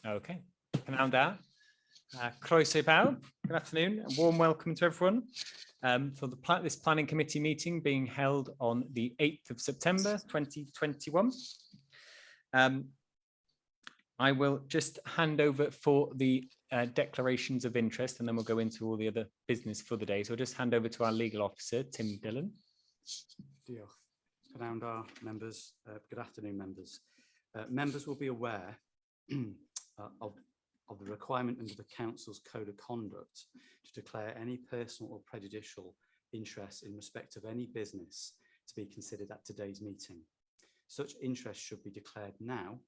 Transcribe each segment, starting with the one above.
Okay. Pnawn da. Croeso I bawb. Good afternoon. A warm welcome to everyone for this planning committee meeting being held on the 8th of September 2021. I will just hand over for the declarations of interest, and then we'll go into all the other business for the day. So I'll just hand over to our legal officer, Tim Dillon. Diolch. Pnawn da, members. Good afternoon, members. Members will be aware of the requirement under the Council's Code of Conduct to declare any personal or prejudicial interest in respect of any business to be considered at today's meeting. Such interest should be declared now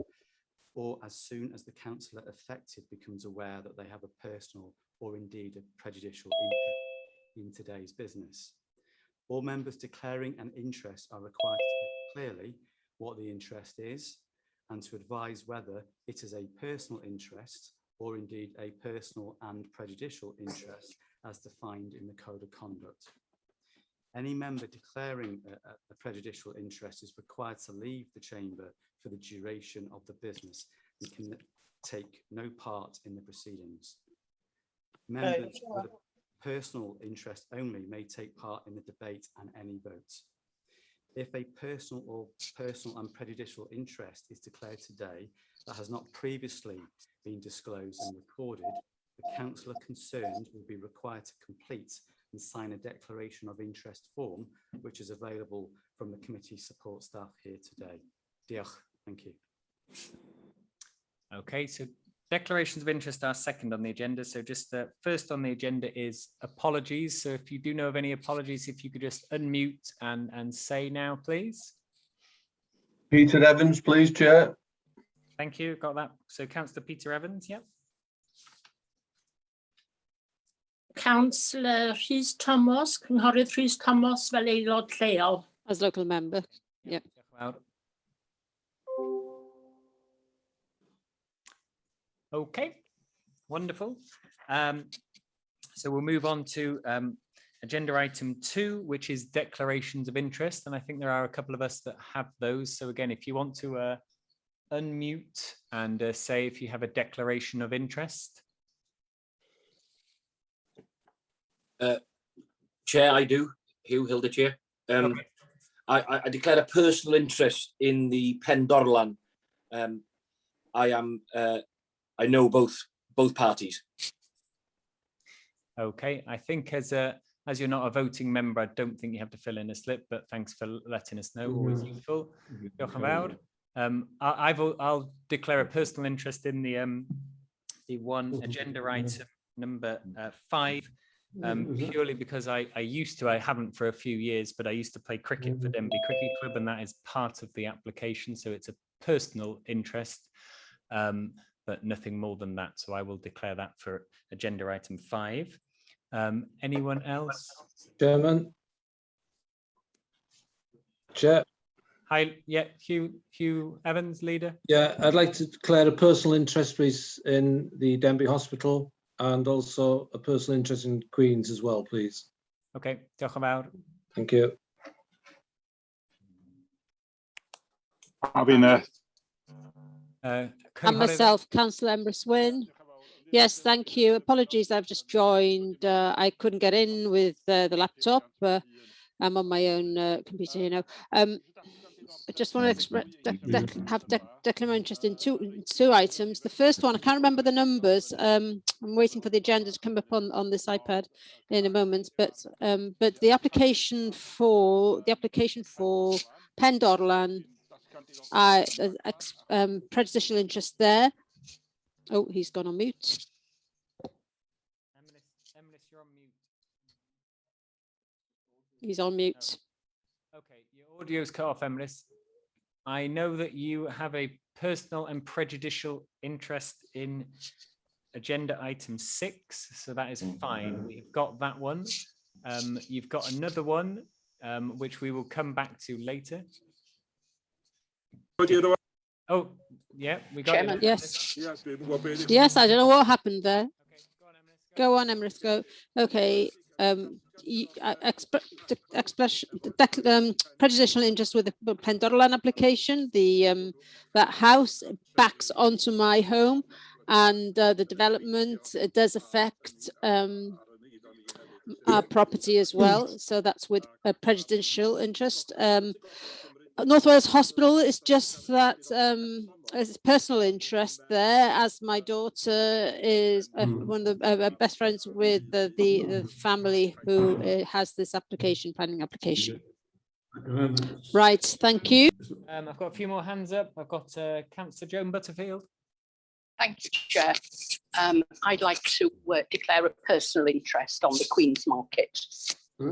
or as soon as the councillor affected becomes aware that they have a personal or indeed a prejudicial interest in today's business. All members declaring an interest are required to state clearly what the interest is and to advise whether it is a personal interest or indeed a personal and prejudicial interest as defined in the Code of Conduct. Any member declaring a prejudicial interest is required to leave the chamber for the duration of the business and can take no part in the proceedings. Members with a personal interest only may take part in the debate and any votes. If a personal and prejudicial interest is declared today that has not previously been disclosed and recorded, the councillor concerned will be required to complete and sign a declaration of interest form, which is available from the committee support staff here today. Diolch. Thank you. Okay, so declarations of interest are second on the agenda. So just first on the agenda is apologies. So if you do know of any apologies, if you could just unmute and say now, please. Peter Evans, please, Chair. Thank you. Got that. So Councillor Peter Evans, yep. Councillor Rhys Thomas, Cynghorydd Rhys Thomas fel aelod lleol. As local member, yep. Okay, wonderful. So we'll move on to agenda item 2, which is declarations of interest. And I think there are a couple of us that have those. So again, if you want to unmute and say if you have a declaration of interest. Chair, I do. Hugh Hilda, Chair. Okay. I declare a personal interest in the PENDORLAN. I know both parties. Okay, I think as you're not a voting member, I don't think you have to fill in a slip, but thanks for letting us know. Always useful. I'll declare a personal interest in the one agenda item number 5. Purely because I haven't for a few years, but I used to play cricket for Denbigh Cricket Club, and that is part of the application. So it's a personal interest, but nothing more than that. So I will declare that for agenda item 5. Anyone else? Chairman. Chair. Hi, yeah, Hugh Evans, leader. Yeah, I'd like to declare a personal interest, please, in the Denbigh Hospital, and also a personal interest in Queen's as well, please. Okay, diolch yn fawr. Thank you. And myself, Councillor Emrys Wynne. Yes, thank you. Apologies, I've just joined. I couldn't get in with the laptop. I'm on my own computer, you know. I just want to express declare my interest in two items. The first one, I can't remember the numbers. I'm waiting for the agenda to come up on this iPad in a moment. But the application for PENDORLAN, prejudicial interest there. Oh, he's gone on mute. Emrys, you're on mute. He's on mute. Okay, your audio's cut off, Emrys. I know that you have a personal and prejudicial interest in agenda item 6, so that is fine. We've got that one. You've got another one, which we will come back to later. Oh, yeah, we got Chairman, it. yes. Yes, I don't know what happened there. Okay, go on, Emrys. Go on, Emrys, go. Okay. Prejudicial interest with the PENDORLAN application. That house backs onto my home, and the development does affect our property as well. So that's with a prejudicial interest. North Wales Hospital is just that it's personal interest there, as my daughter is one of the best friends with the family who has this planning application. Right, thank you. I've got a few more hands up. I've got Councillor Joan Butterfield. Thank you, Chair. I'd like to declare a personal interest on the Queen's Market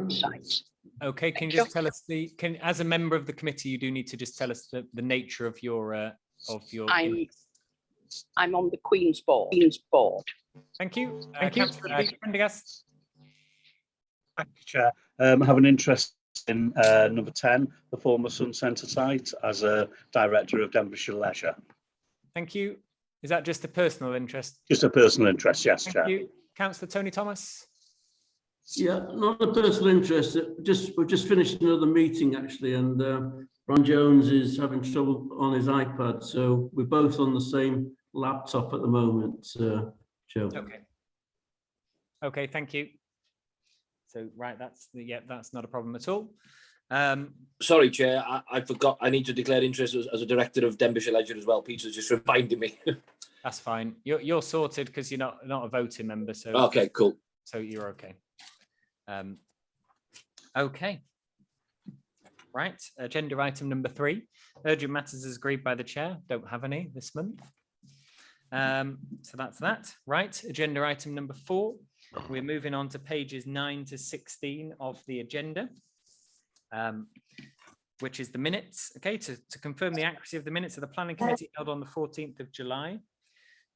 site. Okay, can you just tell us as a member of the committee, you do need to just tell us the nature of your I'm on the Queen's board. Thank you. Councillor Prendergast. Thank you, Chair. I have an interest in number 10, the former Sun Centre site, as a director of Denbighshire Leisure. Thank you. Is that just a personal interest? Just a personal interest, yes, Chair. Thank you. Councillor Tony Thomas. Yeah, not a personal interest. We've just finished another meeting actually, and Ron Jones is having trouble on his iPad, so we're both on the same laptop at the moment, Joe. Okay. Okay, thank you. So right, that's not a problem at all. Sorry, Chair, I forgot. I need to declare interest as a director of Denbighshire Leisure as well. Peter's just reminding me. That's fine. You're sorted because you're not a voting member. So okay, cool. So you're okay. Okay. Right. Agenda item number 3. Urgent matters as agreed by the chair. Don't have any this month. So that's that. Right. Agenda item number 4. We're moving on to pages 9 to 16 of the agenda, which is the minutes. Okay, to confirm the accuracy of the minutes of the planning committee held on the 14th of July,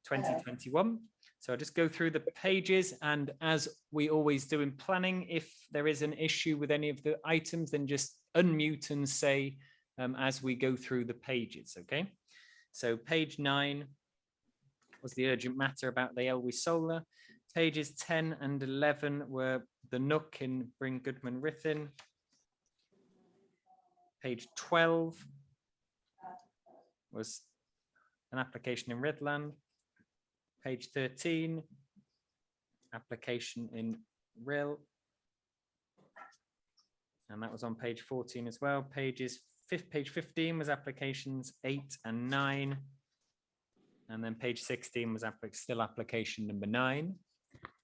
2021. So I'll just go through the pages, and as we always do in planning, if there is an issue with any of the items, then just unmute and say as we go through the pages, okay? So page 9 was the urgent matter about the Elway Solar. Pages 10 and 11 were the Nook in Bring Goodman Ruthin. Page 12 was an application in Redland. Page 13, application in RHYL. And that was on page 14 as well. Page 15 was applications 8 and 9. And then page 16 was still application number 9.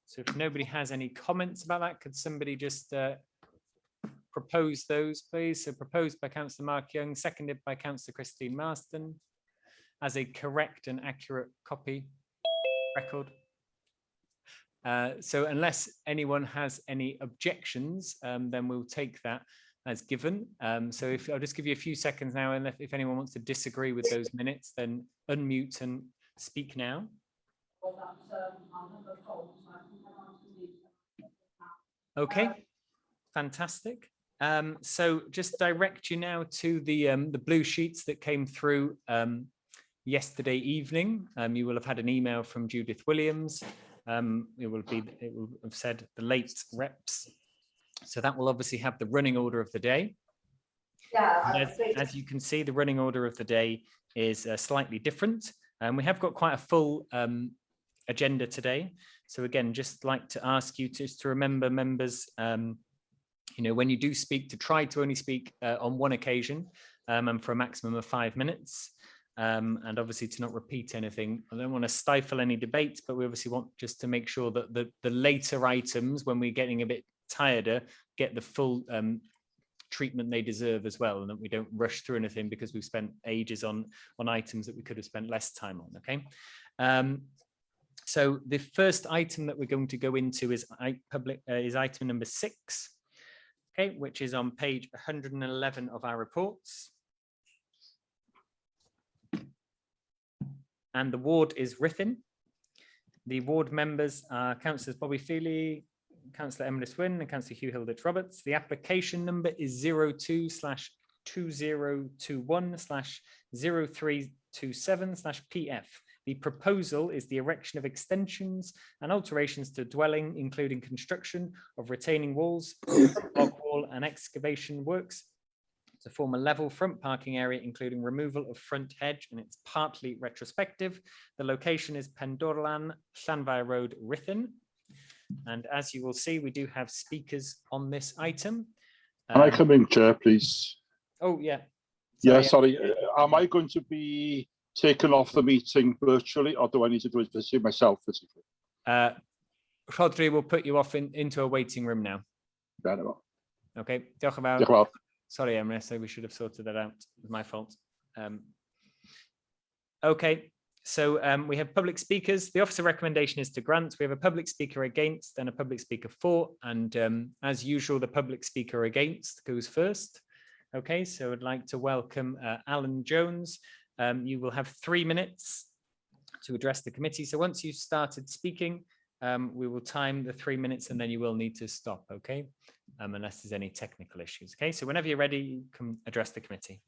So if nobody has any comments about that, could somebody just propose those, please? So proposed by Councillor Mark Young, seconded by Councillor Christine Marston, as a correct and accurate copy record. So unless anyone has any objections, then we'll take that as given. So if I'll just give you a few seconds now, and if anyone wants to disagree with those minutes, then unmute and speak now. Okay, fantastic. So just direct you now to the blue sheets that came through yesterday evening. You will have had an email from Judith Williams. It will have said the late reps. So that will obviously have the running order of the day. Yeah. As you can see, the running order of the day is slightly different. And we have got quite a full agenda today. So again, just like to ask you to remember, members, you know, when you do speak, to try to only speak on one occasion and for a maximum of 5 minutes. And obviously to not repeat anything. I don't want to stifle any debate, but we obviously want just to make sure that the later items, when we're getting a bit tireder, get the full treatment they deserve as well, and that we don't rush through anything because we've spent ages on items that we could have spent less time on. Okay. So the first item that we're going to go into is item number 6, okay, which is on page 111 of our reports. And the ward is Ruthin. The ward members are Councillors Bobby Feely, Councillor Emily Swin, and Councillor Hugh Hilditch Roberts. The application number is 02/2021/0327/PF. The proposal is the erection of extensions and alterations to dwelling, including construction of retaining walls, block wall and excavation works to form a level front parking area, including removal of front hedge, and it's partly retrospective. The location is PENDORLAN, LLANFAIR Road, RUTHIN. And as you will see, we do have speakers on this item. Can I come in, Chair, please? Oh, yeah. Yeah, sorry. Am I going to be taken off the meeting virtually, or do I need to do it physically myself physically? Rodri will put you off into a waiting room now. Very well. Okay. Diolch yn fawr. Diolch yn fawr. Sorry, Emrys, so we should have sorted that out. It was my fault. Okay. So we have public speakers. The officer recommendation is to grant. We have a public speaker against and a public speaker for. And as usual, the public speaker against goes first. Okay, so I'd like to welcome Alan Jones. You will have 3 minutes to address the committee. So once you've started speaking, we will time the 3 minutes and then you will need to stop, okay? Unless there's any technical issues. Okay, so whenever you're ready, you can address the committee.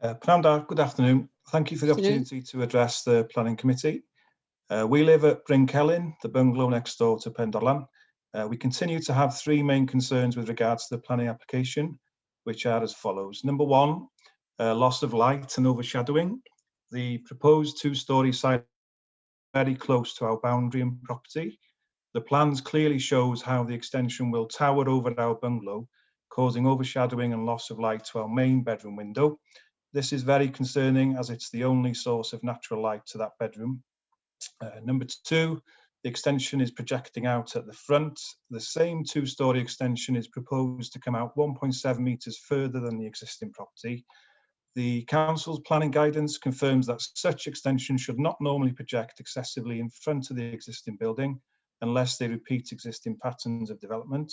Good afternoon. Thank you for the opportunity to address the Planning Committee. We live at Bryn Celyn, the bungalow next door to PENDORLAN. We continue to have 3 main concerns with regards to the planning application, which are as follows. Number 1, loss of light and overshadowing. The proposed 2-storey site very close to our boundary and property. The plans clearly shows how the extension will tower over our bungalow, causing overshadowing and loss of light to our main bedroom window. This is very concerning as it's the only source of natural light to that bedroom. Number 2, the extension is projecting out at the front. The same 2-storey extension is proposed to come out 1.7 metres further than the existing property. The council's planning guidance confirms that such extension should not normally project excessively in front of the existing building unless they repeat existing patterns of development.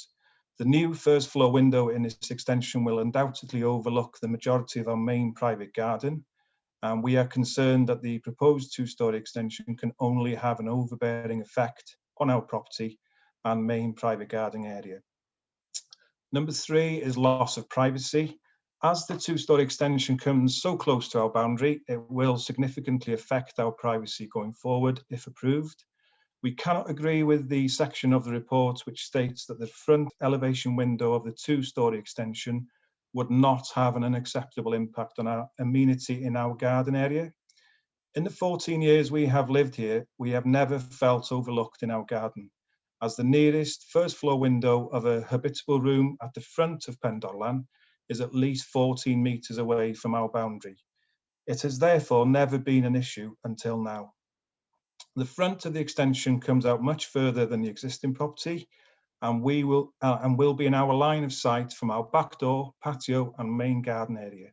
The new first floor window in this extension will undoubtedly overlook the majority of our main private garden. And we are concerned that the proposed 2-storey extension can only have an overbearing effect on our property and main private garden area. Number 3 is loss of privacy. As the 2-storey extension comes so close to our boundary, it will significantly affect our privacy going forward if approved. We cannot agree with the section of the report which states that the front elevation window of the 2-storey extension would not have an unacceptable impact on our amenity in our garden area. In the 14 years we have lived here, we have never felt overlooked in our garden, as the nearest first floor window of a habitable room at the front of PENDORLAN is at least 14 metres away from our boundary. It has therefore never been an issue until now. The front of the extension comes out much further than the existing property and will be in our line of sight from our back door, patio and main garden area.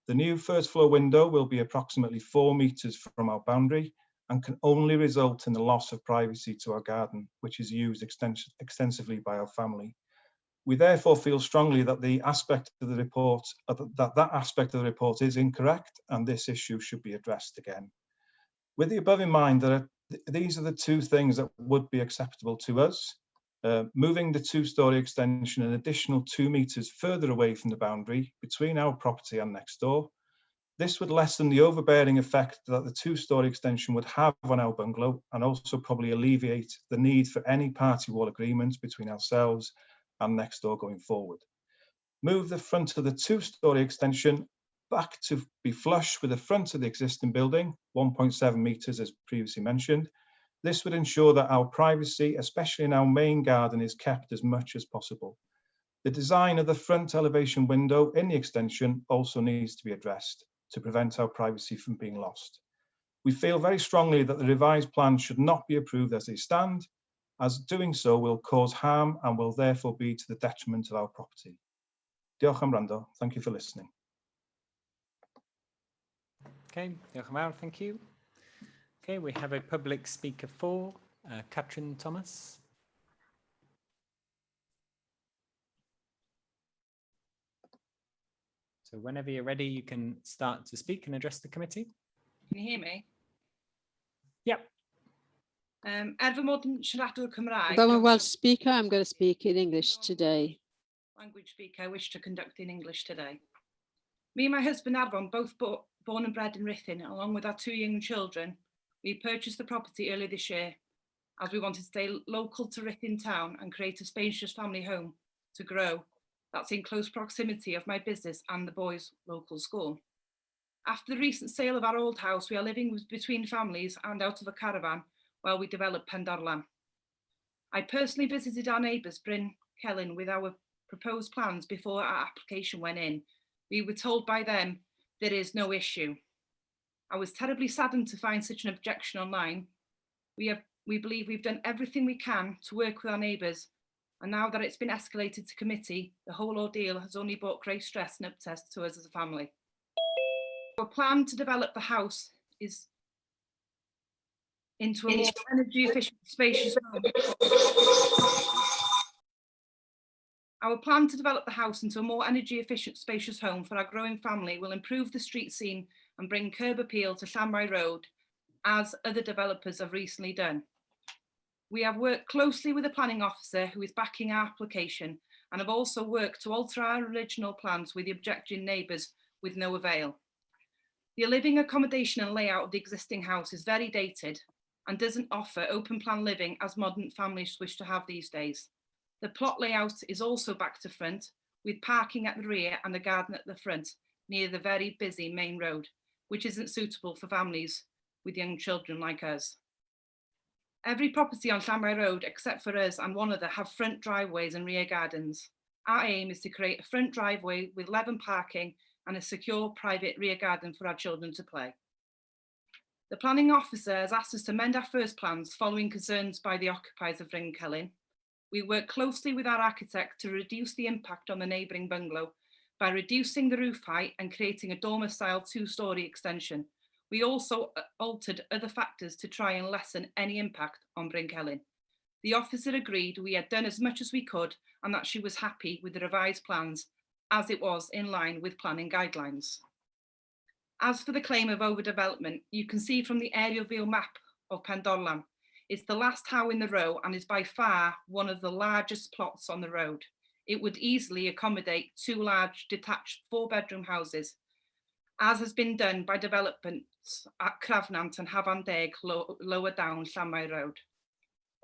The new first floor window will be approximately 4 metres from our boundary and can only result in the loss of privacy to our garden, which is used extensively by our family. We therefore feel strongly that the aspect of the report, that aspect of the report is incorrect and this issue should be addressed again. With the above in mind, these are the 2 things that would be acceptable to us. Moving the 2-storey extension an additional 2 metres further away from the boundary between our property and next door. This would lessen the overbearing effect that the 2-storey extension would have on our bungalow and also probably alleviate the need for any party wall agreement between ourselves and next door going forward. Move the front of the 2-storey extension back to be flush with the front of the existing building, 1.7 metres as previously mentioned. This would ensure that our privacy, especially in our main garden, is kept as much as possible. The design of the front elevation window in the extension also needs to be addressed to prevent our privacy from being lost. We feel very strongly that the revised plan should not be approved as they stand, as doing so will cause harm and will therefore be to the detriment of our property. Diolch am wrando. Thank you for listening. Okay, diolch yn fawr, thank you. Okay, we have a public speaker for, Catrin Thomas. So whenever you're ready, you can start to speak and address the committee. Can you hear me? Yep. Fy mod yn siaradwr Cymraeg. Though I'm a Welsh speaker, I'm going to speak in English today. Language speaker, I wish to conduct in English today. Me and my husband Arfon, both born and bred in Ruthin, along with our 2 young children, we purchased the property earlier this year as we wanted to stay local to Ruthin town and create a spacious family home to grow that's in close proximity of my business and the boys' local school. After the recent sale of our old house, we are living between families and out of a caravan while we develop PENDORLAN. I personally visited our neighbours, Bryn Celyn, with our proposed plans before our application went in. We were told by them there is no issue. I was terribly saddened to find such an objection online. We believe we've done everything we can to work with our neighbours, and now that it's been escalated to committee, the whole ordeal has only brought great stress and upset to us as a family. Our plan to develop the house is into a more energy efficient, spacious home. Our plan to develop the house into a more energy efficient, spacious home for our growing family will improve the street scene and bring curb appeal to Llanfair Road, as other developers have recently done. We have worked closely with the planning officer who is backing our application, and have also worked to alter our original plans with the objecting neighbours with no avail. The living accommodation and layout of the existing house is very dated and doesn't offer open plan living as modern families wish to have these days. The plot layout is also back to front, with parking at the rear and a garden at the front near the very busy main road, which isn't suitable for families with young children like us. Every property on Llanfair Road, except for us and one other, have front driveways and rear gardens. Our aim is to create a front driveway with level parking and a secure private rear garden for our children to play. The planning officer has asked us to amend our first plans following concerns by the occupiers of Bryn Celyn. We work closely with our architect to reduce the impact on the neighbouring bungalow by reducing the roof height and creating a dormer-style two-storey extension. We also altered other factors to try and lessen any impact on Bryn Celyn. The officer agreed we had done as much as we could and that she was happy with the revised plans as it was in line with planning guidelines. As for the claim of overdevelopment, you can see from the aerial view map of PENDORLAN, it's the last house in the row and is by far one of the largest plots on the road. It would easily accommodate 2 large detached 4-bedroom houses, as has been done by developments at Crafnant and Havandeg lower down Llanfair Road.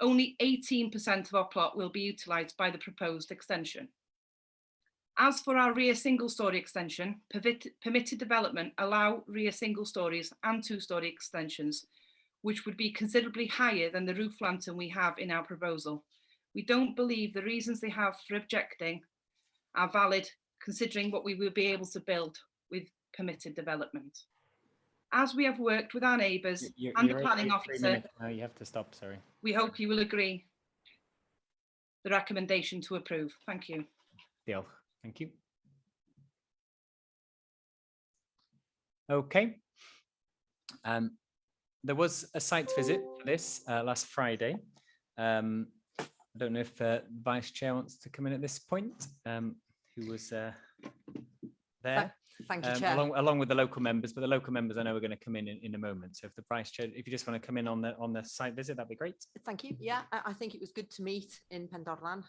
Only 18% of our plot will be utilised by the proposed extension. As for our rear single-storey extension, permitted development allow rear single storeys and 2-storey extensions, which would be considerably higher than the roof lantern we have in our proposal. We don't believe the reasons they have for objecting are valid, considering what we will be able to build with permitted development. As we have worked with our neighbours and the planning officer, you have to stop, sorry. We hope you will agree the recommendation to approve. Thank you. Deal. Thank you. Okay. There was a site visit for this last Friday. I don't know if Vice Chair wants to come in at this point, who was there. Thank you, Chair. Along with the local members, but the local members I know are going to come in a moment. So if the Vice Chair, if you just want to come in on the site visit, that'd be great. Thank you. Yeah, I think it was good to meet in PENDORLAN,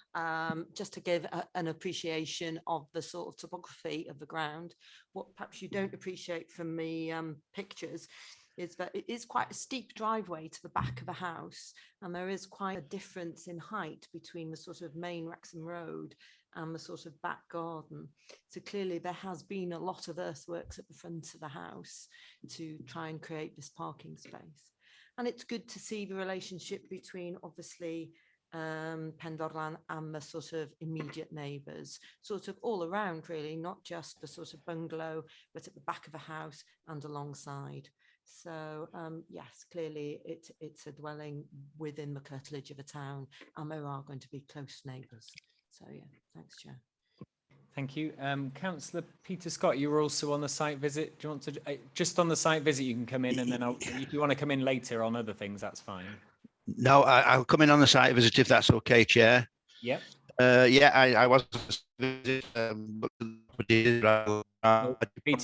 just to give an appreciation of the sort of topography of the ground. What perhaps you don't appreciate from the pictures is that it is quite a steep driveway to the back of the house, and there is quite a difference in height between the sort of main Wrexham Road and the sort of back garden. So clearly there has been a lot of earthworks at the front of the house to try and create this parking space. And it's good to see the relationship between obviously PENDORLAN and the sort of immediate neighbours, sort of all around really, not just the sort of bungalow, but at the back of the house and alongside. So yes, clearly it's a dwelling within the curtilage of a town, and there are going to be close neighbours. So yeah, thanks, Chair. Thank you. Councillor Peter Scott, you were also on the site visit. Do you want to, just on the site visit, you can come in, and then if you want to come in later on other things, that's fine. No, I'll come in on the site visit if that's okay, Chair. Yeah. Yeah, I was. Peter,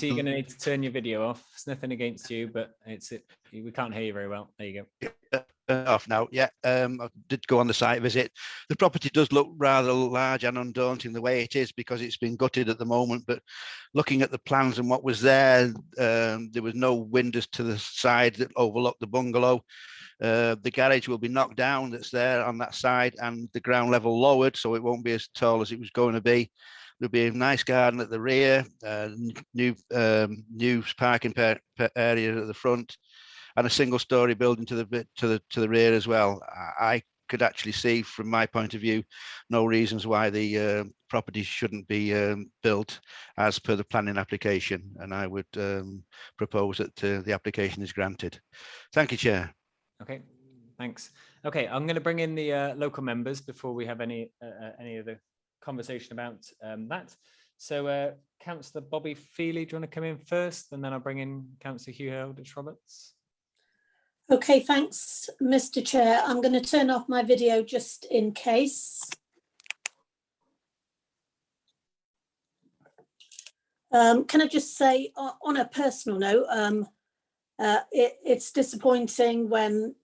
you're going to need to turn your video off. It's nothing against you, but we can't hear you very well. There you go. Off now. Yeah, I did go on the site visit. The property does look rather large and undaunting the way it is, because it's been gutted at the moment, but looking at the plans and what was there, there was no windows to the side that overlooked the bungalow. The garage will be knocked down that's there on that side, and the ground level lowered, so it won't be as tall as it was going to be. There'll be a nice garden at the rear, new parking area at the front, and a single-story building to the rear as well. I could actually see, from my point of view, no reasons why the property shouldn't be built as per the planning application, and I would propose that the application is granted. Thank you, Chair. Okay, thanks. Okay, I'm going to bring in the local members before we have any other conversation about that. So Councillor Bobby Feely, do you want to come in first, and then I'll bring in Councillor Hugh Eldridge-Roberts. Okay, thanks, Mr. Chair. I'm going to turn off my video just in case. Can I just say, on a personal note, it's disappointing when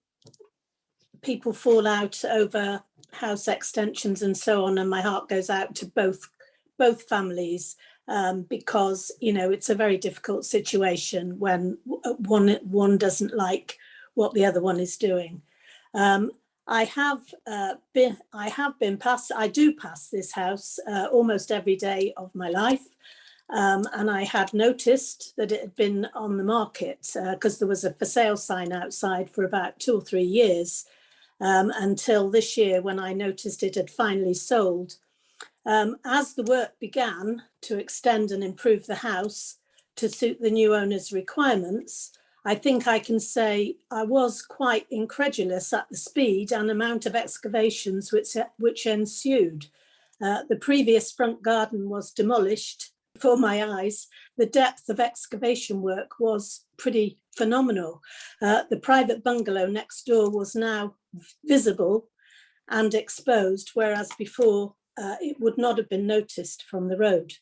people fall out over house extensions and so on, and my heart goes out to both families, because, you know, it's a very difficult situation when one doesn't like what the other one is doing. I do pass this house almost every day of my life, and I had noticed that it had been on the market because there was a for sale sign outside for about 2 or 3 years, until this year when I noticed it had finally sold. As the work began to extend and improve the house to suit the new owner's requirements, I think I can say I was quite incredulous at the speed and amount of excavations which ensued. The previous front garden was demolished before my eyes. The depth of excavation work was pretty phenomenal. The private bungalow next door was now visible and exposed, whereas before it would not have been noticed from the road.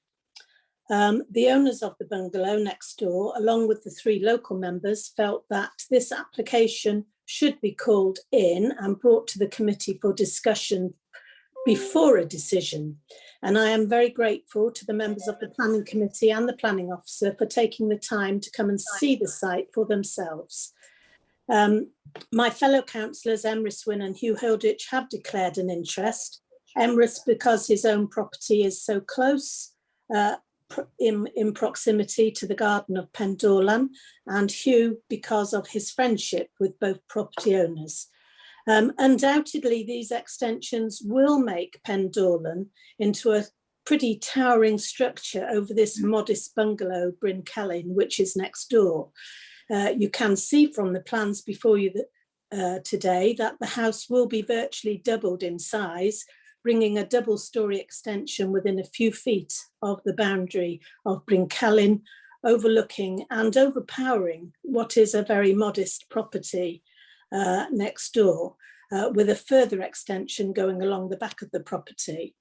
The owners of the bungalow next door, along with the 3 local members, felt that this application should be called in and brought to the committee for discussion before a decision. And I am very grateful to the members of the planning committee and the planning officer for taking the time to come and see the site for themselves. My fellow councillors Emrys Wynne and Hugh Hilditch have declared an interest. Emrys because his own property is so close in proximity to the garden of PENDORLAN, and Hugh because of his friendship with both property owners. Undoubtedly, these extensions will make PENDORLAN into a pretty towering structure over this modest bungalow, Bryn Celyn, which is next door. You can see from the plans before you today that the house will be virtually doubled in size, bringing a double-storey extension within a few feet of the boundary of Bryn Celyn, overlooking and overpowering what is a very modest property next door, with a further extension going along the back of the property.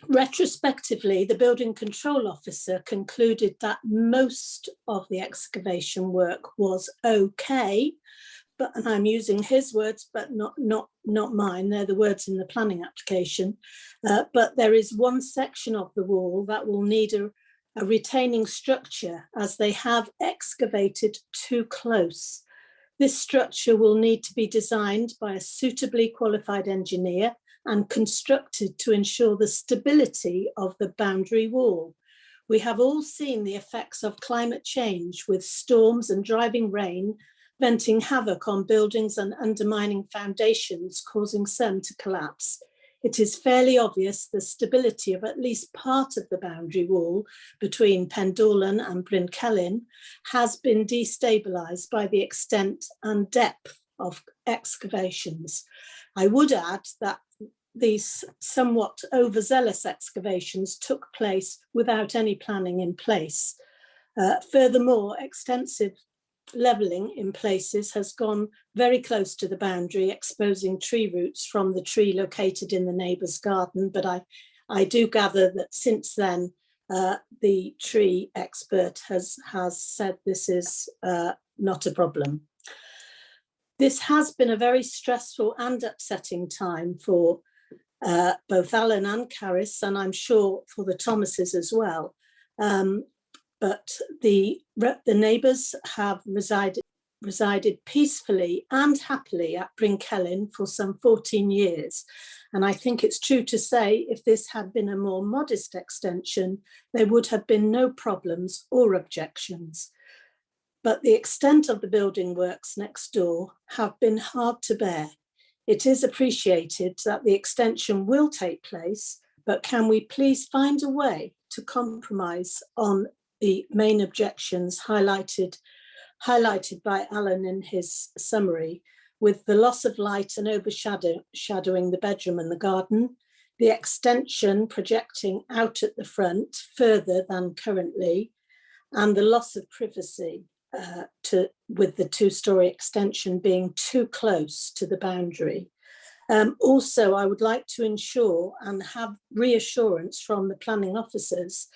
Retrospectively, the building control officer concluded that most of the excavation work was okay, and I'm using his words, but not mine. They're the words in the planning application. But there is one section of the wall that will need a retaining structure, as they have excavated too close. This structure will need to be designed by a suitably qualified engineer and constructed to ensure the stability of the boundary wall. We have all seen the effects of climate change, with storms and driving rain venting havoc on buildings and undermining foundations, causing some to collapse. It is fairly obvious the stability of at least part of the boundary wall between PENDORLAN and Bryn Celyn has been destabilised by the extent and depth of excavations. I would add that these somewhat overzealous excavations took place without any planning in place. Furthermore, extensive levelling in places has gone very close to the boundary, exposing tree roots from the tree located in the neighbour's garden. But I do gather that since then, the tree expert has said this is not a problem. This has been a very stressful and upsetting time for both Alan and Caris, and I'm sure for the Thomases as well. But the neighbours have resided resided peacefully and happily at Brinkellan for some 14 years. And I think it's true to say if this had been a more modest extension, there would have been no problems or objections. But the extent of the building works next door have been hard to bear. It is appreciated that the extension will take place, but can we please find a way to compromise on the main objections highlighted by Alan in his summary, with the loss of light and overshadowing the bedroom and the garden, the extension projecting out at the front further than currently, and the loss of privacy with the two-storey extension being too close to the boundary. Also, I would like to ensure and have reassurance from the planning officers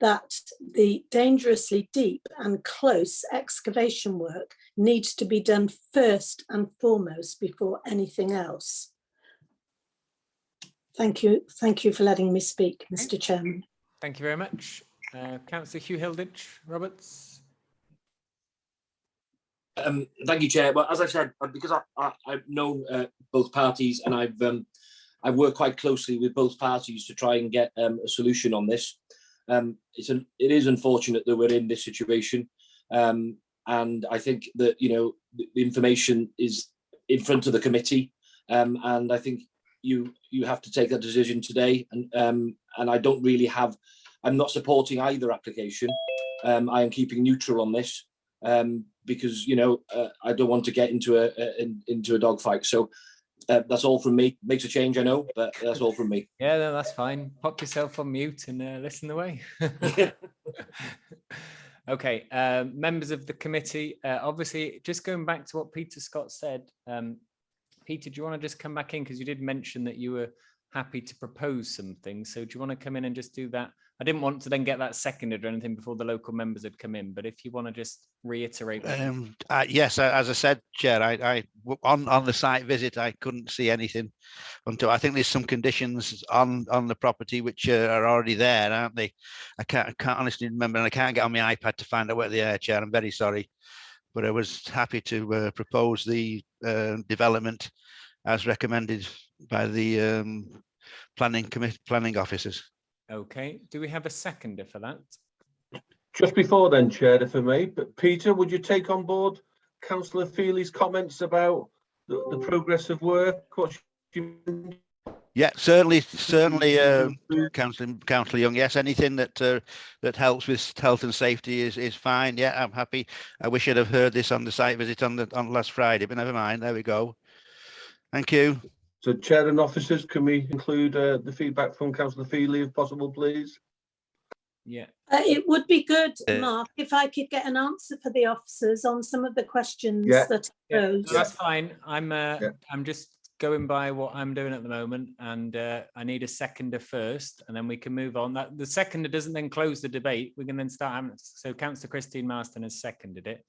that the dangerously deep and close excavation work needs to be done first and foremost before anything else. Thank you for letting me speak, Mr. Chairman. Thank you very much. Councillor Hugh Hilditch Roberts. Thank you, Chair. Well, as I said, because I've known both parties, and I've worked quite closely with both parties to try and get a solution on this. It is unfortunate that we're in this situation, and I think that the information is in front of the committee, and I think you have to take that decision today. And I don't really have. I'm not supporting either application. I am keeping neutral on this. Because I don't want to get into a dogfight. So that's all from me. Makes a change, I know, but that's all from me. Yeah, no, that's fine. Pop yourself on mute and listen away. Okay, members of the committee, obviously, just going back to what Peter Scott said. Peter, do you want to just come back in, because you did mention that you were happy to propose something. So do you want to come in and just do that? I didn't want to then get that seconded or anything before the local members had come in, but if you want to just reiterate. Yes, as I said, Chair, I on the site visit, I couldn't see anything until I think there's some conditions on the property which are already there, aren't they? I can't honestly remember, and I can't get on my iPad to find out where they are, Chair. I'm very sorry, but I was happy to propose the development as recommended by the planning officers. Okay, do we have a seconder for that? Just before then, Chair, if I may, but Peter, would you take on board Councillor Feely's comments about the progress of work? Yeah, certainly, Councillor Young. Yes, anything that helps with health and safety is fine. Yeah, I'm happy. I wish I'd have heard this on the site visit on last Friday, but never mind. There we go. Thank you. So, Chair and officers, can we include the feedback from Councillor Feely, if possible, please? Yeah. It would be good, Mark, if I could get an answer for the officers on some of the questions that I posed. That's fine. I'm just going by what I'm doing at the moment, and I need a seconder first, and then we can move on. That the seconder doesn't then close the debate. We can then start having, so Councillor Christine Marston has seconded it.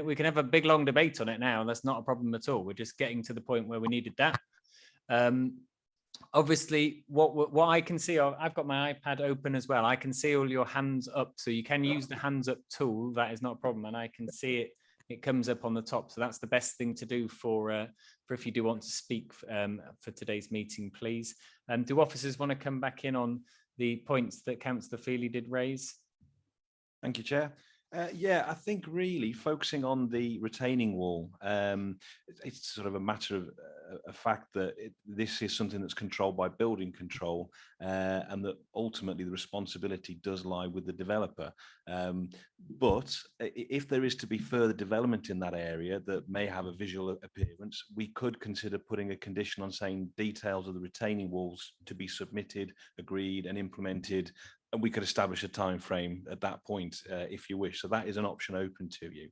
We can have a big long debate on it now. That's not a problem at all. We're just getting to the point where we needed that. Obviously, what I can see, I've got my iPad open as well. I can see all your hands up, so you can use the hands up tool. That is not a problem, and I can see it. It comes up on the top, so that's the best thing to do for if you do want to speak for today's meeting, please. Do officers want to come back in on the points that Councillor Feely did raise? Thank you, Chair. Yeah, I think really focusing on the retaining wall, it's sort of a matter of a fact that this is something that's controlled by building control, and that ultimately the responsibility does lie with the developer. But if there is to be further development in that area that may have a visual appearance, we could consider putting a condition on saying details of the retaining walls to be submitted, agreed and implemented. And we could establish a time frame at that point if you wish. So that is an option open to you.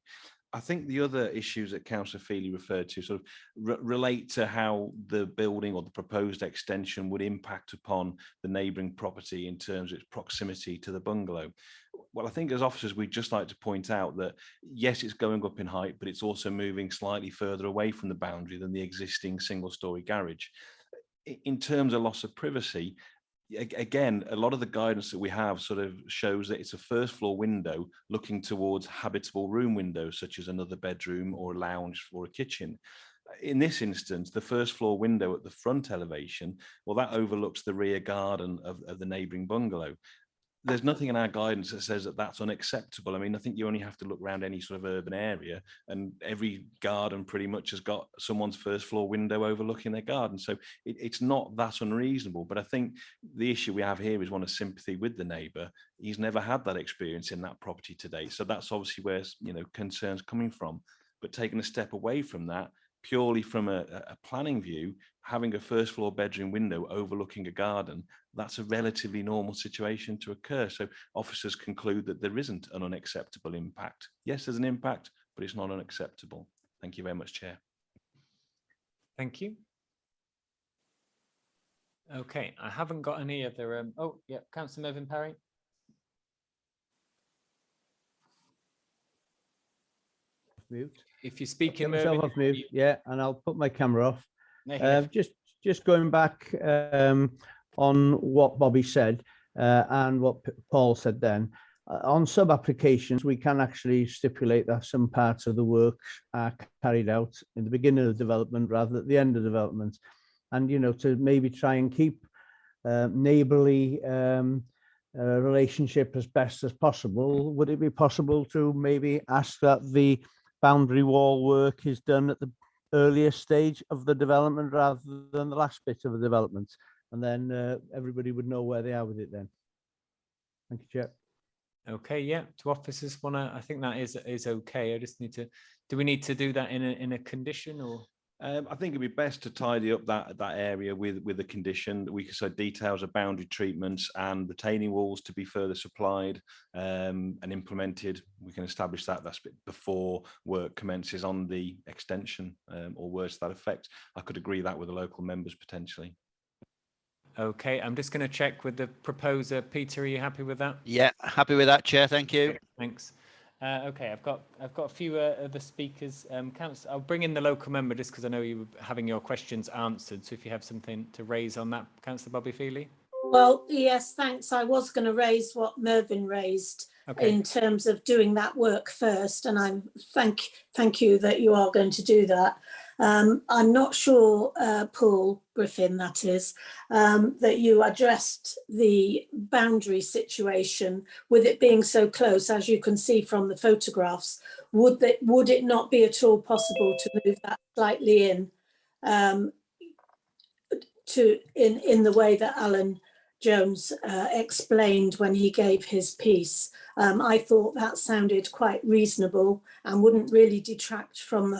I think the other issues that Councillor Feely referred to sort of relate to how the building or the proposed extension would impact upon the neighbouring property in terms of its proximity to the bungalow. Well, I think as officers, we'd just like to point out that, yes, it's going up in height, but it's also moving slightly further away from the boundary than the existing single-storey garage. In terms of loss of privacy, again, a lot of the guidance that we have sort of shows that it's a first floor window looking towards habitable room windows, such as another bedroom or a lounge or a kitchen. In this instance, the first floor window at the front elevation, well, that overlooks the rear garden of the neighbouring bungalow. There's nothing in our guidance that says that that's unacceptable. I mean, I think you only have to look around any sort of urban area, and every garden pretty much has got someone's first floor window overlooking their garden. So it's not that unreasonable. But I think the issue we have here is one of sympathy with the neighbour. He's never had that experience in that property to date. So that's obviously where, you know, concerns coming from. But taking a step away from that, purely from a planning view, having a first floor bedroom window overlooking a garden, that's a relatively normal situation to occur. So officers conclude that there isn't an unacceptable impact. Yes, there's an impact, but it's not unacceptable. Thank you very much, Chair. Thank you. Okay, I haven't got any other, oh, yeah, Councillor Mervyn Parry. Mute. If you're speaking, myself off mute, yeah, and I'll put my camera off. Yeah. Just going back on what Bobby said and what Paul said then. On sub-applications, we can actually stipulate that some parts of the works are carried out in the beginning of the development rather than at the end of development. And, you know, to maybe try and keep neighbourly relationship as best as possible, would it be possible to maybe ask that the boundary wall work is done at the earliest stage of the development rather than the last bit of the development, and then everybody would know where they are with it then? Thank you, Chair. Okay, yeah, do officers want to, I think that is okay. I just need to, do we need to do that in a condition, or? I think it'd be best to tidy up that area with a condition that we could say details of boundary treatments and retaining walls to be further supplied and implemented. We can establish that that's before work commences on the extension or words to that effect. I could agree that with the local members potentially. Okay, I'm just going to check with the proposer. Peter, are you happy with that? Yeah, happy with that, Chair. Thank you. Okay, thanks. Okay, I've got a few other speakers. I'll bring in the local member just because I know you were having your questions answered. So if you have something to raise on that, Councillor Bobby Feely. Well, yes, thanks. I was going to raise what Mervyn raised in terms of doing that work first, and I'm thank you that you are going to do that. I'm not sure, Paul Griffin, that is, that you addressed the boundary situation with it being so close, as you can see from the photographs. Would it not be at all possible to move that slightly in the way that Alan Jones explained when he gave his piece? I thought that sounded quite reasonable and wouldn't really detract from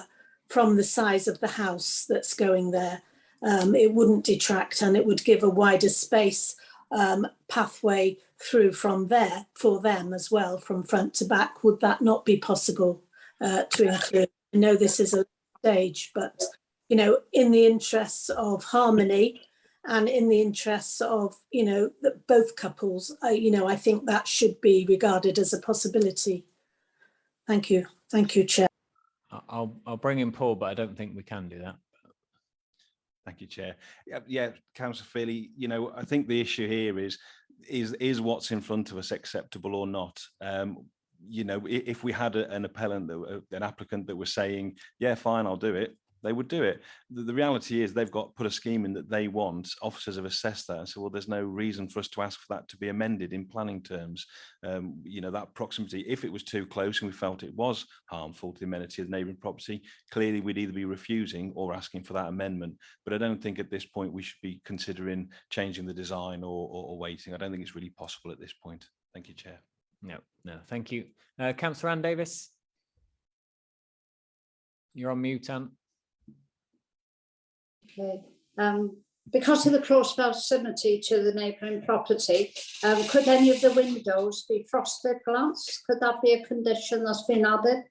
the size of the house that's going there. It wouldn't detract, and it would give a wider space pathway through from there for them as well, from front to back. Would that not be possible to include? I know this is a stage, but, you know, in the interests of harmony and in the interests of, you know, both couples, you know, I think that should be regarded as a possibility. Thank you. Thank you, Chair. I'll bring in Paul, but I don't think we can do that. Thank you, Chair. Yeah, Councillor Feely, you know, I think the issue here is what's in front of us acceptable or not? You know, if we had an applicant that was saying, yeah, fine, I'll do it, they would do it. The reality is they've got put a scheme in that they want. Officers have assessed that and said, well, there's no reason for us to ask for that to be amended in planning terms. You know, that proximity, if it was too close and we felt it was harmful to the amenity of the neighbouring property, clearly we'd either be refusing or asking for that amendment. But I don't think at this point we should be considering changing the design or waiting. I don't think it's really possible at this point. Thank you, Chair. No, thank you. Councillor Ann Davis. You're on mute, Ann. Okay. Because of the close proximity to the neighbouring property, could any of the windows be frosted glass? Could that be a condition that's been added?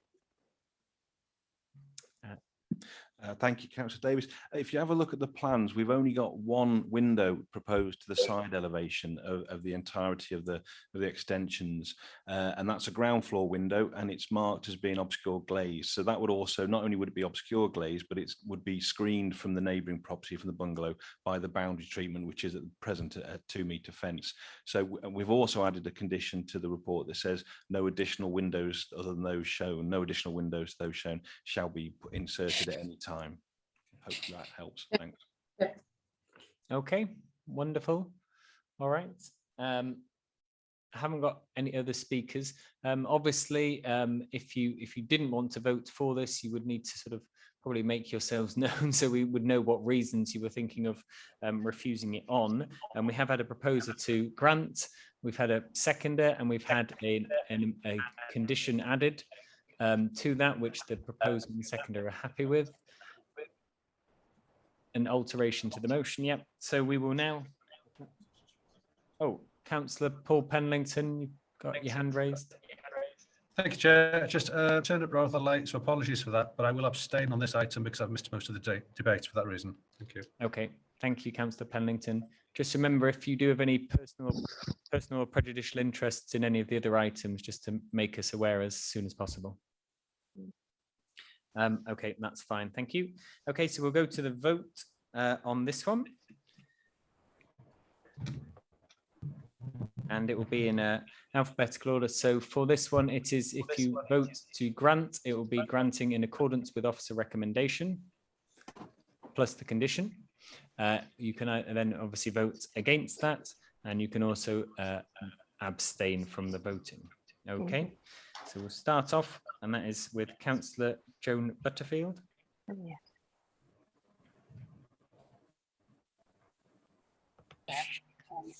Thank you, Councillor Davis. If you have a look at the plans, we've only got one window proposed to the side elevation of the entirety of the extensions, and that's a ground floor window, and it's marked as being obscure glaze. So that would also, not only would it be obscure glaze, but it would be screened from the neighbouring property, from the bungalow, by the boundary treatment, which is at present a 2-metre fence. So we've also added a condition to the report that says no additional windows other than those shown, no additional windows those shown shall be inserted at any time. Hopefully that helps. Thanks. Okay, wonderful. All right. I haven't got any other speakers. Obviously, if you didn't want to vote for this, you would need to sort of probably make yourselves known so we would know what reasons you were thinking of refusing it on. And we have had a proposer to grant, we've had a seconder, and we've had a condition added to that, which the proposer and seconder are happy with. An alteration to the motion, yep. So we will now. Oh, Councillor Paul Penlington, you've got your hand raised. Thank you, Chair. Just turned up rather late, so apologies for that, but I will abstain on this item because I've missed most of the debate for that reason. Thank you. Okay, thank you, Councillor Penlington. Just remember, if you do have any personal or prejudicial interests in any of the other items, just to make us aware as soon as possible. Okay, that's fine. Thank you. Okay, so we'll go to the vote on this one. And it will be in alphabetical order. So for this one, it is, if you vote to grant, it will be granting in accordance with officer recommendation, plus the condition. You can then obviously vote against that, and you can also abstain from the voting. Okay, so we'll start off, and that is with Councillor Joan Butterfield.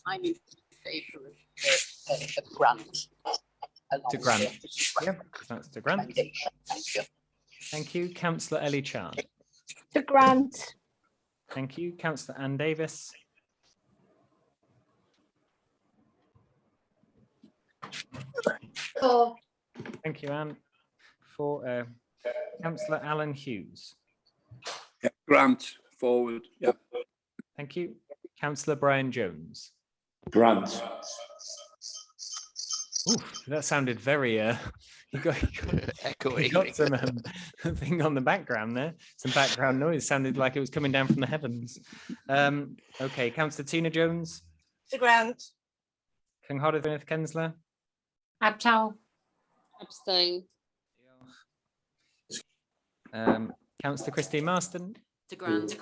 I'm in favour of grant. To grant. Yeah, that's to grant. Thank you. Thank you. Councillor Ellie Chan. To grant. Thank you. Councillor Anne Davis. For. Thank you, Anne. For Councillor Alan Hughes. Yeah, grant, forward. Yeah. Thank you. Councillor Brian Jones. Grant. Oof, that sounded very you got echoey. Some thing on the background there, some background noise. Sounded like it was coming down from the heavens. Okay, Councillor Tina Jones. To grant. Cynghorydd Kensler. Abtal. Abstain. Councillor Christine Marston. To grant.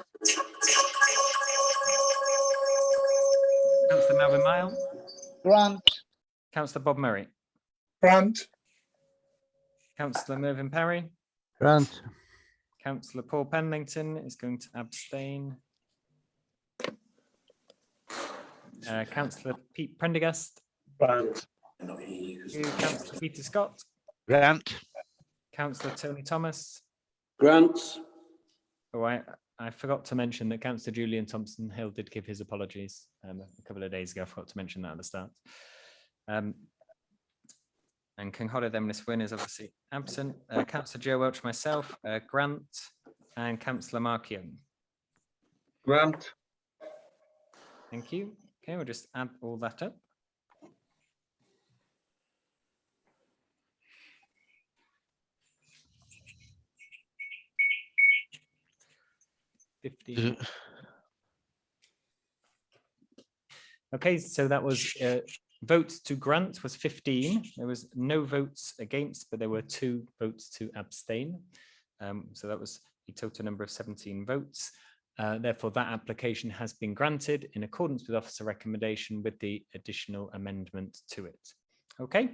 Councillor Melvin Mile. Grant. Councillor Bob Murray. Grant. Councillor Mervyn Parry. Grant. Councillor Paul Penlington is going to abstain. Councillor Pete Prendergast. Grant. Councillor Peter Scott. Grant. Councillor Tony Thomas. Grant. Oh, I forgot to mention that Councillor Julian Thompson Hill did give his apologies a couple of days ago. I forgot to mention that at the start. And Cynghorydd Emrys Wyn is obviously absent. Councillor Joe Welch, myself, Grant, and Councillor Mark Young. Grant. Thank you. Okay, we'll just add all that up. Okay, so that was votes to grant was 15. There was no votes against, but there were 2 votes to abstain. So that was a total number of 17 votes. Therefore, that application has been granted in accordance with officer recommendation with the additional amendment to it. Okay,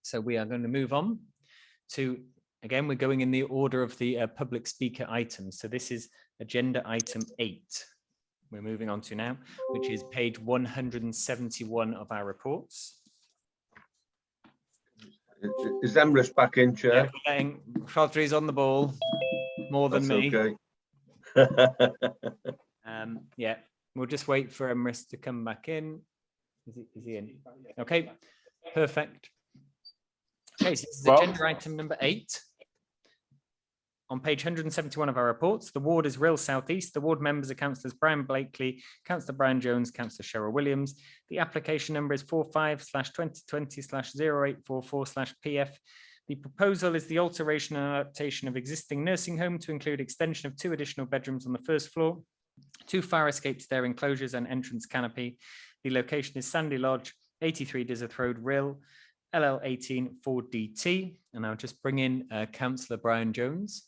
so we are going to move on to, again, we're going in the order of the public speaker items. So this is agenda item 8. We're moving on to now, which is page 171 of our reports. Is Emrys back in, Chair? Yeah, Rodri's on the ball more than That's me. Okay. Yeah, we'll just wait for Emrys to come back in. Is he in? Okay, perfect. Okay, so this is agenda item number 8. on page 171 of our reports, the ward is RHYL South East. The ward members are Councillors Brian Blakely, Councillor Brian Jones, Councillor Cheryl Williams. The application number is 45/2020/0844/PF. The proposal is the alteration and adaptation of existing nursing home to include extension of 2 additional bedrooms on the first floor, 2 fire escape stair enclosures and entrance canopy. The location is Sandy Lodge, 83 DYSERTH Road, RHYL, LL18 4DT. And I'll just bring in Councillor Brian Jones.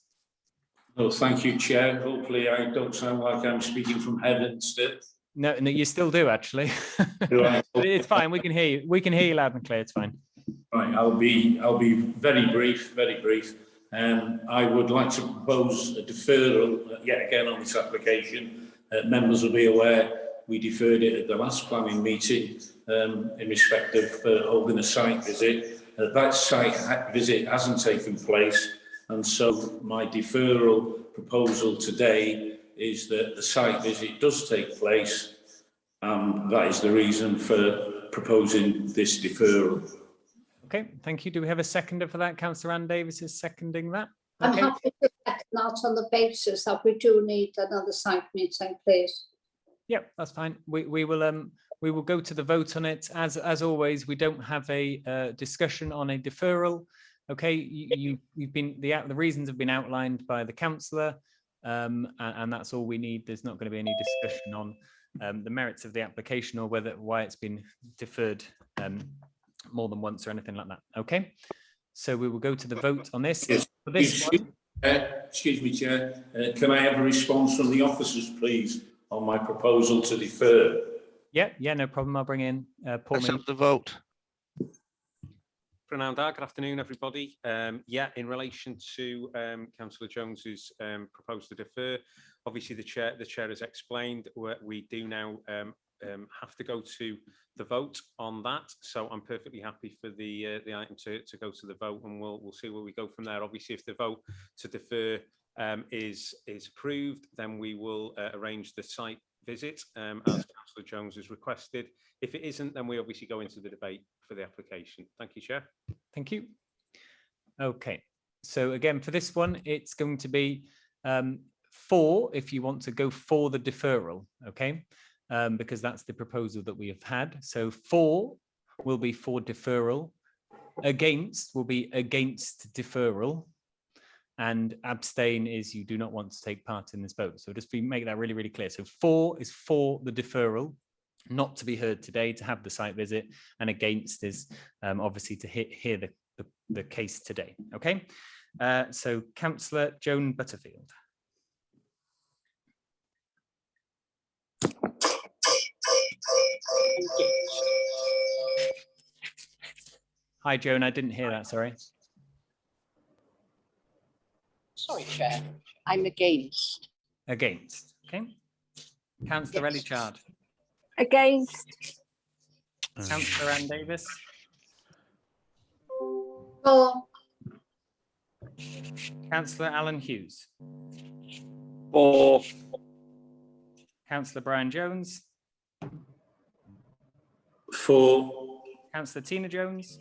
Well, thank you, Chair. Hopefully I don't sound like I'm speaking from heaven still. No, you still do, actually. Do I? It's fine. We can hear you. We can hear you loud and clear. It's fine. Right, I'll be very brief, very brief. I would like to propose a deferral yet again on this application. Members will be aware we deferred it at the last planning meeting in respect of holding a site visit. That site visit hasn't taken place, and so my deferral proposal today is that the site visit does take place, and that is the reason for proposing this deferral. Okay, thank you. Do we have a seconder for that? Councillor Ann Davis is seconding that. I'm Okay. happy to second that on the basis that we do need another site meeting, please. Yep, that's fine. We will go to the vote on it. As always, we don't have a discussion on a deferral. Okay, you've been the reasons have been outlined by the councillor, and that's all we need. There's not going to be any discussion on the merits of the application or why it's been deferred more than once or anything like that. Okay, so we will go to the vote on this. Yes. For this one, Excuse me, Chair. Can I have a response from the officers, please, on my proposal to defer? yeah, no problem. I'll bring in Paul. Accept the vote. Good afternoon, everybody. Yeah, in relation to Councillor Jones's proposal to defer, obviously the chair has explained we do now have to go to the vote on that. So I'm perfectly happy for the item to go to the vote, and we'll see where we go from there. Obviously, if the vote to defer is approved, then we will arrange the site visit as Councillor Jones has requested. If it isn't, then we obviously go into the debate for the application. Thank you, Chair. Thank you. Okay, so again, for this one, it's going to be 4 if you want to go for the deferral, okay? Because that's the proposal that we have had. So 4 will be for deferral, against will be against deferral, and abstain is you do not want to take part in this vote. So just make that really, really clear. So 4 is for the deferral, not to be heard today, to have the site visit, and against is obviously to hear the case today. Okay, so Councillor Joan Butterfield. Hi, Joan, I didn't hear that, sorry. Sorry, Chair. I'm against. Against, okay. Councillor Ellie Chard. Against. Councillor Ann Davis. For. Councillor Alan Hughes. For. Councillor Brian Jones. For. Councillor Tina Jones.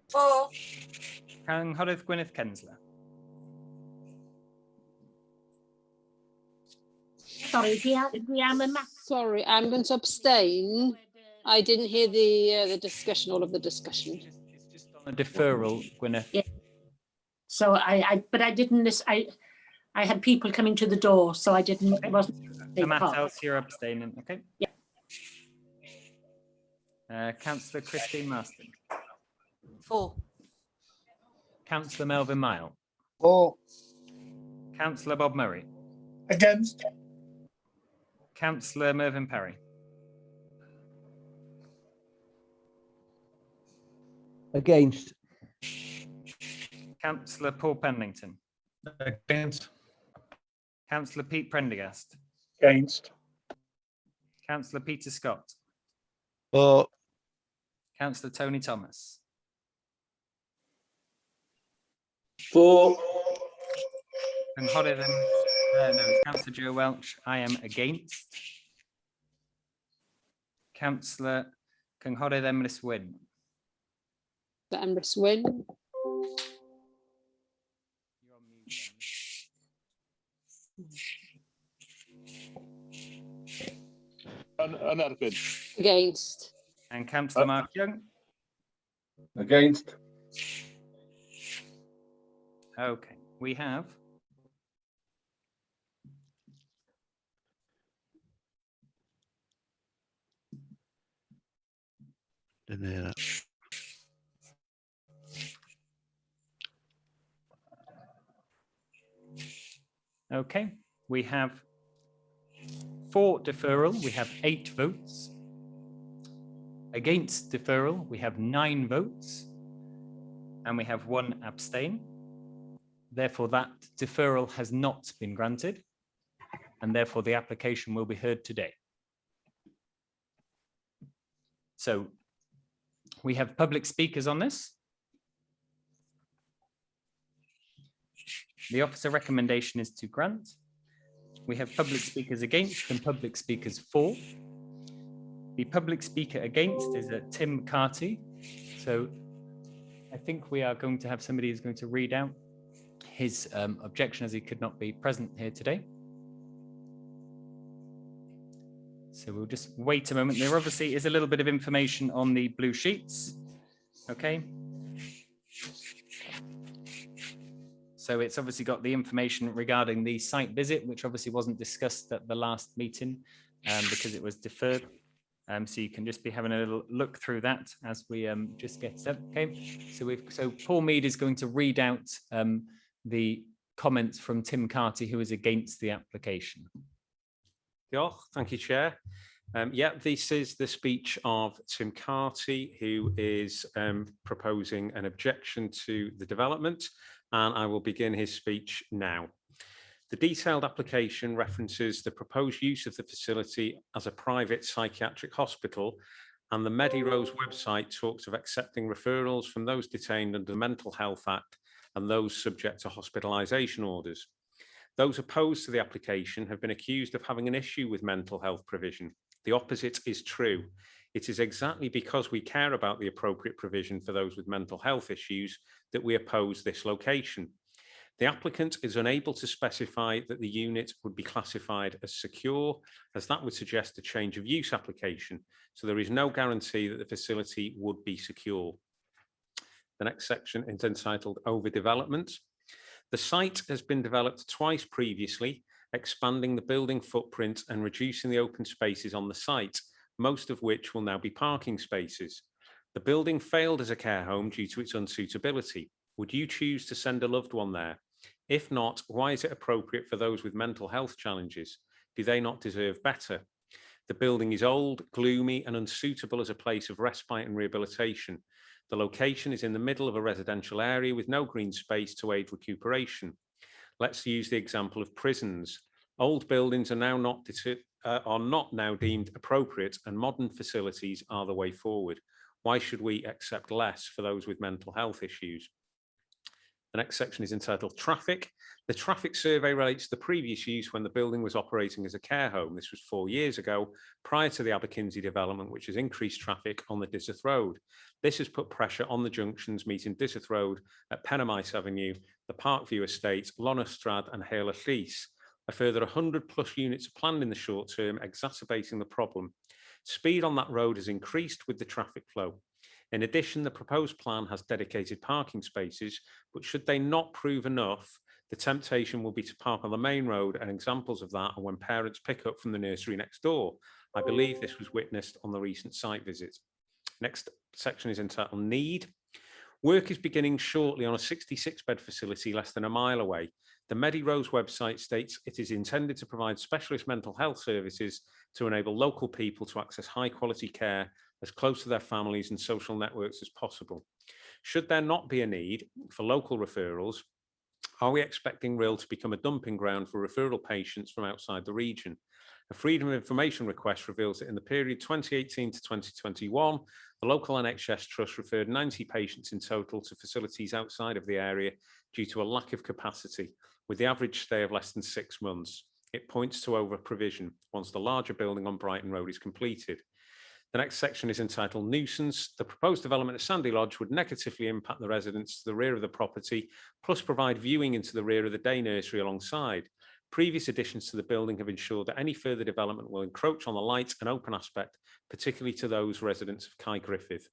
For. Cynghorydd Gwyneth Kensler. Sorry, we am a map. Sorry, I'm going to abstain. I didn't hear the discussion, all of the discussion. A deferral, Gwyneth. Yeah. So but I didn't. I had people coming to the door, so I didn't. Okay. Wasn't. Matt, you're abstaining. Okay. Yeah. Councillor Christine Marston. For. Councillor Melvin Mile. For. Councillor Bob Murray. Against. Councillor Mervyn Perry. Against. Councillor Paul Pennington. Against. Councillor Pete Prendergast. Against. Councillor Peter Scott. For. Councillor Tony Thomas. For. Cynghorydd no, it's Councillor Joe Welch. I am against. Councillor Cynghorydd Emrys Wyn. The Emrys Wyn. Yn erbyn. Against. And Councillor Mark Young. Against. Okay, we have Didn't hear that. Okay, we have for deferral, we have 8 votes. Against deferral, we have 9 votes. And we have 1 abstain. Therefore, that deferral has not been granted. And therefore, the application will be heard today. So we have public speakers on this. The officer recommendation is to grant. We have public speakers against and public speakers for. The public speaker against is Tim Carty. So I think we are going to have somebody who's going to read out his objection as he could not be present here today. So we'll just wait a moment. There obviously is a little bit of information on the blue sheets. Okay. So it's obviously got the information regarding the site visit, which obviously wasn't discussed at the last meeting because it was deferred. So you can just be having a little look through that as we just get set. Okay. So Paul Mead is going to read out the comments from Tim Carty, who is against the application. Thank you, Chair. Yeah, this is the speech of Tim Carty, who is proposing an objection to the development, and I will begin his speech now. The detailed application references the proposed use of the facility as a private psychiatric hospital, and the Medirose website talks of accepting referrals from those detained under the Mental Health Act and those subject to hospitalisation orders. Those opposed to the application have been accused of having an issue with mental health provision. The opposite is true. It is exactly because we care about the appropriate provision for those with mental health issues that we oppose this location. The applicant is unable to specify that the unit would be classified as secure, as that would suggest a change of use application. So there is no guarantee that the facility would be secure. The next section is entitled Overdevelopment. The site has been developed twice previously, expanding the building footprint and reducing the open spaces on the site, most of which will now be parking spaces. The building failed as a care home due to its unsuitability. Would you choose to send a loved one there? If not, why is it appropriate for those with mental health challenges? Do they not deserve better? The building is old, gloomy, and unsuitable as a place of respite and rehabilitation. The location is in the middle of a residential area with no green space to aid recuperation. Let's use the example of prisons. Old buildings are not now deemed appropriate, and modern facilities are the way forward. Why should we accept less for those with mental health issues? The next section is entitled Traffic. The traffic survey relates to the previous use when the building was operating as a care home. This was 4 years ago, prior to the Aberkinsey development, which has increased traffic on the DYSERTH Road. This has put pressure on the junctions meeting DYSERTH Road at Penamice Avenue, the Parkview Estate, Lonastrad and Hale Lease. A further 100+ units are planned in the short term, exacerbating the problem. Speed on that road has increased with the traffic flow. In addition, the proposed plan has dedicated parking spaces, but should they not prove enough, the temptation will be to park on the main road, and examples of that are when parents pick up from the nursery next door. I believe this was witnessed on the recent site visit. Next section is entitled Need. Work is beginning shortly on a 66-bed facility less than a mile away. The Medirose website states it is intended to provide specialist mental health services to enable local people to access high-quality care as close to their families and social networks as possible. Should there not be a need for local referrals, are we expecting RHYL to become a dumping ground for referral patients from outside the region? A Freedom of Information request reveals that in the period 2018 to 2021, the local NHS Trust referred 90 patients in total to facilities outside of the area due to a lack of capacity, with the average stay of less than 6 months. It points to over-provision once the larger building on Brighton Road is completed. The next section is entitled Nuisance. The proposed development of Sandy Lodge would negatively impact the residents to the rear of the property, plus provide viewing into the rear of the day nursery alongside. Previous additions to the building have ensured that any further development will encroach on the light and open aspect, particularly to those residents of Kai Griffith.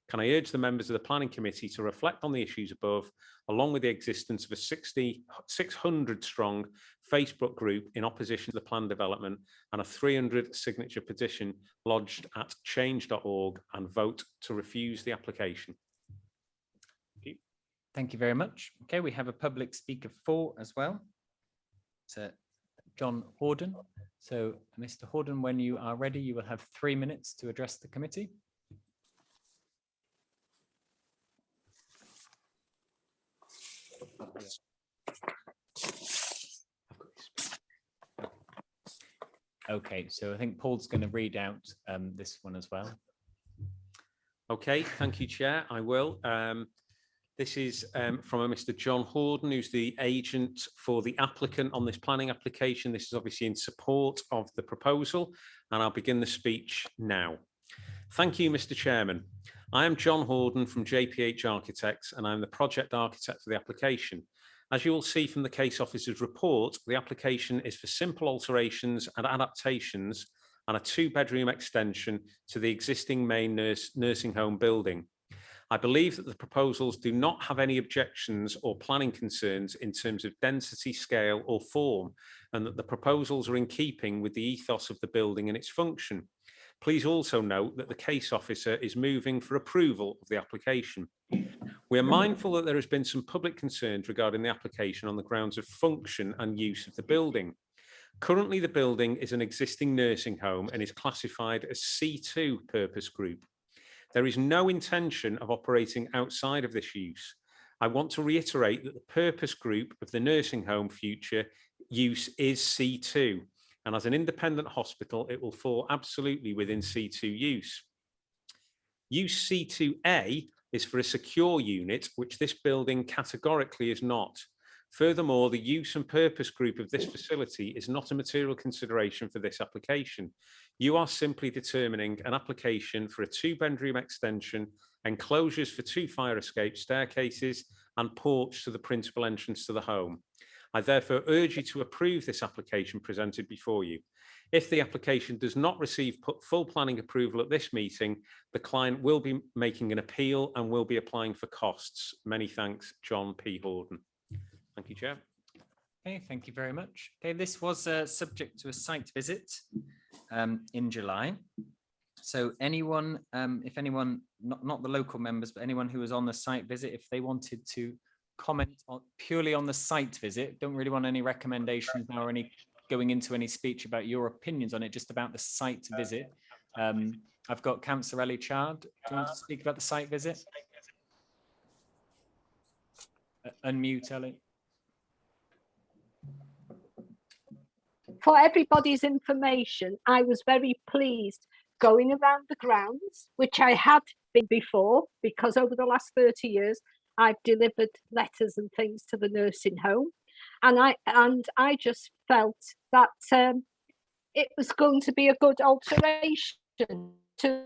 Can I urge the members of the Planning Committee to reflect on the issues above, along with the existence of a 600-strong Facebook group in opposition to the planned development and a 300 signature petition lodged at change.org, and vote to refuse the application. Thank you very much. Okay, we have a public speaker 4 as well. It's John Horden. So, Mr. Horden, when you are ready, you will have 3 minutes to address the committee. Okay, so I think Paul's going to read out this one as well. Okay, thank you, Chair. I will. This is from a Mr. John Horden, who's the agent for the applicant on this planning application. This is obviously in support of the proposal, and I'll begin the speech now. Thank you, Mr. Chairman. I am John Horden from JPH Architects, and I'm the project architect for the application. As you will see from the case officer's report, the application is for simple alterations and adaptations and a 2-bedroom extension to the existing main nursing home building. I believe that the proposals do not have any objections or planning concerns in terms of density, scale or form, and that the proposals are in keeping with the ethos of the building and its function. Please also note that the case officer is moving for approval of the application. We are mindful that there has been some public concerns regarding the application on the grounds of function and use of the building. Currently, the building is an existing nursing home and is classified as C2 purpose group. There is no intention of operating outside of this use. I want to reiterate that the purpose group of the nursing home future use is C2, and as an independent hospital, it will fall absolutely within C2 use. Use C2A is for a secure unit, which this building categorically is not. Furthermore, the use and purpose group of this facility is not a material consideration for this application. You are simply determining an application for a 2-bedroom extension, enclosures for 2 fire escape staircases and porch to the principal entrance to the home. I therefore urge you to approve this application presented before you. If the application does not receive full planning approval at this meeting, the client will be making an appeal and will be applying for costs. Many thanks, John P. Horden. Thank you, Chair. Okay, thank you very much. Okay, this was subject to a site visit in July. So anyone, if anyone, not the local members, but anyone who was on the site visit, if they wanted to comment on purely on the site visit, don't really want any recommendations now or any going into any speech about your opinions on it, just about the site visit. I've got Councillor Ellie Chard. Do you want to speak about the site visit? Unmute, Ellie. For everybody's information, I was very pleased going around the grounds, which I had been before, because over the last 30 years, I've delivered letters and things to the nursing home. And I just felt that it was going to be a good alteration to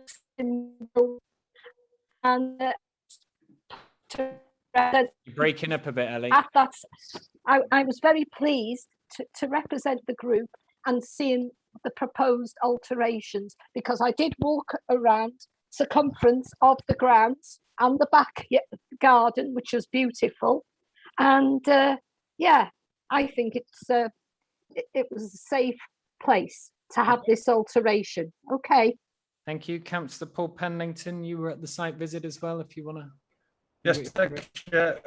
and You're breaking up a bit, Ellie. I was very pleased to represent the group and seeing the proposed alterations, because I did walk around circumference of the grounds and the back garden, which was beautiful. And yeah, I think it was a safe place to have this alteration. Okay. Thank you. Councillor Paul Pennington, you were at the site visit as well, if you want to. Yes, thank you, Chair.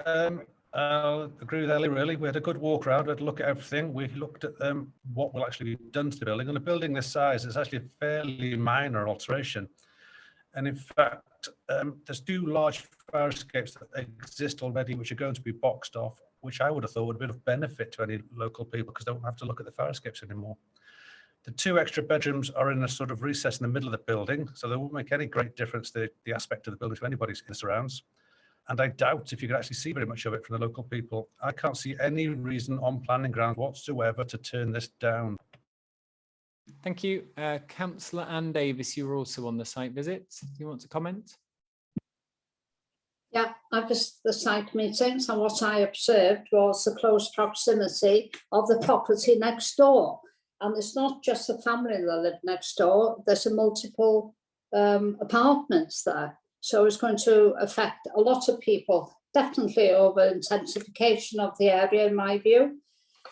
I'll agree with Ellie, really. We had a good walk around, we had a look at everything. We looked at what will actually be done to the building. And a building this size is actually a fairly minor alteration. And in fact, there's 2 large fire escapes that exist already, which are going to be boxed off, which I would have thought would be of benefit to any local people, because they won't have to look at the fire escapes anymore. The 2 extra bedrooms are in a sort of recess in the middle of the building, so they won't make any great difference to the aspect of the building to anybody in the surrounds. And I doubt if you could actually see very much of it from the local people. I can't see any reason on planning grounds whatsoever to turn this down. Thank you. Councillor Anne Davis, you were also on the site visit. Do you want to comment? Yeah, I was the site meetings, and what I observed was the close proximity of the property next door. And it's not just a family that live next door, there's a multiple apartments there. So it's going to affect a lot of people, definitely over intensification of the area, in my view.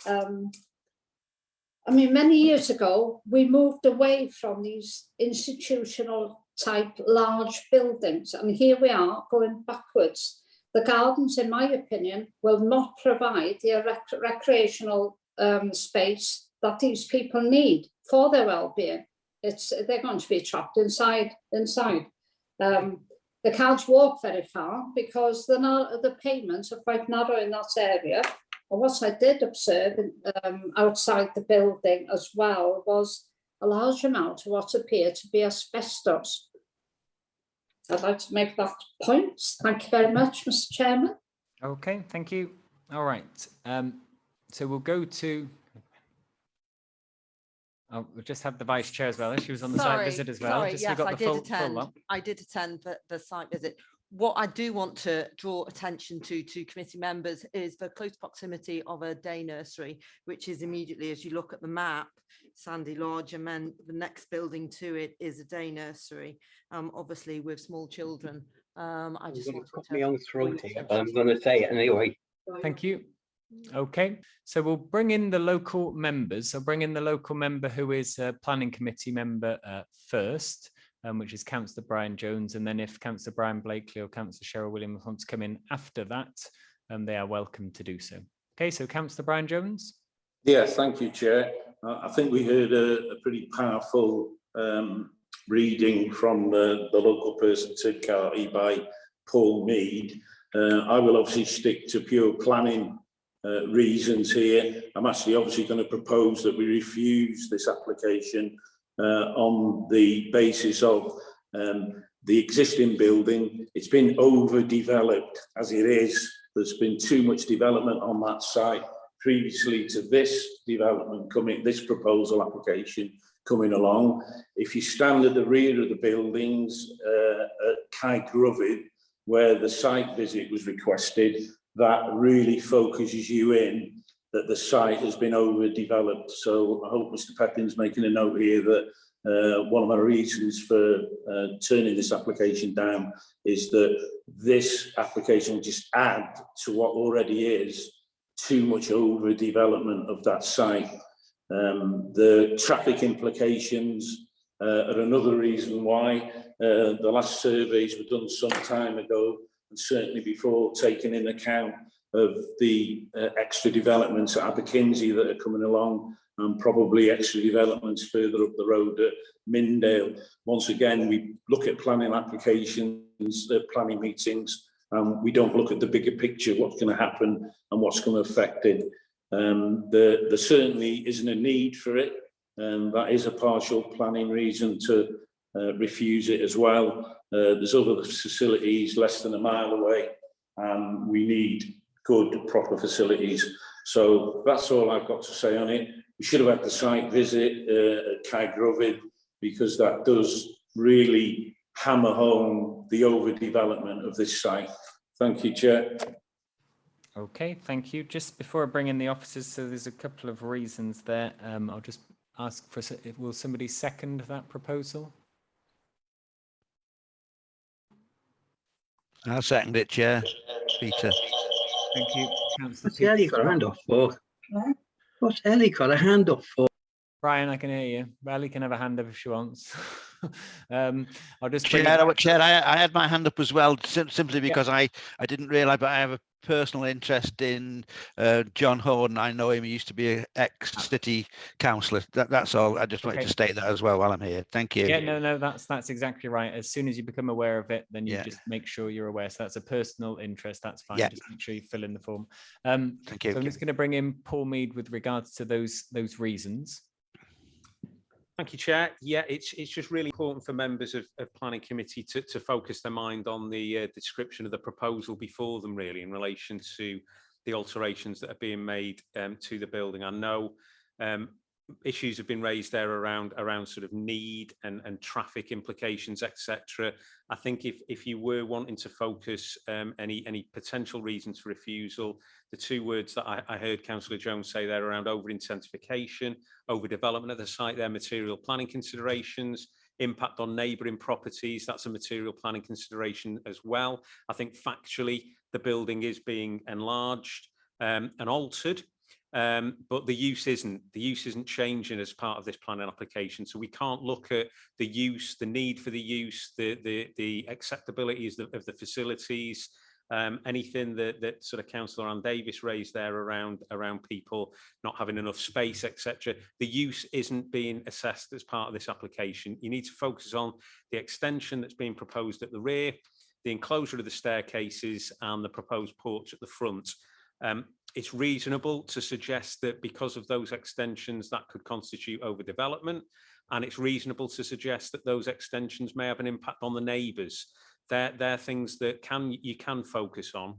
I mean, many years ago, we moved away from these institutional type large buildings, and here we are going backwards. The gardens, in my opinion, will not provide the recreational space that these people need for their well-being. They're going to be trapped inside. They can't walk very far because the pavements are quite narrow in that area. And what I did observe outside the building as well was a large amount of what appeared to be asbestos. I'd like to make that point. Thank you very much, Mr. Chairman. Okay, thank you. All right. So we'll go to. Oh, we'll just have the vice chair as well. She was on the site visit as well. Sorry, Just yes, we got I the did full attend. lot. I did attend the site visit. What I do want to draw attention to committee members is the close proximity of a day nursery, which is immediately, as you look at the map, Sandy Lodge, and then the next building to it is a day nursery, obviously with small children. I just want to put me on throat here, but I'm going to say it anyway. Thank you. Okay, so we'll bring in the local members. So bring in the local member who is a planning committee member first, which is Councillor Brian Jones. And then if Councillor Brian Blakely or Councillor Cheryl Williams want to come in after that, they are welcome to do so. Okay, so Councillor Brian Jones. Yeah, thank you, Chair. I think we heard a pretty powerful reading from the local person, Tidcarty, by Paul Mead. I will obviously stick to pure planning reasons here. I'm actually obviously going to propose that we refuse this application on the basis of the existing building. It's been overdeveloped as it is. There's been too much development on that site previously to this development this proposal application coming along. If you stand at the rear of the buildings at Caergryvid, where the site visit was requested, that really focuses you in that the site has been overdeveloped. So I hope Mr. Pepin's making a note here that one of my reasons for turning this application down is that this application will just add to what already is too much overdevelopment of that site. The traffic implications are another reason why. The last surveys were done some time ago, and certainly before taking in account of the extra developments at Aberkinsey that are coming along, and probably extra developments further up the road at Mindale. Once again, we look at planning applications, planning meetings, and we don't look at the bigger picture, what's going to happen and what's going to affect it. There certainly isn't a need for it, and that is a partial planning reason to refuse it as well. There's other facilities less than a mile away, and we need good, proper facilities. So that's all I've got to say on it. We should have had the site visit at Caergryvid, because that does really hammer home the overdevelopment of this site. Thank you, Chair. Okay, thank you. Just before I bring in the officers, so there's a couple of reasons there. I'll just ask for, will somebody second that proposal? I'll second it, Chair. Peter. Thank you, Councillor. What's Ellie got a hand up for? What's Ellie got a hand up for? Brian, I can hear you. Ellie can have a hand up if she wants. I'll just Chair, I had my hand up as well, simply because I didn't realise, but I have a personal interest in John Horn. I know him. He used to be an ex-city councillor. That's all. I just wanted to state that as well while I'm here. Thank you. Yeah, no, that's exactly right. As soon as you become aware of it, then you just make sure you're aware. So that's a personal interest. That's fine. Just make sure you fill in the form. Thank you. So I'm just going to bring in Paul Mead with regards to those reasons. Thank you, Chair. Yeah, it's just really important for members of Planning Committee to focus their mind on the description of the proposal before them, really, in relation to the alterations that are being made to the building. I know issues have been raised there around sort of need and traffic implications, etc. I think if you were wanting to focus any potential reasons for refusal, the two words that I heard Councillor Jones say there around over-intensification, over-development of the site, their material planning considerations, impact on neighbouring properties, that's a material planning consideration as well. I think factually the building is being enlarged and altered, but the use isn't changing as part of this planning application. So we can't look at the use, the need for the use, the acceptability of the facilities, anything that sort of Councillor Ann Davis raised there around people not having enough space, etc. The use isn't being assessed as part of this application. You need to focus on the extension that's being proposed at the rear, the enclosure of the staircases and the proposed porch at the front. It's reasonable to suggest that because of those extensions that could constitute overdevelopment, and it's reasonable to suggest that those extensions may have an impact on the neighbours. They're things that you can focus on.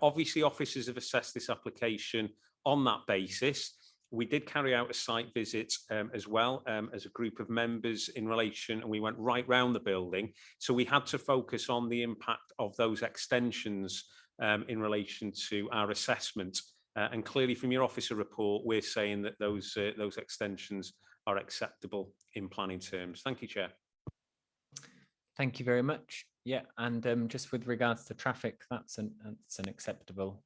Obviously, officers have assessed this application on that basis. We did carry out a site visit as well as a group of members in relation, and we went right round the building. So we had to focus on the impact of those extensions in relation to our assessment. And clearly from your officer report, we're saying that those extensions are acceptable in planning terms. Thank you, Chair. Thank you very much. Yeah, and just with regards to traffic, that's an acceptable,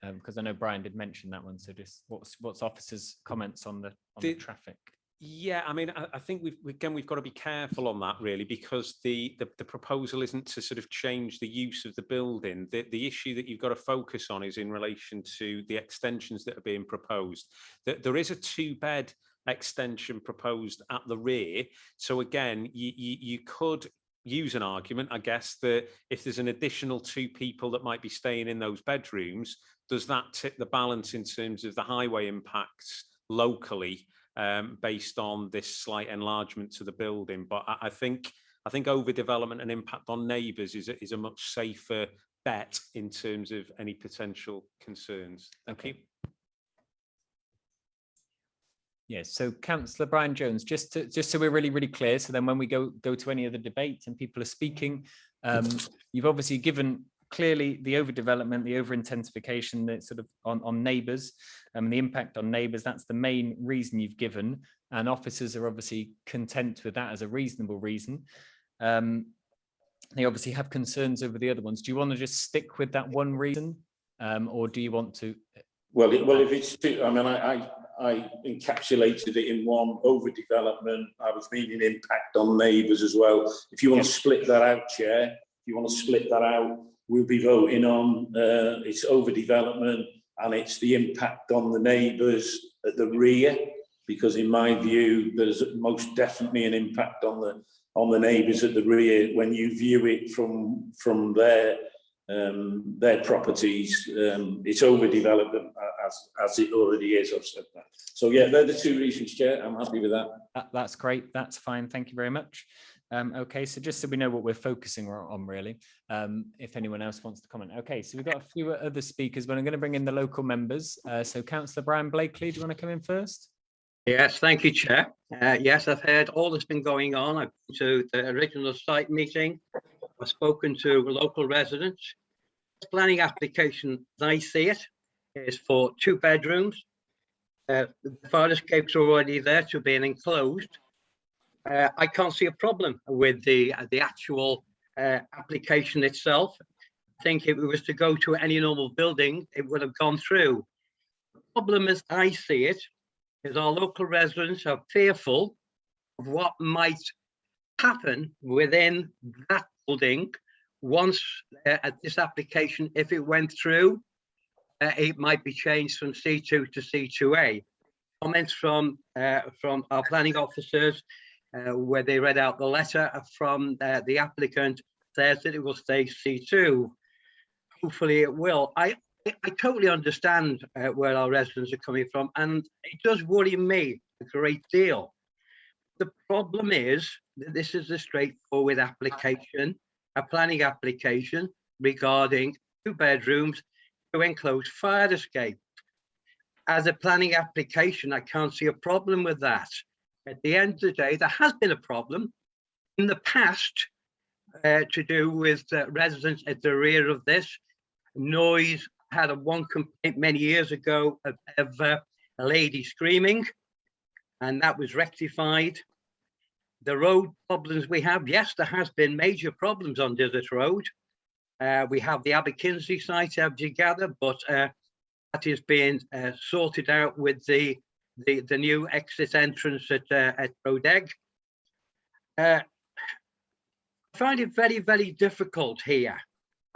because I know Brian did mention that one. So just what's officers' comments on the traffic? Yeah, I mean, I think we've got to be careful on that really, because the proposal isn't to sort of change the use of the building. The issue that you've got to focus on is in relation to the extensions that are being proposed. There is a 2-bed extension proposed at the rear. So again, you could use an argument, I guess, that if there's an additional 2 people that might be staying in those bedrooms, does that tip the balance in terms of the highway impacts locally? Based on this slight enlargement to the building, but I think overdevelopment and impact on neighbours is a much safer bet in terms of any potential concerns. Thank you. Yes, so Councillor Brian Jones, just so we're really clear, so then when we go to any other debate and people are speaking, you've obviously given clearly the overdevelopment, the over-intensification, that's sort of on neighbours, the impact on neighbours, that's the main reason you've given, and officers are obviously content with that as a reasonable reason. They obviously have concerns over the other ones. Do you want to just stick with that one reason, or do you want to? Well, if it's too, I mean, I encapsulated it in one: overdevelopment. I was meaning impact on neighbours as well. If you want to split that out, Chair, if you want to split that out, we'll be voting on its overdevelopment and it's the impact on the neighbours at the rear, because in my view, there's most definitely an impact on the neighbours at the rear when you view it from their properties. It's overdeveloped as it already is. I've said that. So yeah, they're the 2 reasons, Chair. I'm happy with that. That's great. That's fine. Thank you very much. Okay, so just so we know what we're focusing on really, if anyone else wants to comment. Okay, so we've got a few other speakers, but I'm going to bring in the local members. So Councillor Brian Blakely, do you want to come in first? Yes, thank you, Chair. Yes, I've heard all that's been going on. I've been to the original site meeting. I've spoken to local residents. The planning application, as I see it, is for 2 bedrooms. The fire escapes are already there to being enclosed. I can't see a problem with the actual application itself. I think if it was to go to any normal building, it would have gone through. The problem as I see it is our local residents are fearful of what might happen within that building once this application, if it went through, it might be changed from C2 to C2A. Comments from our planning officers where they read out the letter from the applicant says that it will stay C2. Hopefully it will. I totally understand where our residents are coming from, and it does worry me a great deal. The problem is that this is a straightforward application, a planning application regarding 2 bedrooms to enclosed fire escape. as a planning application, I can't see a problem with that. At the end of the day, there has been a problem in the past to do with residents at the rear of this. Noise. Had one complaint many years ago of a lady screaming, and that was rectified. The road problems we have, yes, there has been major problems on Desert Road. We have the Aberkinsey site, as you gather, but that is being sorted out with the new exit entrance at Road Egg. I find it very, very difficult here.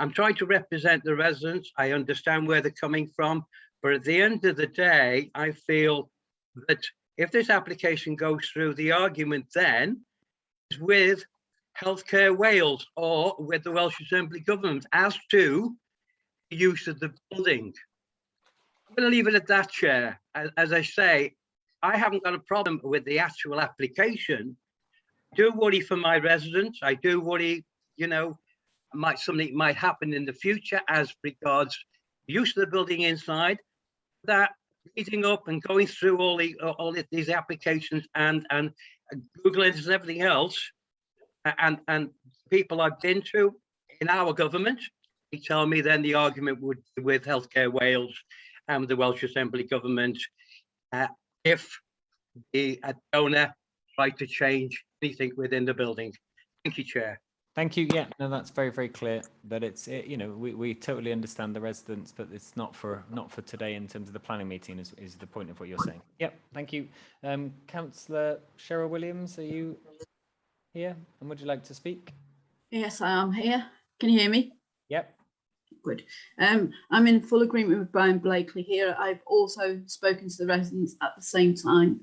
I'm trying to represent the residents. I understand where they're coming from, but at the end of the day, I feel that if this application goes through, the argument then is with Healthcare Wales or with the Welsh Assembly Government as to the use of the building. I'm going to leave it at that, Chair. As I say, I haven't got a problem with the actual application. I do worry for my residents. I do worry, you know, something might happen in the future as regards use of the building inside. That leading up and going through all these applications and Google and everything else, and people I've been to in our government, they tell me then the argument would be with Healthcare Wales and the Welsh Assembly Government if the donor tried to change anything within the building. Thank you, Chair. Thank you. Yeah, no, that's very, very clear that you know, we totally understand the residents, but it's not for today in terms of the planning meeting is the point of what you're saying. Yep. Thank you. Councillor Cheryl Williams, are you here? And would you like to speak? Yes, I am here. Can you hear me? Yep. Good. I'm in full agreement with Brian Blakely here. I've also spoken to the residents at the same time.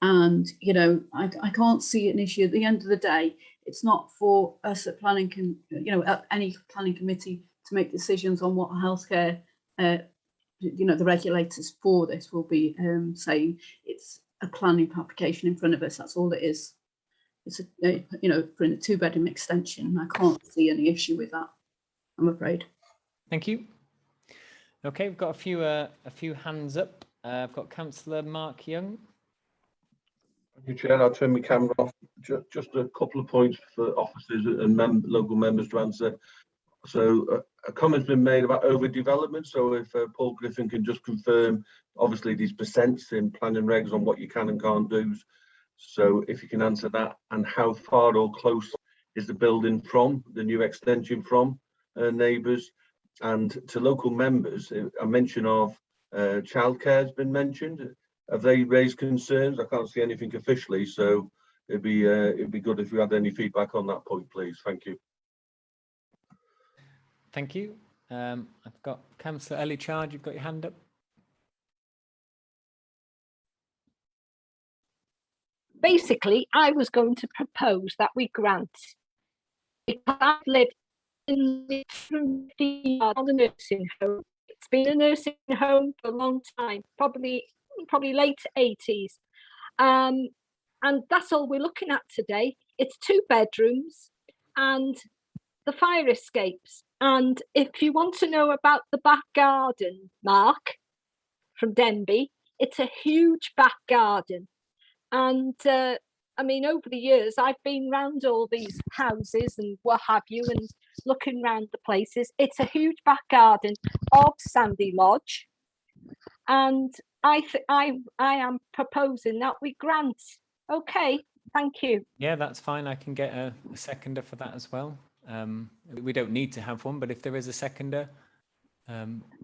And, you know, I can't see an issue. At the end of the day, it's not for us at planning, at any planning committee to make decisions on what healthcare, you know, the regulators for this will be saying. It's a planning application in front of us. That's all it is. It's you know, for a 2-bedroom extension. I can't see any issue with that, I'm afraid. Thank you. Okay, we've got a few hands up. I've got Councillor Mark Young. Thank you, Chair. I'll turn my camera off. Just a couple of points for officers and local members to answer. So a comment's been made about overdevelopment. So if Paul Griffin can just confirm, obviously these percents in planning regs on what you can and can't do. So if you can answer that, and how far or close is the building from, the new extension from neighbours? And to local members, a mention of childcare has been mentioned. Have they raised concerns? I can't see anything officially, so it'd be good if you had any feedback on that point, please. Thank you. Thank you. I've got Councillor Ellie Chard. You've got your hand up. Basically, I was going to propose that we grant, because I've lived in the nursing home. It's been a nursing home for a long time, probably late 80s. And that's all we're looking at today. It's 2 bedrooms and the fire escapes. And if you want to know about the back garden, Mark, from Denbigh, it's a huge back garden. And I mean, over the years, I've been round all these houses and what have you, and looking round the places. It's a huge back garden of Sandy Lodge. And I am proposing that we grant. Okay, thank you. Yeah, that's fine. I can get a seconder for that as well. We don't need to have one, but if there is a seconder,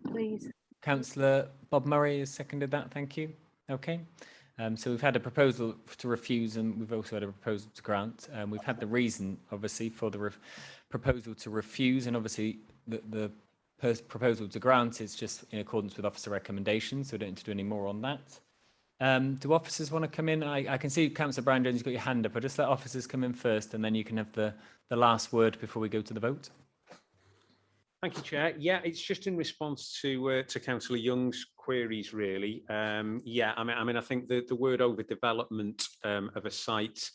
please. Councillor Bob Murray has seconded that. Thank you. Okay. So we've had a proposal to refuse, and we've also had a proposal to grant. We've had the reason, obviously, for the proposal to refuse, and obviously the proposal to grant is just in accordance with officer recommendations, so we don't need to do any more on that. Do officers want to come in? I can see Councillor Brian Jones, you've got your hand up. I'll just let officers come in first, and then you can have the last word before we go to the vote. Thank you, Chair. Yeah, it's just in response to Councillor Young's queries, really. Yeah, I mean, I think the word overdevelopment of a site,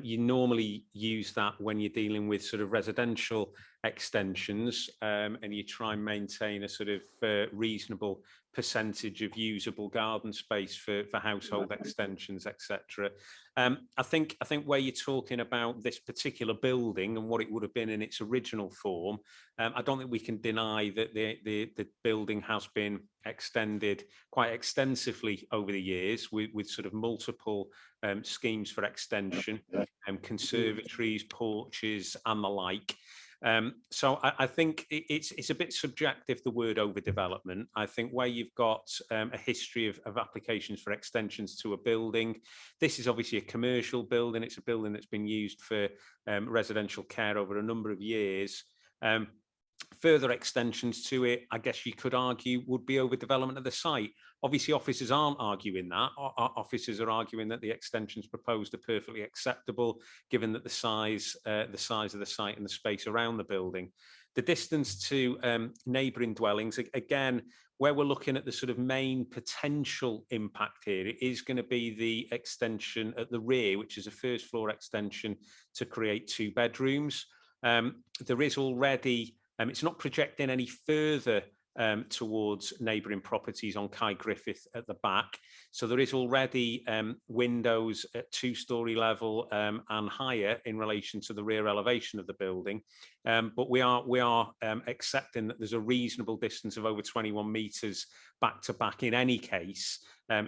you normally use that when you're dealing with sort of residential extensions, and you try and maintain a sort of reasonable percentage of usable garden space for household extensions, etc. I think where you're talking about this particular building and what it would have been in its original form, I don't think we can deny that the building has been extended quite extensively over the years with sort of multiple schemes for extension, conservatories, porches and the like. So I think it's a bit subjective, the word overdevelopment. I think where you've got a history of applications for extensions to a building, this is obviously a commercial building. It's a building that's been used for residential care over a number of years. Further extensions to it, I guess you could argue, would be overdevelopment of the site. Obviously, officers aren't arguing that. Officers are arguing that the extensions proposed are perfectly acceptable, given that the size of the site and the space around the building. The distance to neighbouring dwellings, again, where we're looking at the sort of main potential impact here, it is going to be the extension at the rear, which is a first floor extension to create 2 bedrooms. There is already, it's not projecting any further towards neighbouring properties on Kai Griffith at the back. So there is already windows at 2-storey level and higher in relation to the rear elevation of the building. But we are accepting that there's a reasonable distance of over 21 metres back to back in any case,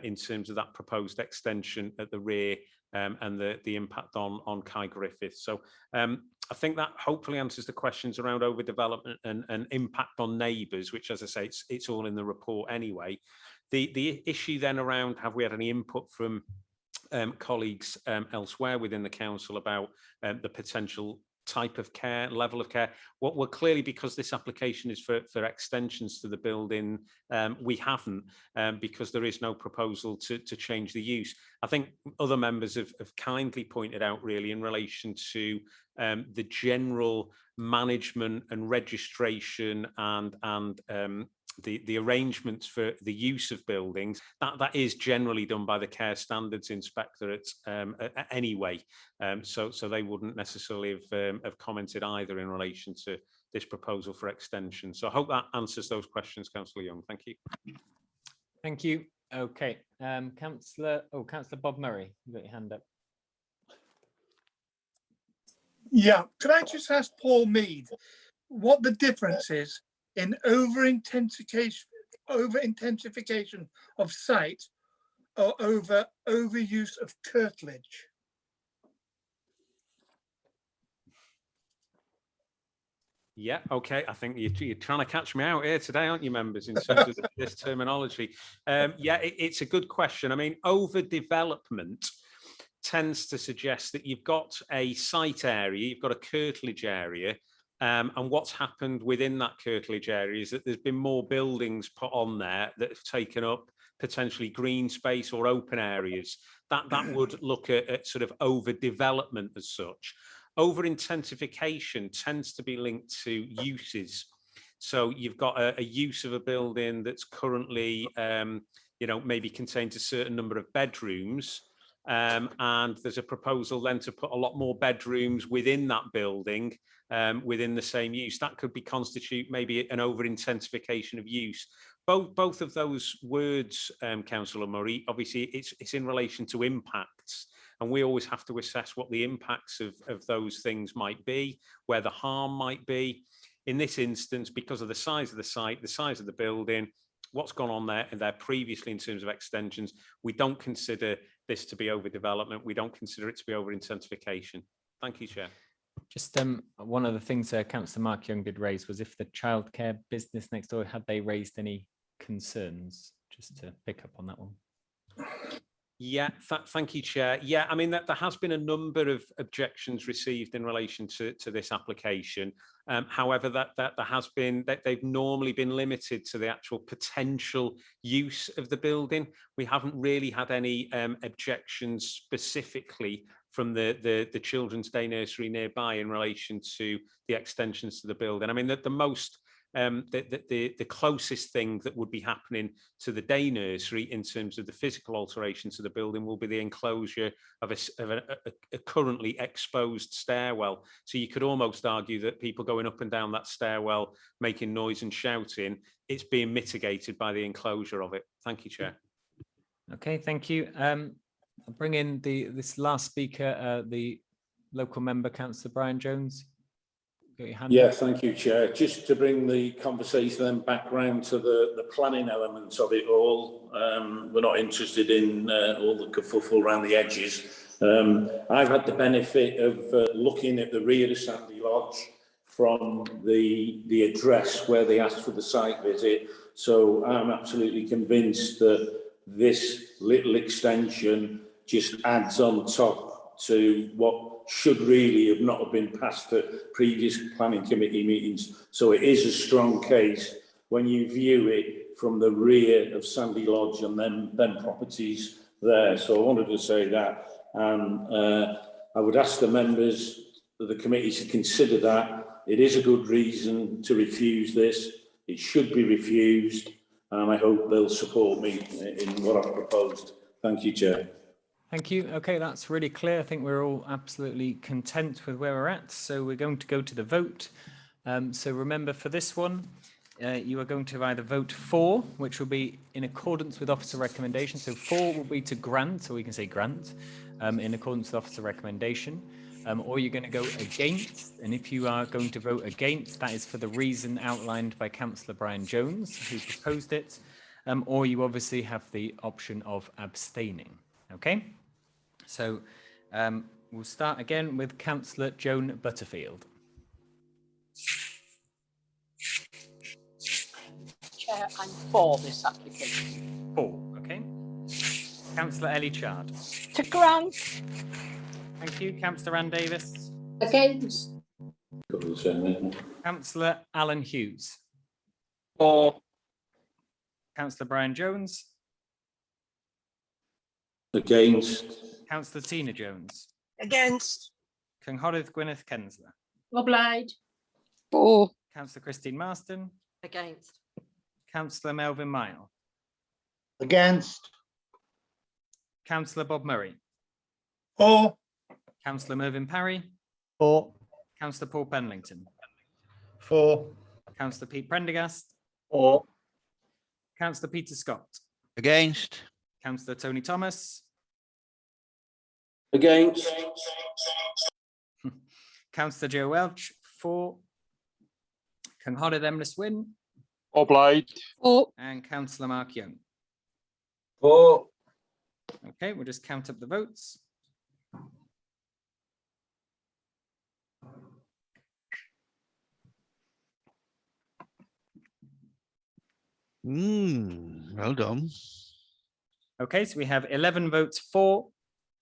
in terms of that proposed extension at the rear and the impact on Kai Griffith. So I think that hopefully answers the questions around overdevelopment and impact on neighbours, which, as I say, it's all in the report anyway. The issue then around, have we had any input from colleagues elsewhere within the council about the potential type of care, level of care? Well, clearly, because this application is for extensions to the building, we haven't, because there is no proposal to change the use. I think other members have kindly pointed out, really, in relation to the general management and registration and the arrangements for the use of buildings, that is generally done by the Care Standards Inspectorate anyway. So they wouldn't necessarily have commented either in relation to this proposal for extension. So I hope that answers those questions, Councillor Young. Thank you. Thank you. Okay, Councillor Bob Murray, you've got your hand up. Yeah, could I just ask Paul Mead what the difference is in over-intensification of site or overuse of curtilage? Yeah, okay. I think you're trying to catch me out here today, aren't you, members, in terms of this terminology? Yeah, it's a good question. I mean, overdevelopment tends to suggest that you've got a site area, you've got a curtilage area, and what's happened within that curtilage area is that there's been more buildings put on there that have taken up potentially green space or open areas. That would look at sort of overdevelopment as such. Over-intensification tends to be linked to uses. So you've got a use of a building that's currently, maybe contains a certain number of bedrooms, and there's a proposal then to put a lot more bedrooms within that building, within the same use. That could be constitute maybe an over-intensification of use. Both of those words, Councillor Murray, obviously it's in relation to impacts. And we always have to assess what the impacts of those things might be, where the harm might be. In this instance, because of the size of the site, the size of the building, what's gone on there previously in terms of extensions, we don't consider this to be overdevelopment. We don't consider it to be over-intensification. Thank you, Chair. Just one of the things Councillor Mark Young did raise was if the childcare business next door, had they raised any concerns? Just to pick up on that one. Yeah, thank you, Chair. Yeah, I mean, there has been a number of objections received in relation to this application. However, they've normally been limited to the actual potential use of the building. We haven't really had any objections specifically from the Children's Day Nursery nearby in relation to the extensions to the building. I mean, the most the closest thing that would be happening to the day nursery in terms of the physical alteration to the building will be the enclosure of a currently exposed stairwell. So you could almost argue that people going up and down that stairwell making noise and shouting, it's being mitigated by the enclosure of it. Thank you, Chair. Okay, thank you. I'll bring in this last speaker, the local member, Councillor Brian Jones. Got your hand Yeah, up. thank you, Chair. Just to bring the conversation then back round to the planning elements of it all. We're not interested in all the kerfuffle around the edges. I've had the benefit of looking at the rear of Sandy Lodge from the address where they asked for the site visit. So I'm absolutely convinced that this little extension just adds on top to what should really have not have been passed at previous planning committee meetings. So it is a strong case when you view it from the rear of Sandy Lodge and then properties there. So I wanted to say that, and I would ask the members of the committee to consider that. It is a good reason to refuse this. It should be refused, and I hope they'll support me in what I've proposed. Thank you, Chair. Thank you. Okay, that's really clear. I think we're all absolutely content with where we're at. So we're going to go to the vote. So remember, for this one, you are going to either vote for, which will be in accordance with officer recommendation. So for will be to grant, or we can say grant, in accordance with officer recommendation. Or you're going to go against. And if you are going to vote against, that is for the reason outlined by Councillor Brian Jones, who proposed it. Or you obviously have the option of abstaining. Okay. So we'll start again with Councillor Joan Butterfield. Chair, I'm for this application. For, okay. Councillor Ellie Chard. To grant. Thank you. Councillor Ann Davis. Against. Councillor Alan Hughes. For. Councillor Brian Jones. Against. Councillor Tina Jones. Against. Cynghorydd Gwyneth Kensler. Obliged. For. Councillor Christine Marston. Against. Councillor Melvin Mile. Against. Councillor Bob Murray. For. Councillor Mervyn Parry. For. Councillor Paul Penlington. For. Councillor Pete Prendergast. For. Councillor Peter Scott. Against. Councillor Tony Thomas. Against. Councillor Joe Welch. For. Cynghorydd Emrys Wyn. Obliged. For. And Councillor Mark Young. For. Okay, we'll just count up the votes. Well done. Okay, so we have 11 votes for,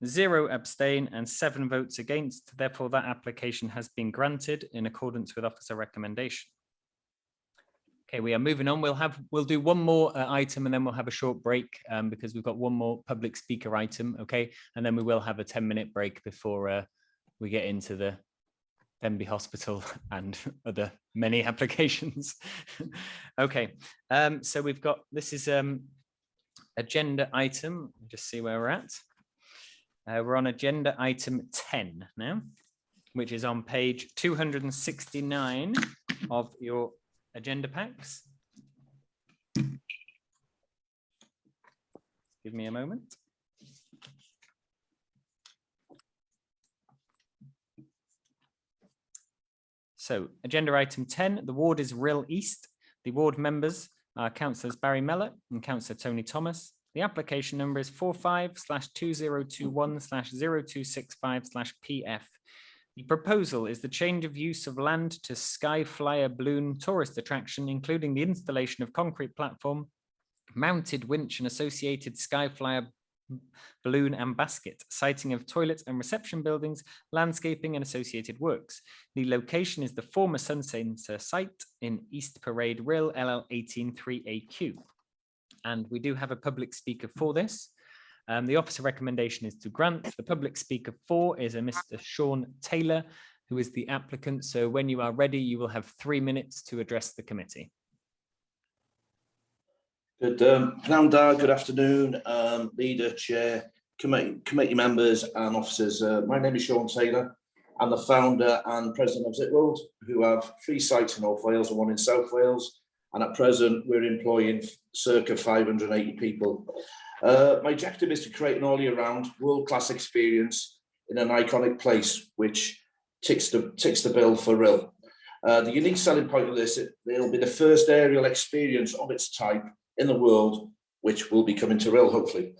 0 abstain, and 7 votes against. Therefore, that application has been granted in accordance with officer recommendation. Okay, we are moving on. We'll do one more item, and then we'll have a short break because we've got one more public speaker item. Okay, and then we will have a 10-minute break before we get into the Denbigh Hospital and other many applications. Okay, so we've got, this is agenda item, just see where we're at. We're on agenda item 10 now, which is on page 269 of your agenda packs. Give me a moment. So agenda item 10, the ward is RHYL East. The ward members are Councillors Barry Mellor and Councillor Tony Thomas. The application number is 45/2021/0265/PF. The proposal is the change of use of land to Sky Flyer Balloon tourist attraction, including the installation of concrete platform, mounted winch and associated Sky Flyer balloon and basket, siting of toilets and reception buildings, landscaping and associated works. The location is the former Sun Centre site in East Parade, RHYL, LL 183AQ. And we do have a public speaker for this. The officer recommendation is to grant. The public speaker for is a Mr. Sean Taylor, who is the applicant. So when you are ready, you will have 3 minutes to address the committee. Good, good afternoon, leader, chair, committee members and officers. My name is Sean Taylor. I'm the founder and president of Zit World, who have 3 sites in North Wales and 1 in South Wales. And at present, we're employing circa 580 people. My objective is to create an all-year-round world-class experience in an iconic place, which ticks the bill for RHYL. The unique selling point of this, it'll be the first aerial experience of its type in the world, which will be coming to RHYL, hopefully.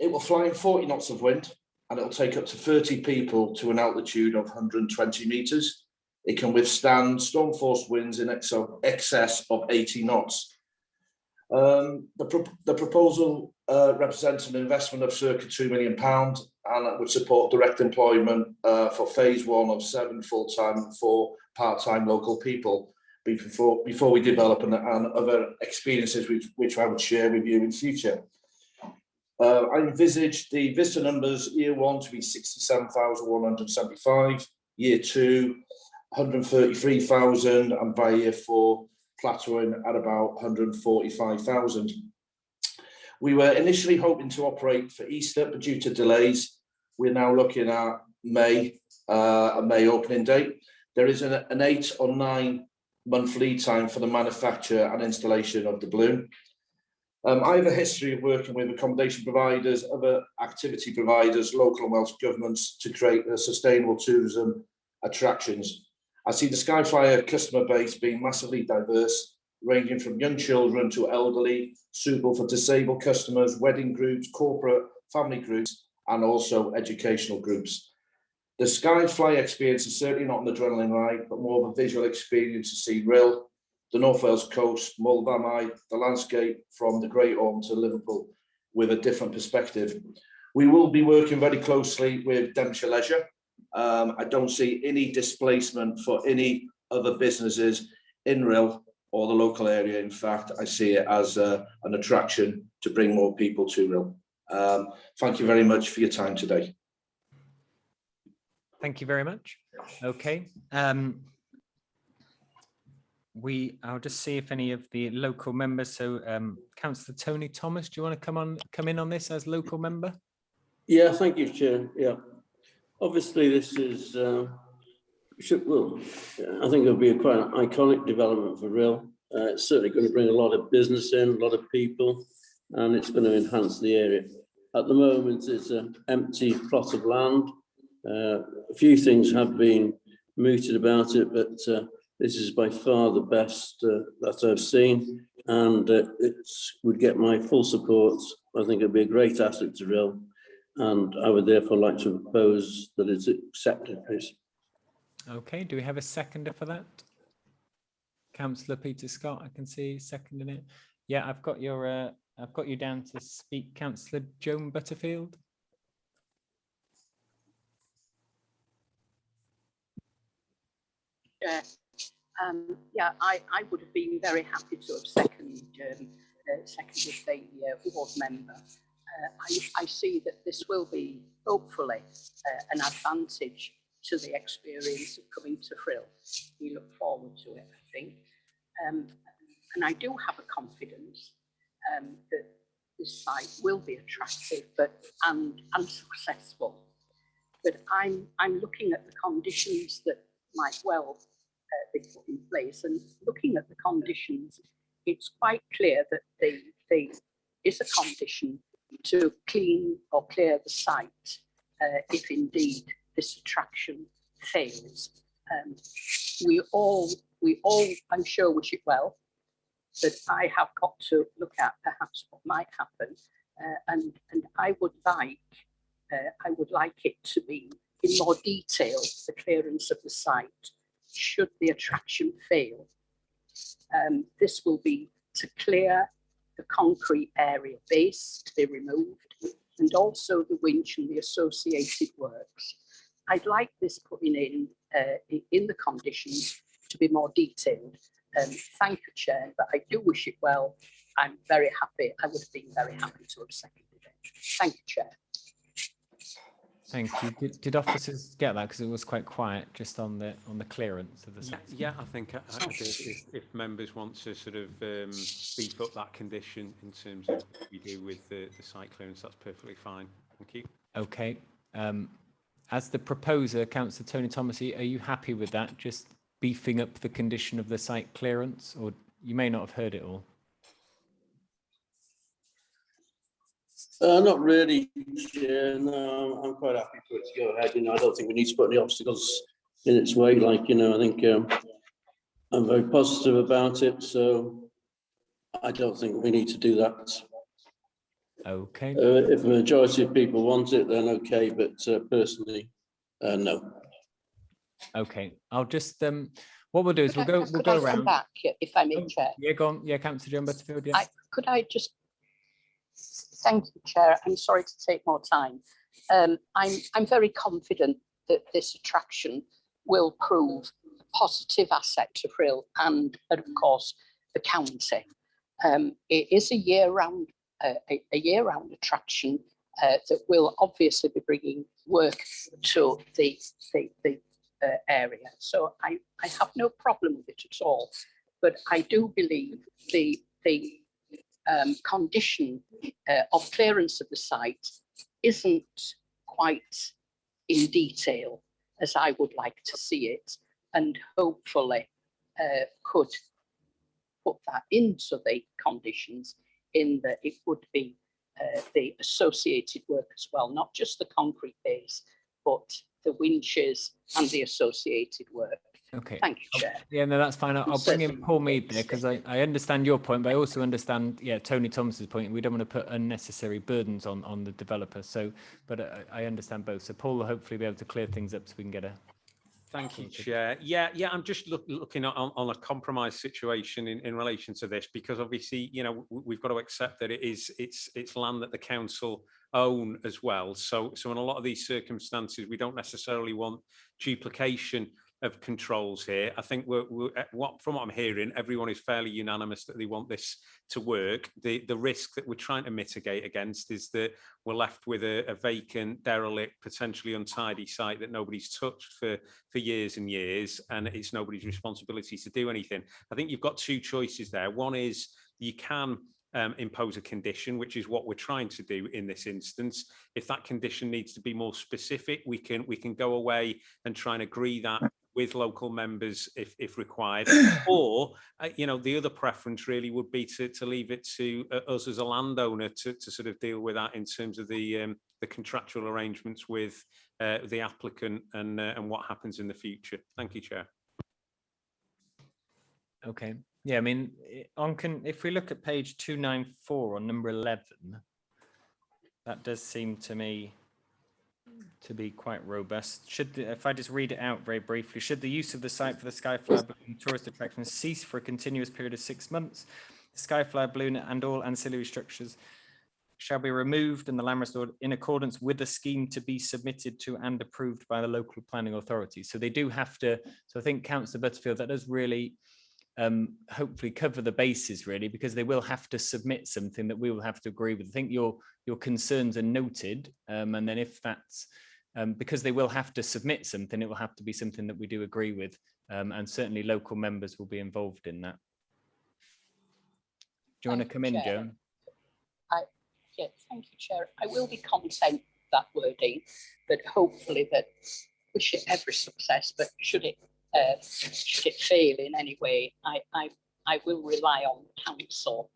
It will fly in 40 knots of wind, and it'll take up to 30 people to an altitude of 120 meters. It can withstand storm-force winds in excess of 80 knots. The proposal represents an investment of circa £2 million, and that would support direct employment for phase 1 of 7 full-time and 4 part-time local people before we develop and other experiences which I would share with you in future. I envisage the visitor numbers year 1 to be 67,175, year 2 133,000, and by year 4 plateauing at about 145,000. We were initially hoping to operate for Easter, but due to delays, we're now looking at May, a May opening date. There is an 8 or 9 month lead time for the manufacture and installation of the balloon. I have a history of working with accommodation providers, other activity providers, local and Welsh governments to create a sustainable tourism attractions. I see the Skyflyer customer base being massively diverse, ranging from young children to elderly, suitable for disabled customers, wedding groups, corporate, family groups, and also educational groups. The Skyflyer experience is certainly not an adrenaline ride, but more of a visual experience to see RHYL, the North Wales coast, Mull Famau, the landscape from the Great Orme to Liverpool with a different perspective. We will be working very closely with Denbighshire Leisure. I don't see any displacement for any other businesses in RHYL or the local area. In fact, I see it as an attraction to bring more people to RHYL. Thank you very much for your time today. Thank you very much. Okay. I'll just see if any of the local members. So, Councillor Tony Thomas, do you want to come in on this as local member? Yeah, thank you, Chair. Yeah, obviously this is I think it'll be quite an iconic development for RHYL. It's certainly going to bring a lot of business in, a lot of people, and it's going to enhance the area. At the moment, it's an empty plot of land. A few things have been mooted about it, but this is by far the best that I've seen, and it would get my full support. I think it'd be a great asset to RHYL, and I would therefore like to propose that it's accepted, please. Okay, do we have a seconder for that? Councillor Peter Scott, I can see seconding it. Yeah, I've got you down to speak, Councillor Joan Butterfield. Yeah, I would have been very happy to have seconded the ward member. I see that this will be hopefully an advantage to the experience of coming to RHYL. We look forward to it, I think. And I do have a confidence that this site will be attractive and successful. But I'm looking at the conditions that might well be put in place, and looking at the conditions, it's quite clear that there is a condition to clean or clear the site if indeed this attraction fails. We all, I'm sure, wish it well, but I have got to look at perhaps what might happen, and I would like it to be in more detail the clearance of the site should the attraction fail. This will be to clear the concrete area base to be removed, and also the winch and the associated works. I'd like this putting in the conditions to be more detailed. Thank you, Chair, but I do wish it well. I'm very happy. I would have been very happy to have seconded it. Thank you, Chair. Thank you. Did officers get that? Because it was quite quiet just on the clearance of the site. Yeah, I think I did. If members want to sort of beef up that condition in terms of what we do with the site clearance, that's perfectly fine. Thank you. Okay. As the proposer, Councillor Tony Thomas, are you happy with that? Just beefing up the condition of the site clearance, or you may not have heard it all. Not really, Chair. No, I'm quite happy for it to go ahead. You know, I don't think we need to put any obstacles in its way. Like, you know, I think I'm very positive about it. So I don't think we need to do that. Okay. If a majority of people want it, then okay. But personally, no. Okay. I'll just what we'll do is we'll go Come around. back, if I may, Chair. Yeah, go on. Yeah, Councillor John Butterfield. Yeah. Could I just thank you, Chair. I'm sorry to take more time. I'm very confident that this attraction will prove a positive asset to RHYL and of course the county. It is a year-round attraction that will obviously be bringing work to the area. So I have no problem with it at all. But I do believe the condition of clearance of the site isn't quite in detail as I would like to see it, and hopefully could put that into the conditions in that it would be the associated work as well, not just the concrete base, but the winches and the associated work. Okay. Thank you, Chair. Yeah, no, that's fine. I'll bring in Paul Mead there because I understand your point, but I also understand, yeah, Tony Thomas's point. We don't want to put unnecessary burdens on the developer. So, but I understand both. So Paul will hopefully be able to clear things up so we can get a. Thank you, Chair. Yeah, I'm just looking on a compromise situation in relation to this, because obviously, you know, we've got to accept that it's land that the council own as well. So in a lot of these circumstances, we don't necessarily want duplication of controls here. I think from what I'm hearing, everyone is fairly unanimous that they want this to work. The risk that we're trying to mitigate against is that we're left with a vacant, derelict, potentially untidy site that nobody's touched for years and years, and it's nobody's responsibility to do anything. I think you've got two choices there. One is you can impose a condition, which is what we're trying to do in this instance. If that condition needs to be more specific, we can go away and try and agree that with local members if required, or you know, the other preference really would be to leave it to us as a landowner to sort of deal with that in terms of the contractual arrangements with the applicant and what happens in the future. Thank you, Chair. Okay. Yeah, I mean, if we look at page 294 on number 11, that does seem to me to be quite robust. If I just read it out very briefly, should the use of the site for the Skyflower Balloon tourist attraction cease for a continuous period of 6 months, the Skyflower Balloon and all ancillary structures shall be removed and the land restored in accordance with the scheme to be submitted to and approved by the local planning authority. So they do have to, so I think Councillor Butterfield, that does really hopefully cover the bases really, because they will have to submit something that we will have to agree with. I think your concerns are noted, and then if that's because they will have to submit something, it will have to be something that we do agree with, and certainly local members will be involved in that. Do you want to come in, Joan? Yeah, thank you, Chair. I will be content with that wording, but hopefully that wish it every success, but should it fail in any way, I will rely on the council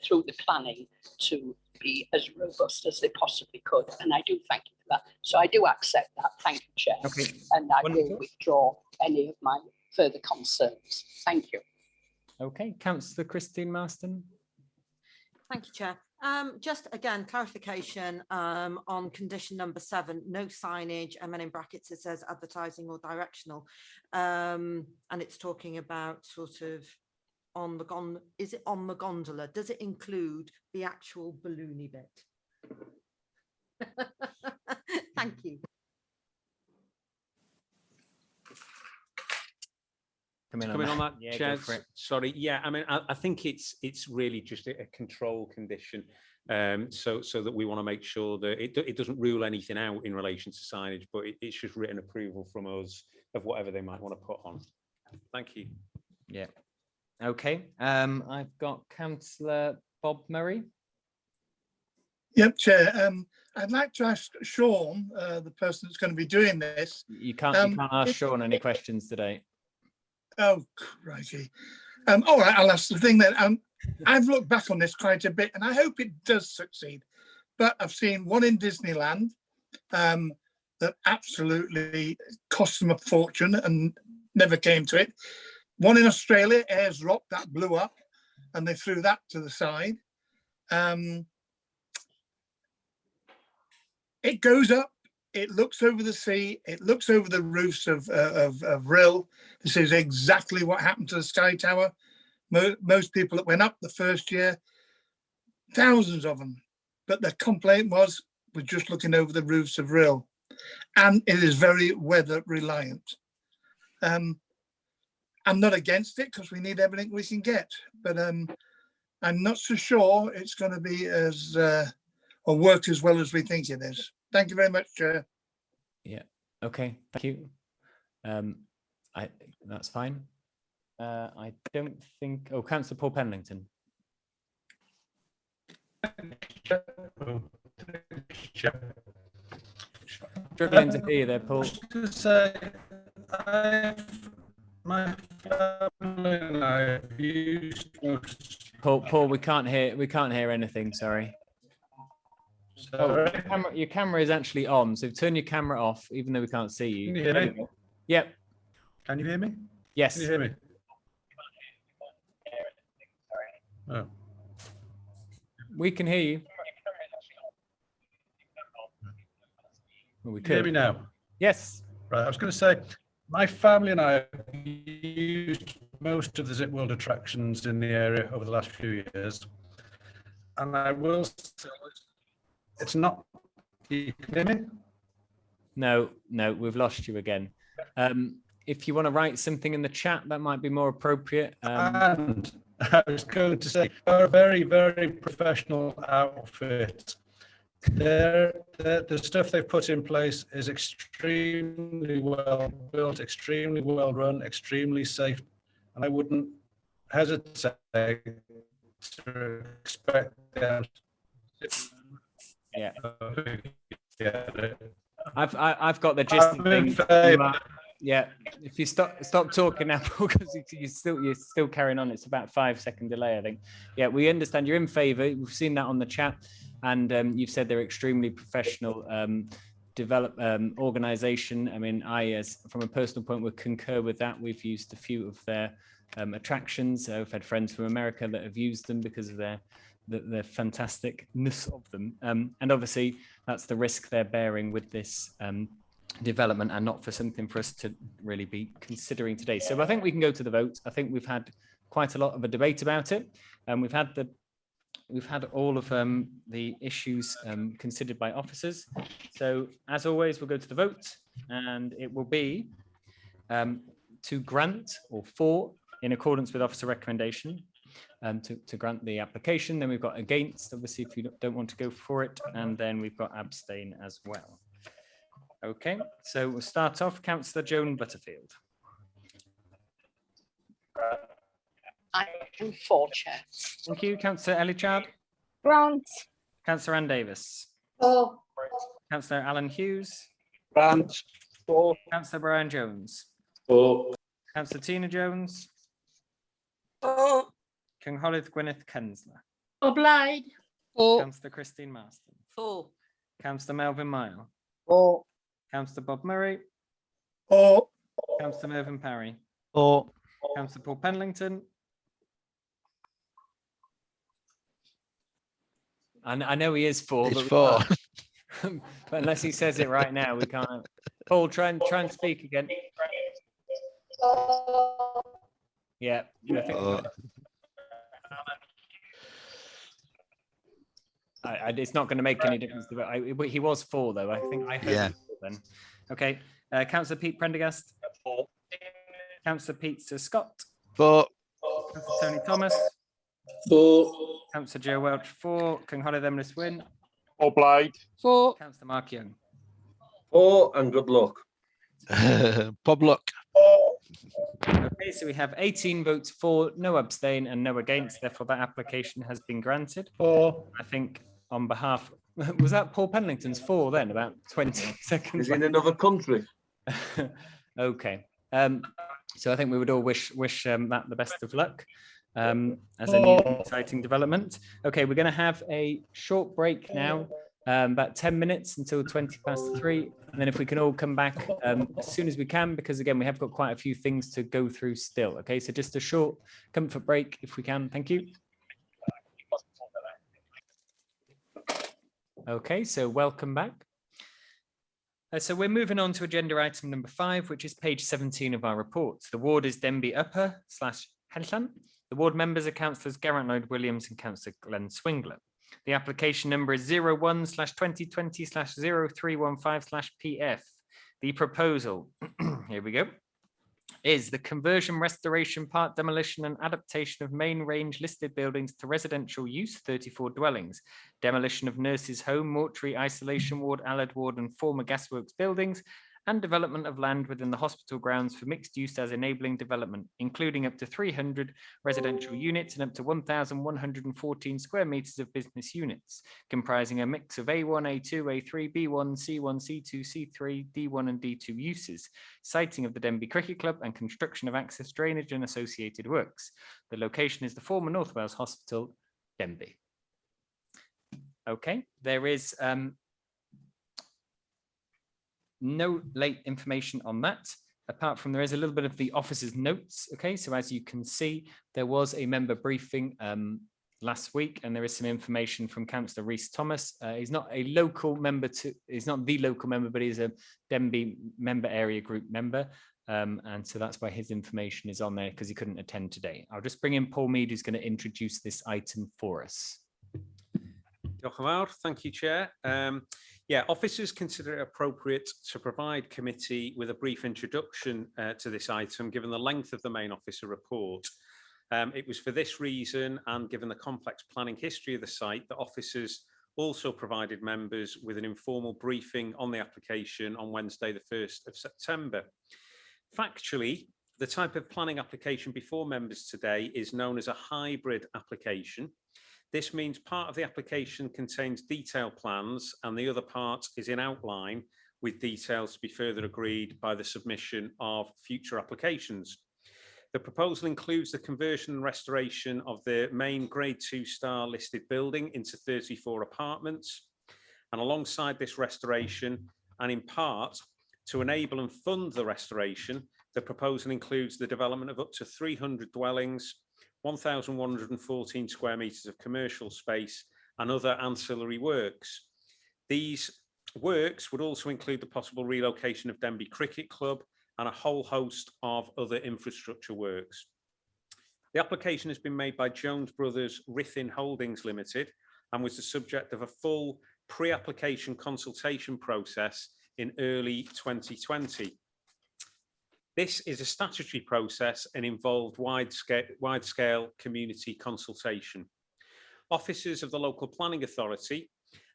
through the planning to be as robust as they possibly could, and I do thank you for that. So I do accept that. Thank you, Chair. Okay. And I will withdraw any of my further concerns. Thank you. Okay, Councillor Christine Marston. Thank you, Chair. Just again, clarification on condition number 7, no signage, and then in brackets it says advertising or directional. And it's talking about sort of on the is it on the gondola? Does it include the actual balloony bit? Thank you. come in on that, Yeah, go Chair. for it. Sorry. Yeah, I mean, I think it's really just a control condition. So that we want to make sure that it doesn't rule anything out in relation to signage, but it's just written approval from us of whatever they might want to put on. Thank you. Yeah. Okay. I've got Councillor Bob Murray. Yep, Chair. I'd like to ask Sean, the person that's going to be doing this. You can't ask Sean any questions today. Oh, crikey. All right, I'll ask the thing then. I've looked back on this quite a bit, and I hope it does succeed. But I've seen one in Disneyland that absolutely cost them a fortune and never came to it. One in Australia, Ayers Rock, that blew up, and they threw that to the side. It goes up, it looks over the sea, it looks over the roofs of RHYL. This is exactly what happened to the Sky Tower. Most people that went up the first year, thousands of them, but the complaint was, we're just looking over the roofs of RHYL, and it is very weather reliant. I'm not against it because we need everything we can get, but I'm not so sure it's going to be as or work as well as we think it is. Thank you very much, Chair. Yeah. Okay. Thank you. That's fine. I don't think. Oh, Councillor Paul Penlington. Struggling to hear you there, Paul. To say, my family and I have used Paul, we can't hear anything. Sorry. Oh, your camera is actually on, so turn your camera off, even though we can't see you. Can you hear me? Yep. Can you hear me? Yes. Can you hear me? Oh. We can hear you. Well, we Can you hear me now? Yes. Right, I was going to say, my family and I have used most of the Zip World attractions in the area over the last few years. And I will say, it's not, you can hear me? No, we've lost you again. If you want to write something in the chat, that might be more appropriate. And I was going to say, they're a very, very professional outfit. The stuff they've put in place is extremely well built, extremely well run, extremely safe, and I wouldn't hesitate to expect them. Yeah. Yeah. I've got the gist of things. Yeah, if you stop talking now, because you're still carrying on. It's about 5-second delay, I think. Yeah, we understand you're in favour. We've seen that on the chat, and you've said they're extremely professional organisation. I mean, from a personal point, would concur with that. We've used a few of their attractions. I've had friends from America that have used them because of the fantasticness of them, and obviously that's the risk they're bearing with this development, and not for something for us to really be considering today. So I think we can go to the vote. I think we've had quite a lot of a debate about it, and we've had all of the issues considered by officers. So as always, we'll go to the vote, and it will be to grant or for, in accordance with officer recommendation, to grant the application. Then we've got against, obviously, if you don't want to go for it, and then we've got abstain as well. Okay, so we'll start off. Councillor Joan Butterfield. I am for, Chair. Thank you. Councillor Ellichard. Grant. Councillor Ann Davis. For. Councillor Alan Hughes. Grant. For. Councillor Brian Jones. For. Councillor Tina Jones. For. Cynghorydd Gwyneth Censler. Obliged. For. Councillor Christine Marston. For. Councillor Melvin Mile. For. Councillor Bob Murray. For. Councillor Mervyn Parry. For. Councillor Paul Penlington. I know he is for, It's but for. but unless he says it right now, we can't. Paul, try and speak again. Yeah, I think it's not going to make any difference. He was for, though. I think I heard. Yeah. Then. Okay, Councillor Pete Prendergast. Councillor Peter Scott. 4. Councillor Tony Thomas. 4. Councillor Joe Welch, 4. Cynghorydd Emrys Wyn. O blaid. 4. Councillor Mark Young. 4 and good luck. Pub luck. Okay, so we have 18 votes for, no abstain and no against. Therefore, that application has been granted. 4. I think on behalf, was that Paul Penlington's 4 then, about 20 seconds? Is he in another country? Okay. So I think we would all wish that the best of luck as a new exciting development. Okay, we're going to have a short break now, about 10 minutes until 3:20. And then if we can all come back as soon as we can, because again, we have got quite a few things to go through still. Okay, so just a short comfort break if we can. Thank you. Okay, so welcome back. So we're moving on to agenda item number 5, which is page 17 of our reports. The ward is Denbigh Upper / Henllan. The ward members are councillors Geraint Lloyd Williams and councillor Glenn Swingler. The application number is 01/2020/0315/PF. The proposal, here we go, is the conversion, restoration, part demolition and adaptation of main range listed buildings to residential use, 34 dwellings, demolition of nurses' home, mortuary, isolation ward, allied ward and former gasworks buildings, and development of land within the hospital grounds for mixed use as enabling development, including up to 300 residential units and up to 1,114 square meters of business units, comprising a mix of A1, A2, A3, B1, C1, C2, C3, D1 and D2 uses, siting of the Denbigh Cricket Club and construction of access drainage and associated works. The location is the former North Wales Hospital, Denbigh. Okay, there is no late information on that, apart from there is a little bit of the officer's notes. Okay, so as you can see, there was a member briefing last week, and there is some information from Councillor Rhys Thomas. He's not a local member he's not the local member, but he's a Denbigh member area group member. And so that's why his information is on there, because he couldn't attend today. I'll just bring in Paul Mead, who's going to introduce this item for us. Thank you, Chair. Yeah, officers consider it appropriate to provide committee with a brief introduction to this item, given the length of the main officer report. It was for this reason, and given the complex planning history of the site, that officers also provided members with an informal briefing on the application on Wednesday, the 1st of September. Factually, the type of planning application before members today is known as a hybrid application. This means part of the application contains detailed plans and the other part is in outline with details to be further agreed by the submission of future applications. The proposal includes the conversion and restoration of the main Grade 2 star listed building into 34 apartments. And alongside this restoration, and in part to enable and fund the restoration, the proposal includes the development of up to 300 dwellings, 1,114 square meters of commercial space and other ancillary works. These works would also include the possible relocation of Denbigh Cricket Club and a whole host of other infrastructure works. The application has been made by Jones Brothers RUTHIN Holdings Limited and was the subject of a full pre-application consultation process in early 2020. This is a statutory process and involved wide-scale community consultation. Officers of the local planning authority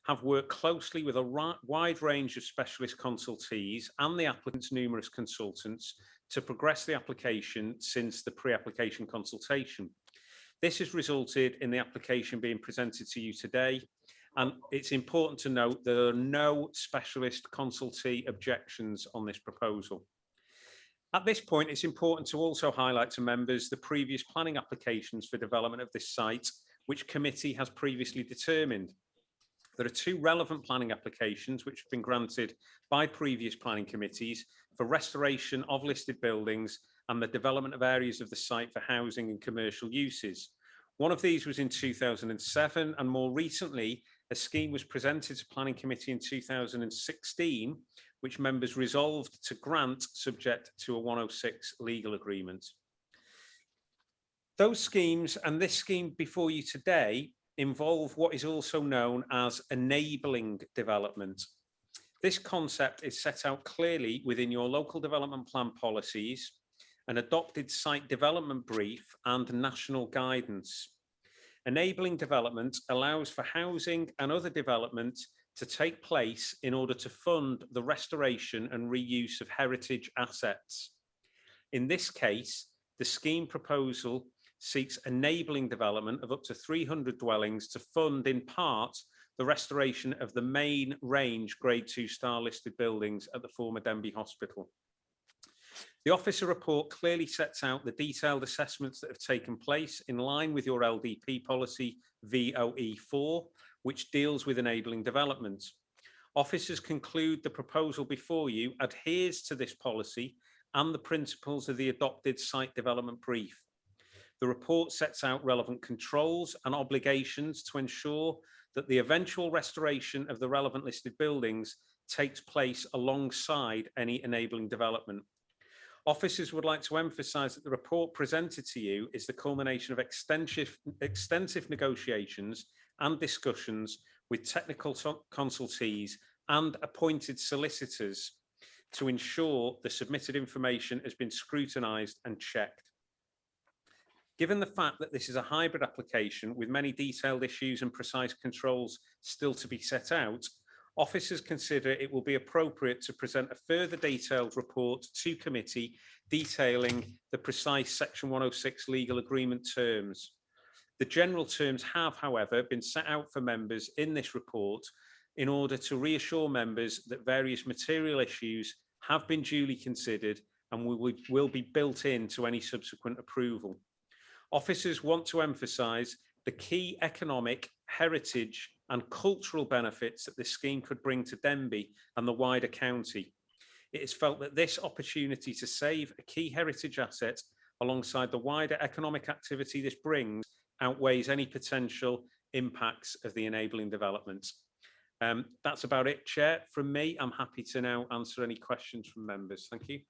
have worked closely with a wide range of specialist consultees and the applicant's numerous consultants to progress the application since the pre-application consultation. This has resulted in the application being presented to you today, and it's important to note there are no specialist consultee objections on this proposal. At this point, it's important to also highlight to members the previous planning applications for development of this site, which committee has previously determined. There are 2 relevant planning applications which have been granted by previous planning committees for restoration of listed buildings and the development of areas of the site for housing and commercial uses. One of these was in 2007, and more recently, a scheme was presented to Planning Committee in 2016, which members resolved to grant subject to a 106 legal agreement. Those schemes and this scheme before you today involve what is also known as enabling development. This concept is set out clearly within your local development plan policies an adopted site development brief and national guidance. Enabling development allows for housing and other development to take place in order to fund the restoration and reuse of heritage assets. In this case, the scheme proposal seeks enabling development of up to 300 dwellings to fund in part the restoration of the main range Grade 2 star listed buildings at the former Denbigh Hospital. The officer report clearly sets out the detailed assessments that have taken place in line with your LDP policy VOE4, which deals with enabling development. Officers conclude the proposal before you adheres to this policy and the principles of the adopted site development brief. The report sets out relevant controls and obligations to ensure that the eventual restoration of the relevant listed buildings takes place alongside any enabling development. Officers would like to emphasise that the report presented to you is the culmination of extensive negotiations and discussions with technical consultees and appointed solicitors to ensure the submitted information has been scrutinised and checked. Given the fact that this is a hybrid application with many detailed issues and precise controls still to be set out, officers consider it will be appropriate to present a further detailed report to committee detailing the precise Section 106 legal agreement terms. The general terms have, however, been set out for members in this report in order to reassure members that various material issues have been duly considered and will be built into any subsequent approval. Officers want to emphasise the key economic, heritage and cultural benefits that this scheme could bring to Denbigh and the wider county. It is felt that this opportunity to save a key heritage asset alongside the wider economic activity this brings outweighs any potential impacts of the enabling development. That's about it, Chair. From me, I'm happy to now answer any questions from members. Thank you.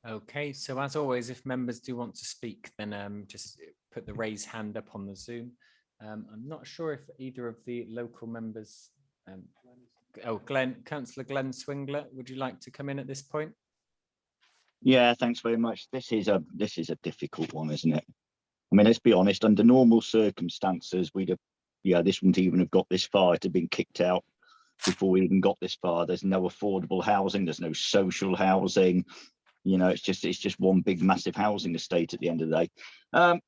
Okay, so as always, if members do want to speak, then just put the raise hand up on the Zoom. I'm not sure if either of the local members, Councillor Glenn Swingler, would you like to come in at this point? Yeah, thanks very much. This is a difficult one, isn't it? I mean, let's be honest, under normal circumstances, we'd have, this wouldn't even have got this far. It'd have been kicked out before we even got this far. There's no affordable housing, there's no social housing. It's just one big massive housing estate at the end of the day.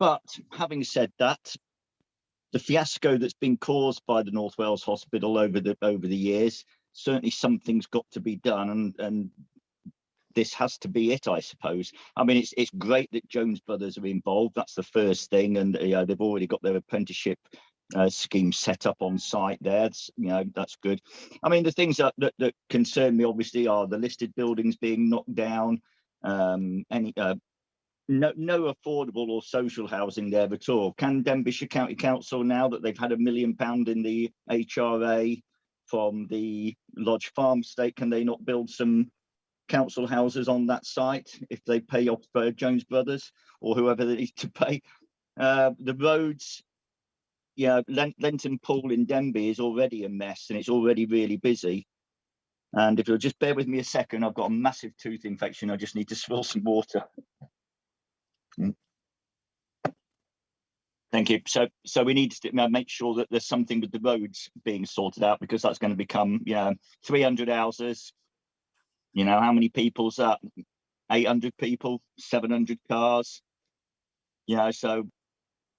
But having said that, the fiasco that's been caused by the North Wales Hospital over the years, certainly something's got to be done, and this has to be it, I suppose. I mean, it's great that Jones Brothers are involved. That's the first thing, and they've already got their apprenticeship scheme set up on site there. That's good. I mean, the things that concern me obviously are the listed buildings being knocked down, no affordable or social housing there at all. Can Denbighshire County Council, now that they've had £1 million in the HRA from the Lodge Farm estate, can they not build some council houses on that site if they pay off Jones Brothers or whoever they need to pay? The roads, Lenton Pool in Denbigh is already a mess and it's already really busy. And if you'll just bear with me a second, I've got a massive tooth infection. I just need to swill some water. Thank you. So we need to make sure that there's something with the roads being sorted out, because that's going to become 300 houses. How many people's that? 800 people, 700 cars. So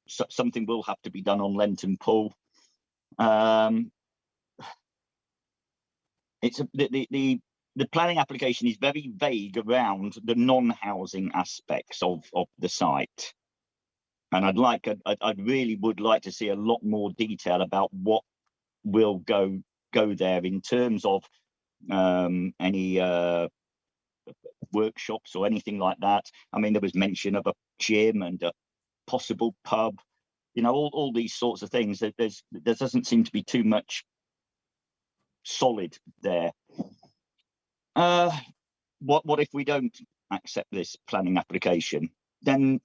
something will have to be done on Lenton Pool. It's the planning application is very vague around the non-housing aspects of the site, and I'd really would like to see a lot more detail about what will go there in terms of any workshops or anything like that. I mean, there was mention of a gym and a possible pub, all these sorts of things. There doesn't seem to be too much solid there. What if we don't accept this planning application? Then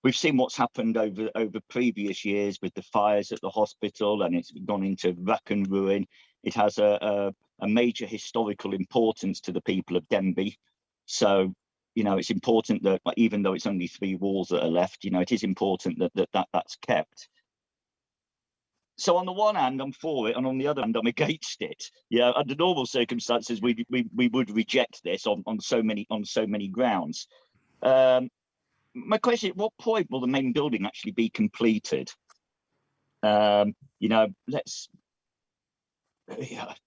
we've seen what's happened over previous years with the fires at the hospital, and it's gone into rack and ruin. It has a major historical importance to the people of Denbigh. So, you know, it's important that even though it's only 3 walls that are left, you know, it is important that's kept. So on the one hand, I'm for it, and on the other hand, I'm against it. Yeah, under normal circumstances, we would reject this on so many grounds. My question: at what point will the main building actually be completed? You know,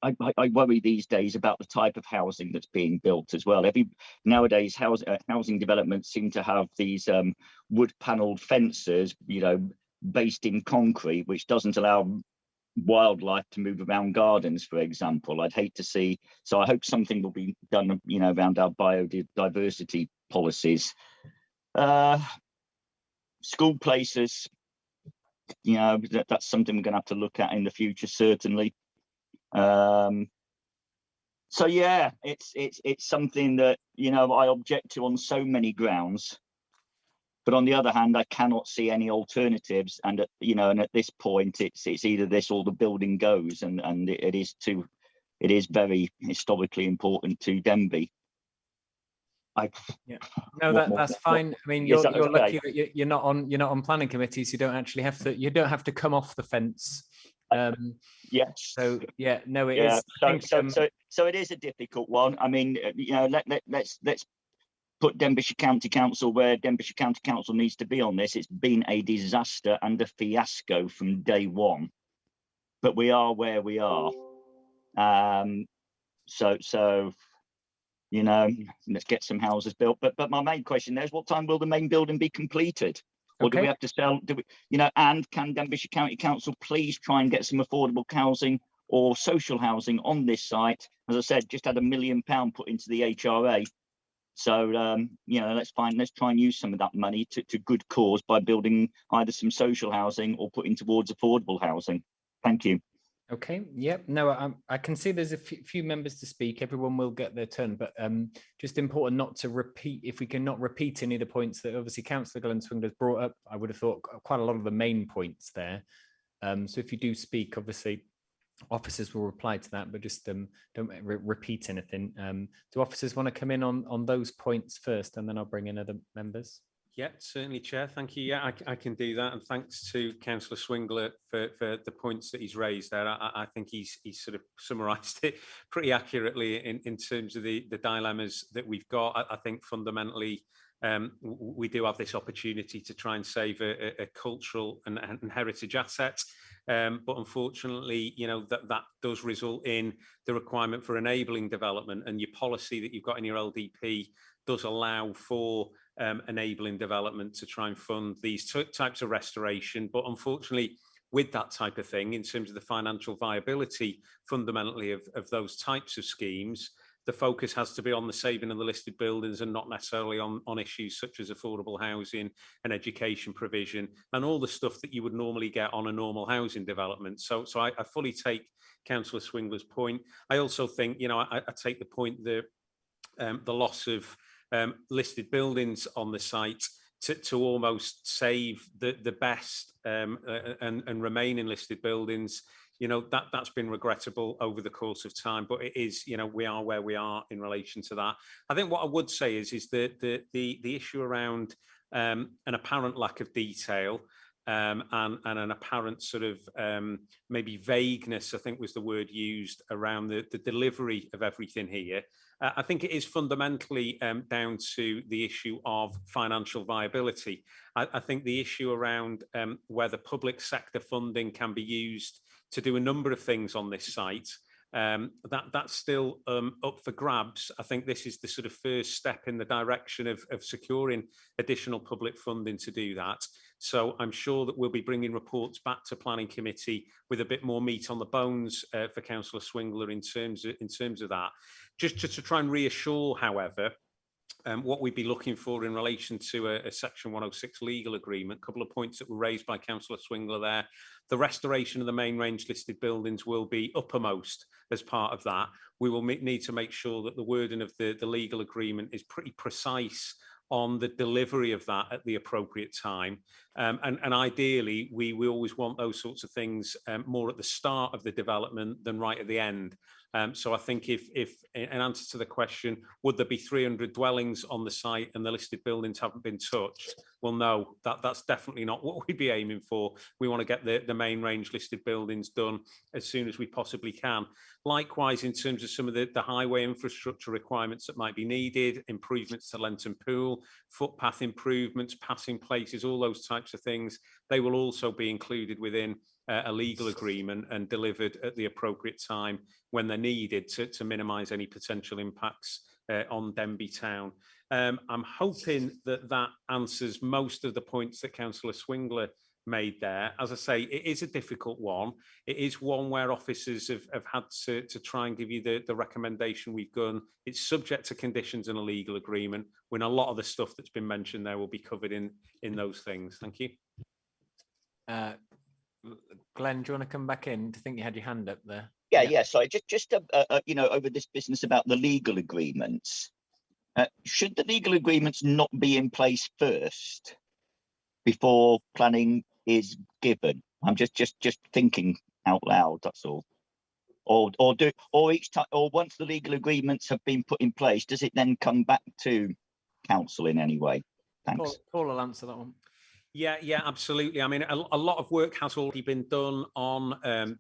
I worry these days about the type of housing that's being built as well. Nowadays, housing developments seem to have these wood-panelled fences, you know, based in concrete, which doesn't allow wildlife to move around gardens, for example. I'd hate to see. So I hope something will be done, you know, around our biodiversity policies. School places, you know, that's something we're going to have to look at in the future, certainly. So yeah, it's something that, you know, I object to on so many grounds. But on the other hand, I cannot see any alternatives, and you know, and at this point, it's either this or the building goes, and it is very historically important to Denbigh. Yeah, no, that's fine. I mean, you're lucky that you're not on planning committees. You don't actually have to. You don't have to come off the fence. Yes. So yeah, no, it is. So it is a difficult one. I mean, you know, let's put Denbighshire County Council where Denbighshire County Council needs to be on this. It's been a disaster and a fiasco from day one, but we are where we are. So you know, let's get some houses built. But my main question there is, what time will the main building be completed? Or do we have to sell? Do we, you know? And can Denbighshire County Council please try and get some affordable housing or social housing on this site? As I said, just had £1 million put into the HRA. So, you know, let's try and use some of that money to good cause by building either some social housing or putting towards affordable housing. Thank you. Okay. Yep. No, I can see there's a few members to speak. Everyone will get their turn, but just important not to repeat. If we can not repeat any of the points that obviously Councillor LLANFAIR has brought up, I would have thought quite a lot of the main points there. So if you do speak, obviously officers will reply to that, but just don't repeat anything. Do officers want to come in on those points first, and then I'll bring in other members? Yeah, certainly, Chair. Thank you. Yeah, I can do that. And thanks to Councillor Swingler for the points that he's raised there. I think he's sort of summarised it pretty accurately in terms of the dilemmas that we've got. I think fundamentally, we do have this opportunity to try and save a cultural and heritage asset. But unfortunately, you know, that does result in the requirement for enabling development, and your policy that you've got in your LDP does allow for enabling development to try and fund these types of restoration. But unfortunately, with that type of thing, in terms of the financial viability fundamentally of those types of schemes, the focus has to be on the saving of the listed buildings and not necessarily on issues such as affordable housing and education provision and all the stuff that you would normally get on a normal housing development. So I fully take Councillor Swingler's point. I also think, you know, I take the point that the loss of listed buildings on the site to almost save the best and remaining listed buildings, you know, that's been regrettable over the course of time, but it is, you know, we are where we are in relation to that. I think what I would say is that the issue around an apparent lack of detail and an apparent sort of maybe vagueness, I think was the word used, around the delivery of everything here. I think it is fundamentally down to the issue of financial viability. I think the issue around whether public sector funding can be used to do a number of things on this site, that's still up for grabs. I think this is the sort of first step in the direction of securing additional public funding to do that. So I'm sure that we'll be bringing reports back to Planning Committee with a bit more meat on the bones for Councillor Swingler in terms of that. Just to try and reassure, however, what we'd be looking for in relation to a Section 106 legal agreement, a couple of points that were raised by Councillor Swingler there. The restoration of the main range listed buildings will be uppermost as part of that. We will need to make sure that the wording of the legal agreement is pretty precise on the delivery of that at the appropriate time. And ideally, we always want those sorts of things more at the start of the development than right at the end. So I think if in answer to the question, would there be 300 dwellings on the site and the listed buildings haven't been touched? Well, no, that's definitely not what we'd be aiming for. We want to get the main range listed buildings done as soon as we possibly can. Likewise, in terms of some of the highway infrastructure requirements that might be needed, improvements to Lenton Pool, footpath improvements, passing places, all those types of things, they will also be included within a legal agreement and delivered at the appropriate time when they're needed to minimise any potential impacts on Denbigh town. I'm hoping that answers most of the points that Councillor Swingler made there. As I say, it is a difficult one. It is one where officers have had to try and give you the recommendation we've done. It's subject to conditions and a legal agreement, when a lot of the stuff that's been mentioned there will be covered in those things. Thank you. Glenn, do you want to come back in? I think you had your hand up there. Yeah. Sorry, just you know, over this business about the legal agreements. Should the legal agreements not be in place first before planning is given? I'm just thinking out loud. That's all. Or each time, or once the legal agreements have been put in place, does it then come back to council in any way? Thanks. Paul will answer that one. Yeah, absolutely. I mean, a lot of work has already been done on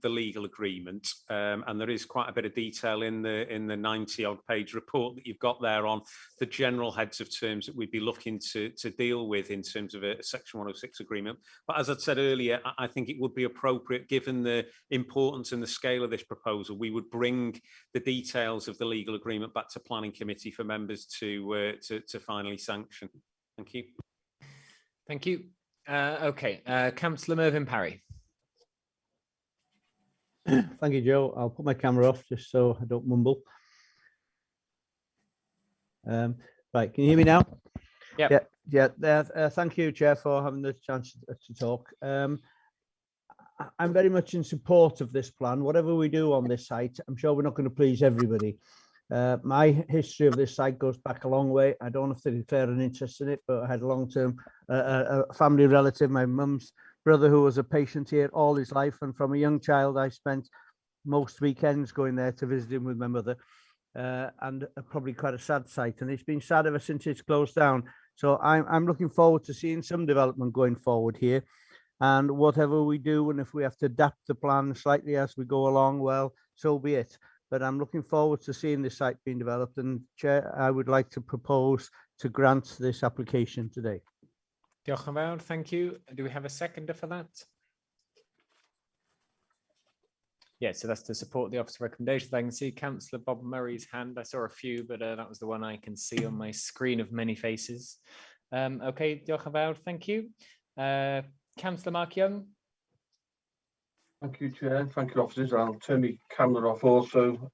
the legal agreement, and there is quite a bit of detail in the 90-odd page report that you've got there on the general heads of terms that we'd be looking to deal with in terms of a Section 106 agreement. But as I said earlier, I think it would be appropriate, given the importance and the scale of this proposal, we would bring the details of the legal agreement back to Planning Committee for members to finally sanction. Thank you. Thank you. Okay, Councillor Mervyn Parry. Thank you, Joe. I'll put my camera off just so I don't mumble. Right, can you hear me now? Yeah. Thank you, Chair, for having the chance to talk. I'm very much in support of this plan. Whatever we do on this site, I'm sure we're not going to please everybody. My history of this site goes back a long way. I don't have to declare an interest in it, but I had a long-term family relative, my mum's brother, who was a patient here all his life. And from a young child, I spent most weekends going there to visit him with my mother. And probably quite a sad site. And it's been sad ever since it's closed down. So I'm looking forward to seeing some development going forward here. And whatever we do, and if we have to adapt the plan slightly as we go along, well, so be it. But I'm looking forward to seeing this site being developed. And Chair, I would like to propose to grant this application today. Diolch yn fawr, thank you. Do we have a seconder for that? Yeah, so that's to support the officer recommendations. I can see Councillor Bob Murray's hand. I saw a few, but that was the one I can see on my screen of many faces. Okay, diolch yn fawr, thank you. Councillor Mark Young. Thank you, Chair. Thank you, officers. I'll turn my camera off also.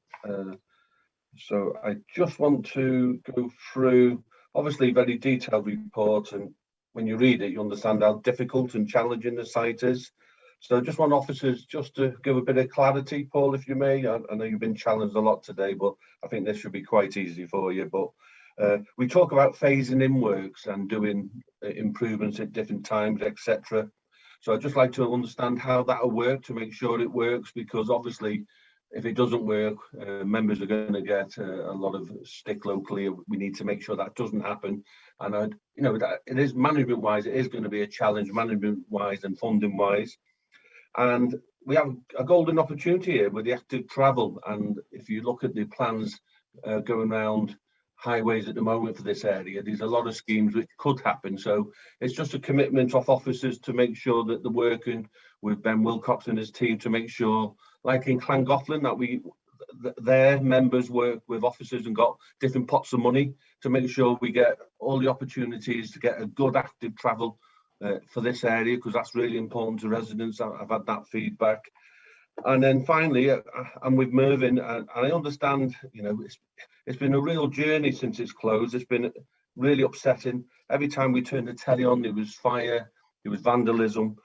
So I just want to go through, obviously, very detailed report, and when you read it, you understand how difficult and challenging the site is. So I just want officers just to give a bit of clarity, Paul, if you may. I know you've been challenged a lot today, but I think this should be quite easy for you. But we talk about phasing in works and doing improvements at different times, etc. So I'd just like to understand how that will work to make sure it works, because obviously if it doesn't work, members are going to get a lot of stick locally. We need to make sure that doesn't happen. And you know, that it is management wise, it is going to be a challenge management wise and funding wise. And we have a golden opportunity here with the active travel. And if you look at the plans going around highways at the moment for this area, there's a lot of schemes which could happen. So it's just a commitment of officers to make sure that they're working with Ben Wilcox and his team to make sure, like in Llangollen, that their members work with officers and got different pots of money to make sure we get all the opportunities to get a good active travel for this area, because that's really important to residents. I've had that feedback. And then finally, I'm with Mervyn, and I understand, you know, it's been a real journey since it's closed. It's been really upsetting. Every time we turned the telly on, there was fire, there was vandalism.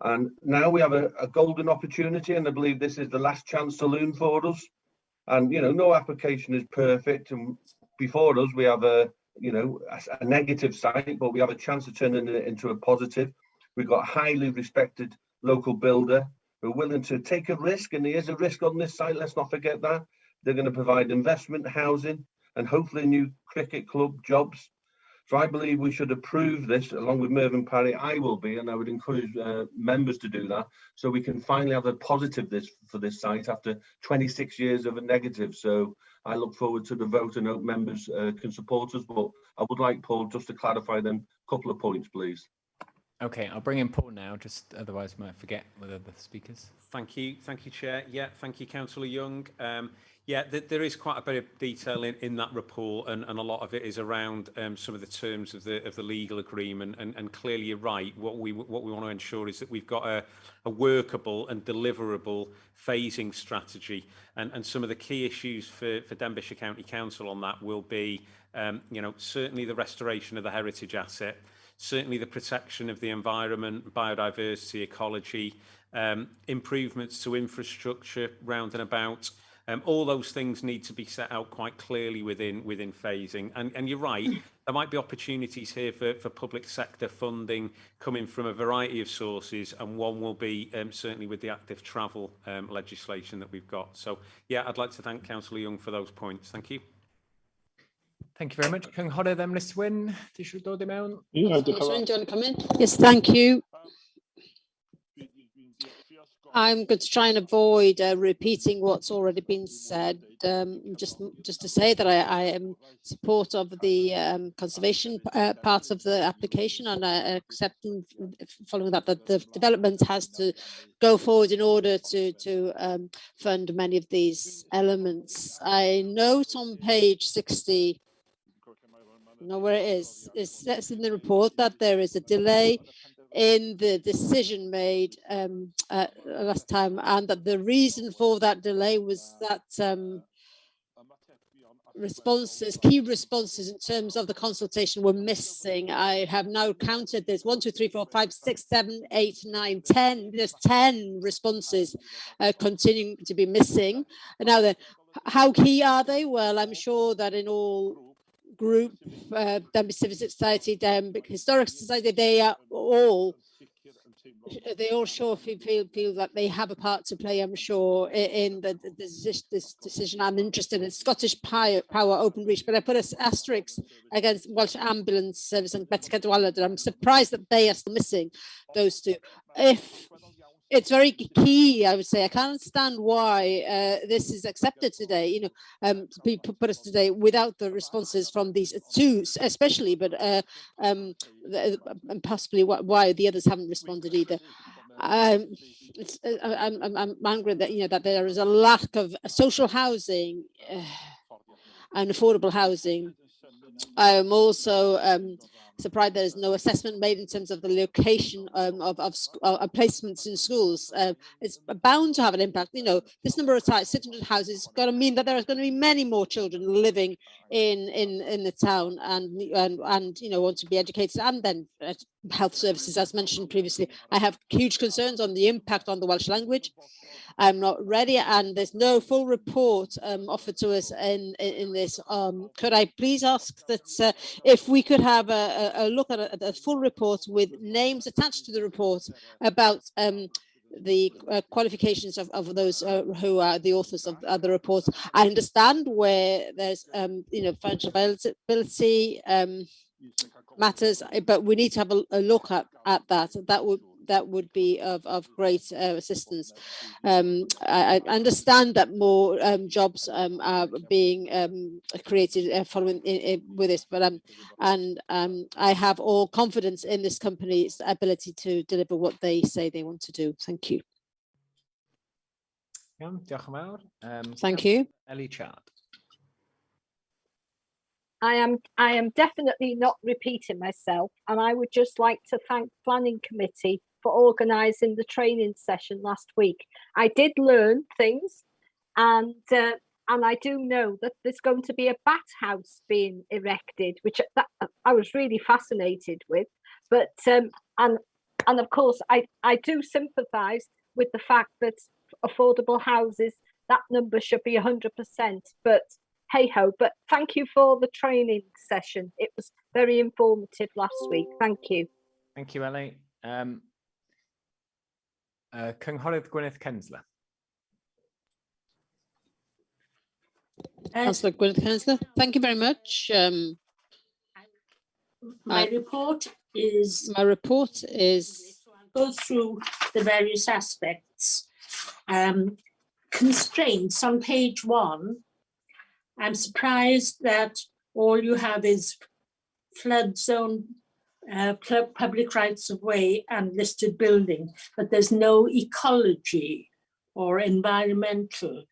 And now we have a golden opportunity, and I believe this is the last chance saloon for us. And, you know, no application is perfect. And before us, we have a negative site, but we have a chance of turning it into a positive. We've got a highly respected local builder who are willing to take a risk, and there is a risk on this site, let's not forget that. They're going to provide investment, housing, and hopefully a new cricket club, jobs. So I believe we should approve this along with Mervyn Parry. I will be, and I would encourage members to do that, so we can finally have a positive for this site after 26 years of a negative. So I look forward to the vote and hope members can support us. But I would like Paul just to clarify them couple of points, please. Okay, I'll bring in Paul now, just otherwise I might forget with other speakers. Thank you, Chair. Yeah, thank you, Councillor Young. Yeah, there is quite a bit of detail in that report, and a lot of it is around some of the terms of the legal agreement. And clearly, you're right. What we want to ensure is that we've got a workable and deliverable phasing strategy. And some of the key issues for Denbighshire County Council on that will be, certainly the restoration of the heritage asset, certainly the protection of the environment, biodiversity, ecology, improvements to infrastructure round and about. All those things need to be set out quite clearly within phasing. And you're right, there might be opportunities here for public sector funding coming from a variety of sources, and one will be certainly with the active travel legislation that we've got. So yeah, I'd like to thank Councillor Young for those points. Thank you. Thank you very much. Can I them Mr. Wynne? Mr. Wynne, do you want to come in? Yes, thank you. I'm going to try and avoid repeating what's already been said. Just to say that I am support of the conservation part of the application, and accepting following that the development has to go forward in order to fund many of these elements. I note on page 60. Know where it is. It says in the report that there is a delay in the decision made last time, and that the reason for that delay was that key responses in terms of the consultation were missing. I have now counted there's 1, 2, 3, 4, 5, 6, 7, 8, 9, 10. There's 10 responses continuing to be missing. Now then, how key are they? Well, I'm sure that in all group, Denbigh Civic Society, Denbigh Historic Society, they all sure feel that they have a part to play, I'm sure, in this decision. I'm interested in Scottish Power Open Reach, but I put an asterisk against Welsh Ambulance Service and Better Cadwallader. I'm surprised that they are still missing those two. It's very key, I would say. I can't understand why this is accepted today. People put us today without the responses from these two, especially, but and possibly why the others haven't responded either. I'm angry that that there is a lack of social housing and affordable housing. I'm also surprised there is no assessment made in terms of the location of placements in schools. It's bound to have an impact. This number of 600 houses is going to mean that there are going to be many more children living in the town and want to be educated, and then health services, as mentioned previously. I have huge concerns on the impact on the Welsh language. I'm not ready, and there's no full report offered to us in this. Could I please ask that if we could have a look at a full report with names attached to the report about the qualifications of those who are the authors of the report. I understand where there's financial availability matters, but we need to have a look at that. That would be of great assistance. I understand that more jobs are being created following with this, but I have all confidence in this company's ability to deliver what they say they want to do. Thank you. Thank you. Ellie Chard. I am definitely not repeating myself, and I would just like to thank Planning Committee for organising the training session last week. I did learn things, and I do know that there's going to be a bat house being erected, which I was really fascinated with. But and of course I do sympathise with the fact that affordable houses, that number should be 100%. But hey ho! But thank you for the training session. It was very informative last week. Thank you. Thank you, Ellie. Cynghorydd Gwyneth Kensler. Councillor Gwyneth Kensler, thank you very much. My report is go through the various aspects. Constraints on page 1. I'm surprised that all you have is flood zone, public rights of way and listed building, but there's no ecology or environmental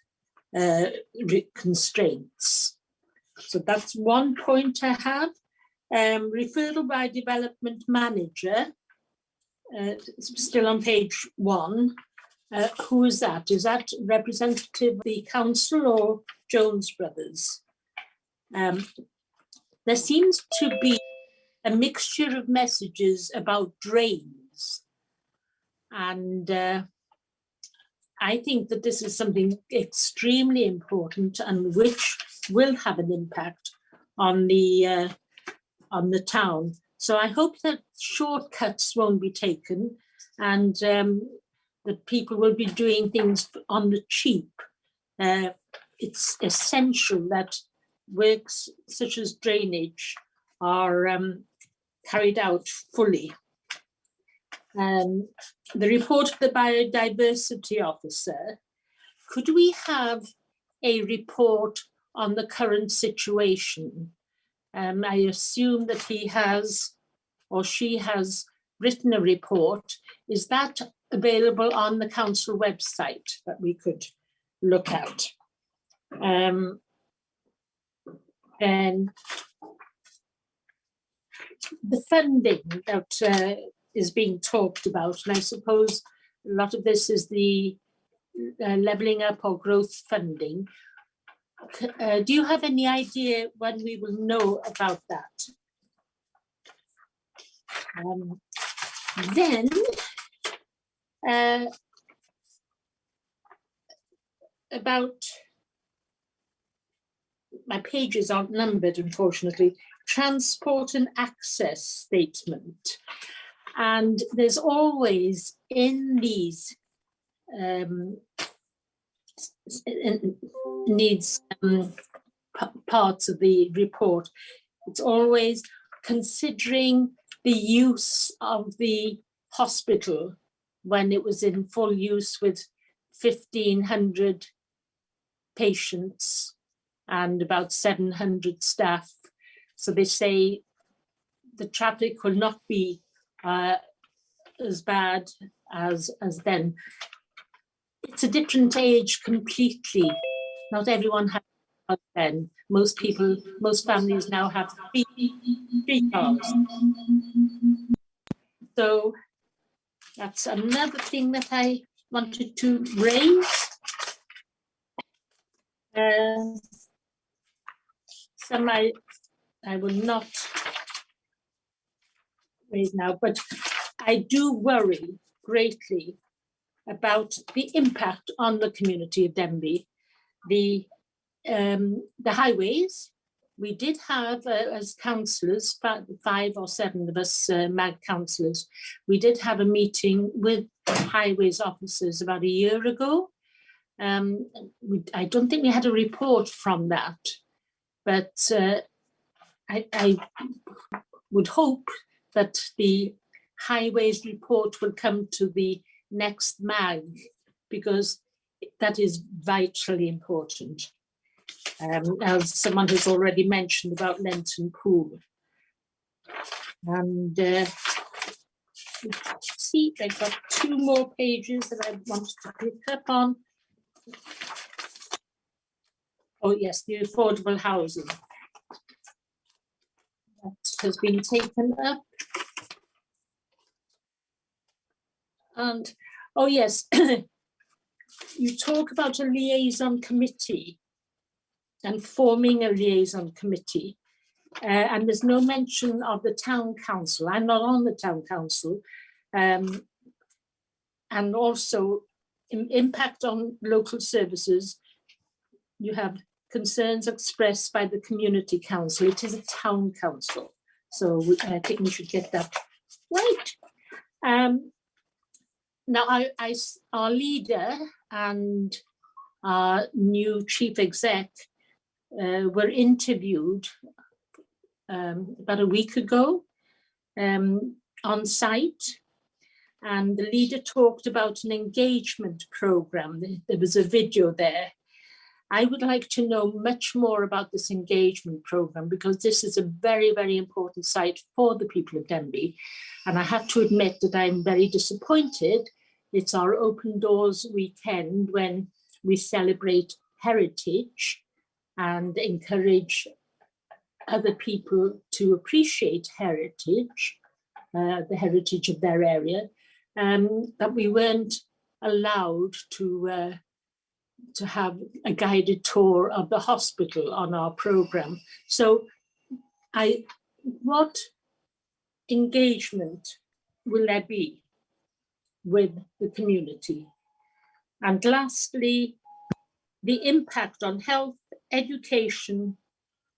constraints. So that's one point I have. Referral by development manager, still on page 1. Who is that? Is that representative of the council or Jones Brothers? There seems to be a mixture of messages about drains. And I think that this is something extremely important and which will have an impact on the town. So I hope that shortcuts won't be taken and that people will be doing things on the cheap. It's essential that works such as drainage are carried out fully. The report of the biodiversity officer, could we have a report on the current situation? I assume that he has or she has written a report. Is that available on the council website that we could look at? And the funding that is being talked about, and I suppose a lot of this is the levelling up or growth funding. Do you have any idea when we will know about that? Then, about, my pages aren't numbered, unfortunately, transport and access statement. And there's always in these parts of the report, it's always considering the use of the hospital when it was in full use with 1,500 patients and about 700 staff. So they say the traffic will not be as bad as then. It's a different age completely. Not everyone has cars then. Most people, most families now have three cars. So that's another thing that I wanted to raise. Some I will not raise now, but I do worry greatly about the impact on the community of Denbigh. The highways, we did have, as councillors, 5 or 7 of us MAG councillors, we did have a meeting with highways officers about a year ago. I don't think we had a report from that, but I would hope that the highways report will come to the next MAG, because that is vitally important. As someone has already mentioned about Lenton Pool. And see, I've got 2 more pages that I wanted to pick up on. Oh yes, the affordable housing. That has been taken up. And, oh yes, you talk about a liaison committee and forming a liaison committee. And there's no mention of the town council. I'm not on the town council. And also impact on local services. You have concerns expressed by the community council. It is a town council. So I think we should get that right. Now, our leader and our new chief exec were interviewed about a week ago on site, and the leader talked about an engagement program. There was a video there. I would like to know much more about this engagement program, because this is a very, very important site for the people of Denbigh. And I have to admit that I'm very disappointed. It's our open doors weekend when we celebrate heritage and encourage other people to appreciate heritage, the heritage of their area, that we weren't allowed to have a guided tour of the hospital on our program. So what engagement will there be with the community? And lastly, the impact on health, education,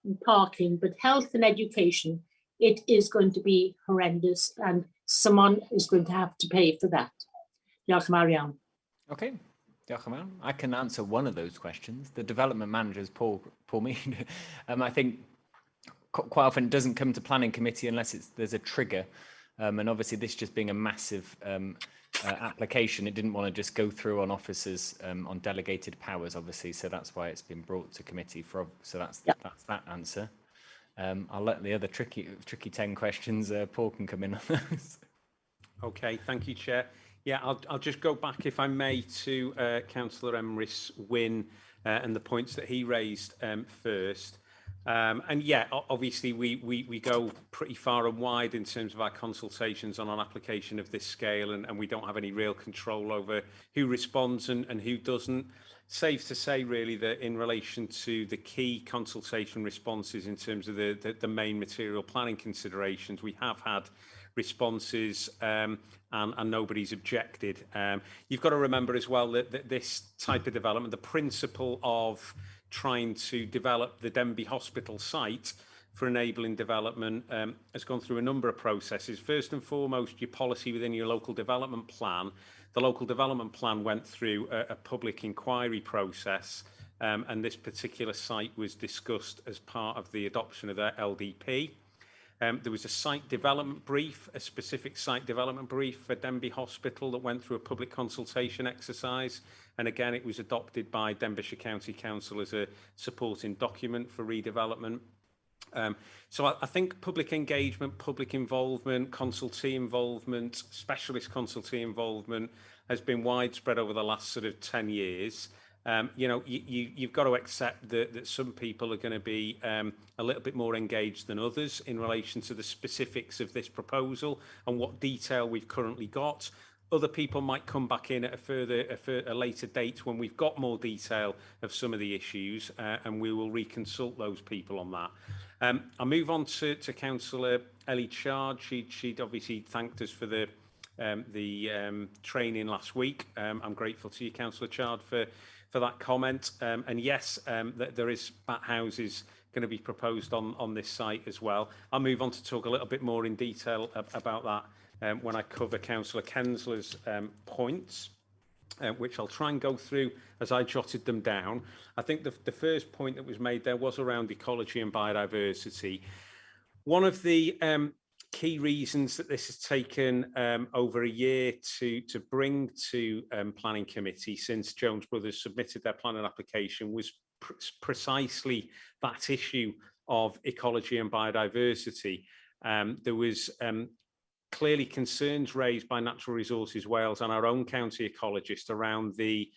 and parking, but health and education, it is going to be horrendous, and someone is going to have to pay for that. Diolch yn fawr iawn. Okay. Diolch yn fawr. I can answer one of those questions. The development manager is Paul Mead. I think quite often it doesn't come to planning committee unless there's a trigger. And obviously this just being a massive application, it didn't want to just go through on officers on delegated powers, obviously. So that's why it's been brought to committee. So that's that answer. I'll let the other tricky 10 questions, Paul can come in on those. Okay, thank you, Chair. Yeah, I'll just go back, if I may, to Councillor Emrys Wynne and the points that he raised first. And yeah, obviously we go pretty far and wide in terms of our consultations on an application of this scale, and we don't have any real control over who responds and who doesn't. Safe to say, really, that in relation to the key consultation responses in terms of the main material planning considerations, we have had responses and nobody's objected. You've got to remember as well that this type of development, the principle of trying to develop the Denbigh Hospital site for enabling development has gone through a number of processes. First and foremost, your policy within your local development plan. The local development plan went through a public inquiry process, and this particular site was discussed as part of the adoption of their LDP. There was a site development brief, a specific site development brief for Denbigh Hospital that went through a public consultation exercise. And again, it was adopted by Denbighshire County Council as a supporting document for redevelopment. So I think public engagement, public involvement, consultee involvement, specialist consultee involvement has been widespread over the last sort of 10 years. You know, you've got to accept that some people are going to be a little bit more engaged than others in relation to the specifics of this proposal and what detail we've currently got. Other people might come back in at a later date when we've got more detail of some of the issues, and we will reconsult those people on that. I'll move on to Councillor Ellie Chard. She'd obviously thanked us for the training last week. I'm grateful to you, Councillor Chard, for that comment. And yes, there is bat houses going to be proposed on this site as well. I'll move on to talk a little bit more in detail about that when I cover Councillor Kensler's points, which I'll try and go through as I jotted them down. I think the first point that was made there was around ecology and biodiversity. One of the key reasons that this has taken over a year to bring to planning committee since Jones Brothers submitted their planning application was precisely that issue of ecology and biodiversity. There was clearly concerns raised by Natural Resources Wales and our own county ecologist around the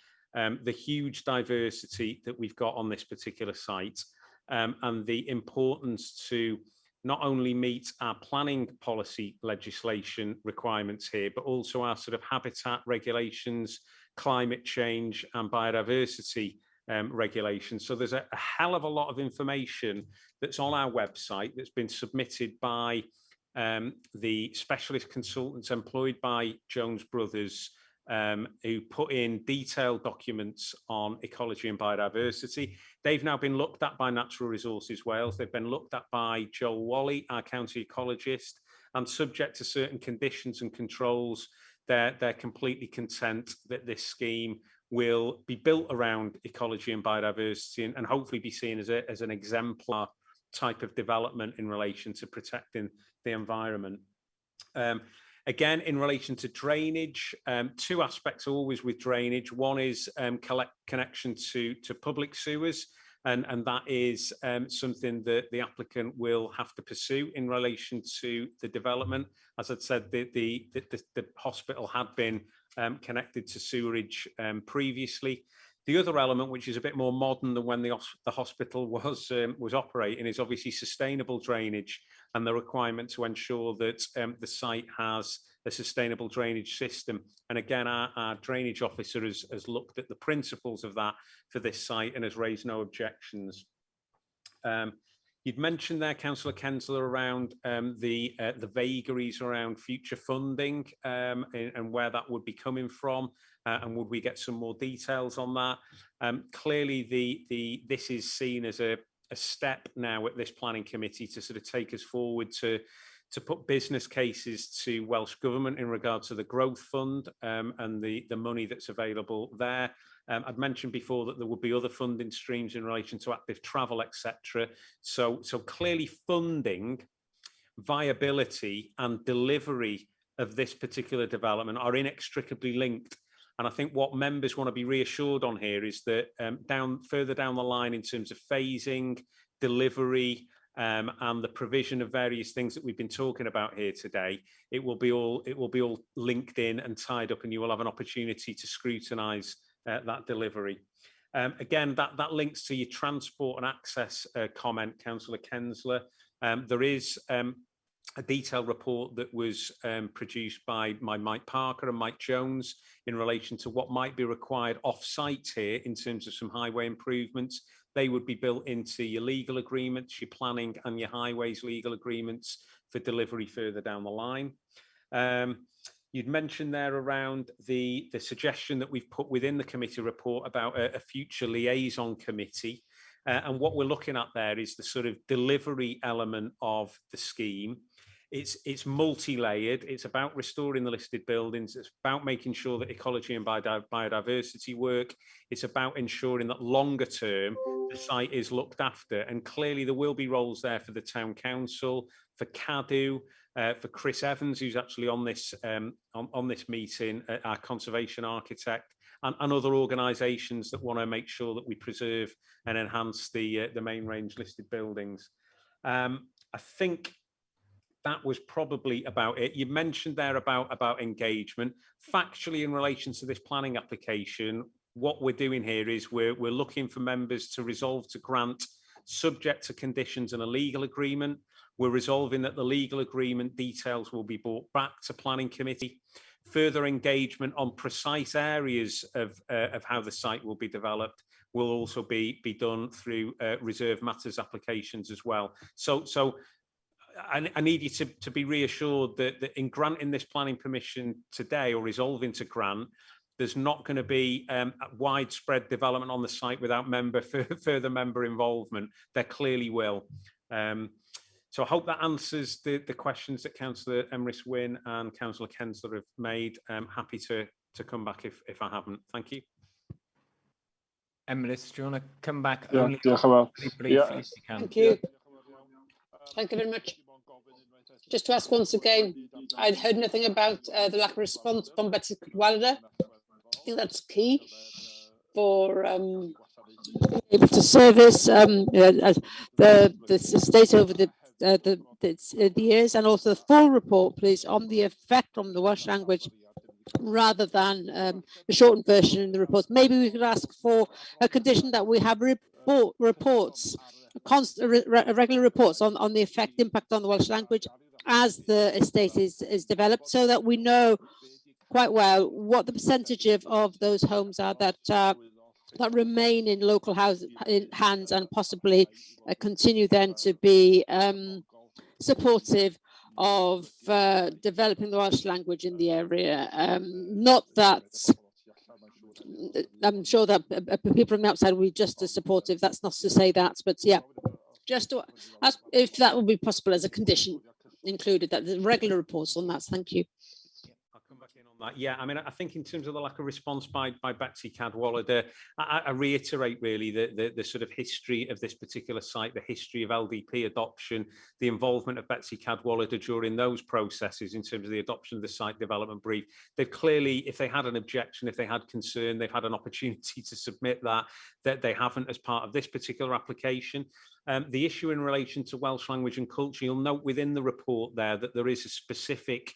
huge diversity that we've got on this particular site, and the importance to not only meet our planning policy legislation requirements here, but also our sort of habitat regulations, climate change and biodiversity regulations. So there's a hell of a lot of information that's on our website that's been submitted by the specialist consultants employed by Jones Brothers, who put in detailed documents on ecology and biodiversity. They've now been looked at by Natural Resources Wales. They've been looked at by Joel Wally, our county ecologist, and subject to certain conditions and controls, they're completely content that this scheme will be built around ecology and biodiversity, and hopefully be seen as an exemplar type of development in relation to protecting the environment. Again, in relation to drainage, two aspects always with drainage. One is connection to public sewers, and that is something that the applicant will have to pursue in relation to the development. As I'd said, the hospital had been connected to sewerage previously. The other element, which is a bit more modern than when the hospital was operating, is obviously sustainable drainage and the requirement to ensure that the site has a sustainable drainage system. And again, our drainage officer has looked at the principles of that for this site and has raised no objections. You'd mentioned there, Councillor Kensler, around the vagaries around future funding and where that would be coming from, and would we get some more details on that? Clearly, this is seen as a step now at this planning committee to sort of take us forward to put business cases to Welsh Government in regard to the growth fund and the money that's available there. I'd mentioned before that there would be other funding streams in relation to active travel, etc. So clearly funding, viability and delivery of this particular development are inextricably linked. And I think what members want to be reassured on here is that further down the line in terms of phasing, delivery, and the provision of various things that we've been talking about here today, it will be all linked in and tied up, and you will have an opportunity to scrutinise that delivery. Again, that links to your transport and access comment, Councillor Kensler. There is a detailed report that was produced by Mike Parker and Mike Jones in relation to what might be required off-site here in terms of some highway improvements. They would be built into your legal agreements, your planning and your highways legal agreements for delivery further down the line. You'd mentioned there around the suggestion that we've put within the committee report about a future liaison committee. And what we're looking at there is the sort of delivery element of the scheme. It's multi-layered. It's about restoring the listed buildings. It's about making sure that ecology and biodiversity work. It's about ensuring that longer term, the site is looked after. And clearly there will be roles there for the town council, for CADU, for Chris Evans, who's actually on this meeting, our conservation architect, and other organisations that want to make sure that we preserve and enhance the main range listed buildings. I think that was probably about it. You mentioned there about engagement. Factually, in relation to this planning application, what we're doing here is we're looking for members to resolve to grant subject to conditions and a legal agreement. We're resolving that the legal agreement details will be brought back to planning committee. Further engagement on precise areas of how the site will be developed will also be done through reserve matters applications as well. So I need you to be reassured that in granting this planning permission today, or resolving to grant, there's not going to be widespread development on the site without further member involvement. There clearly will. So I hope that answers the questions that Councillor Emrys-Wynne and Councillor Kensler have made. I'm happy to come back if I haven't. Thank you. Emrys, do you want to come back? Yeah, only briefly if you can? Thank you. Thank you very much. Just to ask once again, I'd heard nothing about the lack of response from Betsy Cadwallader. I think that's key for able to service the state over the years, and also the full report, please, on the effect on the Welsh language, rather than the shortened version in the reports. Maybe we could ask for a condition that we have reports, regular reports on the impact on the Welsh language as the estate is developed, so that we know quite well what the percentage of those homes are that remain in local hands and possibly continue then to be supportive of developing the Welsh language in the area. Not that I'm sure that people from the outside will be just as supportive. That's not to say that, but yeah, just to ask if that would be possible as a condition. included that, the regular reports on that. Thank you. I'll come back in on that. Yeah, I mean, I think in terms of the lack of response by Betsy Cadwallader, I reiterate really the sort of history of this particular site, the history of LDP adoption, the involvement of Betsy Cadwallader during those processes in terms of the adoption of the site development brief. They've clearly, if they had an objection, if they had concern, they've had an opportunity to submit that they haven't as part of this particular application. The issue in relation to Welsh language and culture, you'll note within the report there that there is a specific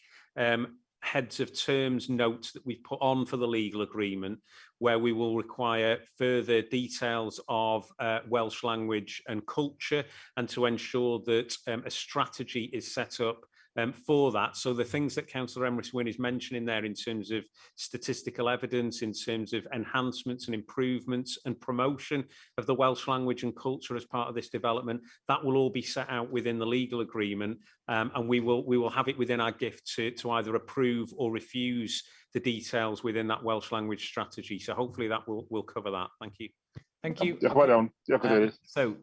heads of terms notes that we've put on for the legal agreement, where we will require further details of Welsh language and culture, and to ensure that a strategy is set up for that. So the things that Councillor Emrys-Wynne is mentioning there in terms of statistical evidence, in terms of enhancements and improvements and promotion of the Welsh language and culture as part of this development, that will all be set out within the legal agreement, and we will have it within our gift to either approve or refuse the details within that Welsh language strategy. So hopefully that will cover that. Thank you. Thank you. So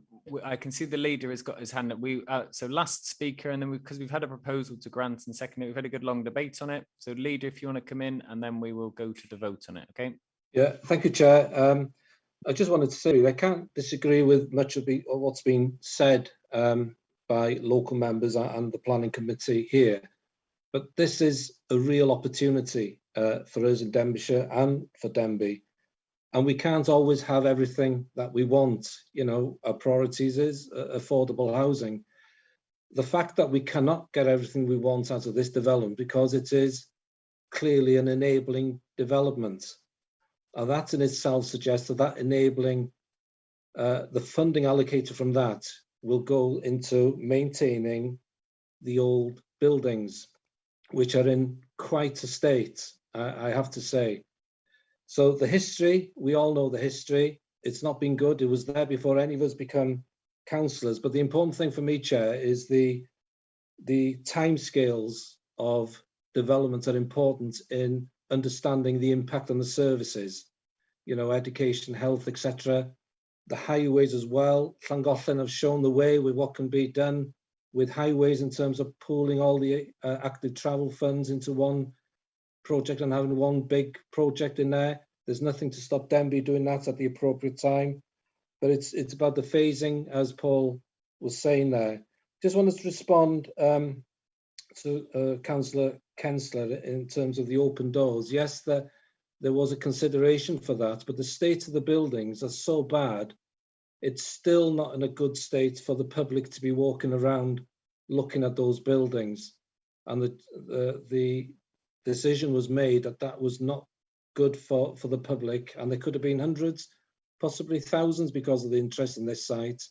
I can see the leader has got his hand up. So last speaker, and then because we've had a proposal to grant and second it, we've had a good long debate on it. So leader, if you want to come in, and then we will go to the vote on it. Okay. Yeah, thank you, Chair. I just wanted to say I can't disagree with much of what's been said by local members and the planning committee here, but this is a real opportunity for us in Denbighshire and for Denbigh. And we can't always have everything that we want. You know, our priorities is affordable housing. The fact that we cannot get everything we want out of this development because it is clearly an enabling development. And that in itself suggests that enabling, the funding allocated from that will go into maintaining the old buildings, which are in quite a state, I have to say. So the history, we all know the history. It's not been good. It was there before any of us become councillors. But the important thing for me, Chair, is the timescales of development are important in understanding the impact on the services, you know, education, health, etc. The highways as well. Llangollen have shown the way with what can be done with highways in terms of pooling all the active travel funds into one project and having one big project in there. There's nothing to stop Denbigh doing that at the appropriate time. But it's about the phasing, as Paul was saying there. Just wanted to respond to Councillor Kensler in terms of the open doors. Yes, there was a consideration for that, but the state of the buildings are so bad, it's still not in a good state for the public to be walking around looking at those buildings. And the decision was made that was not good for the public, and there could have been hundreds, possibly thousands, because of the interest in this site.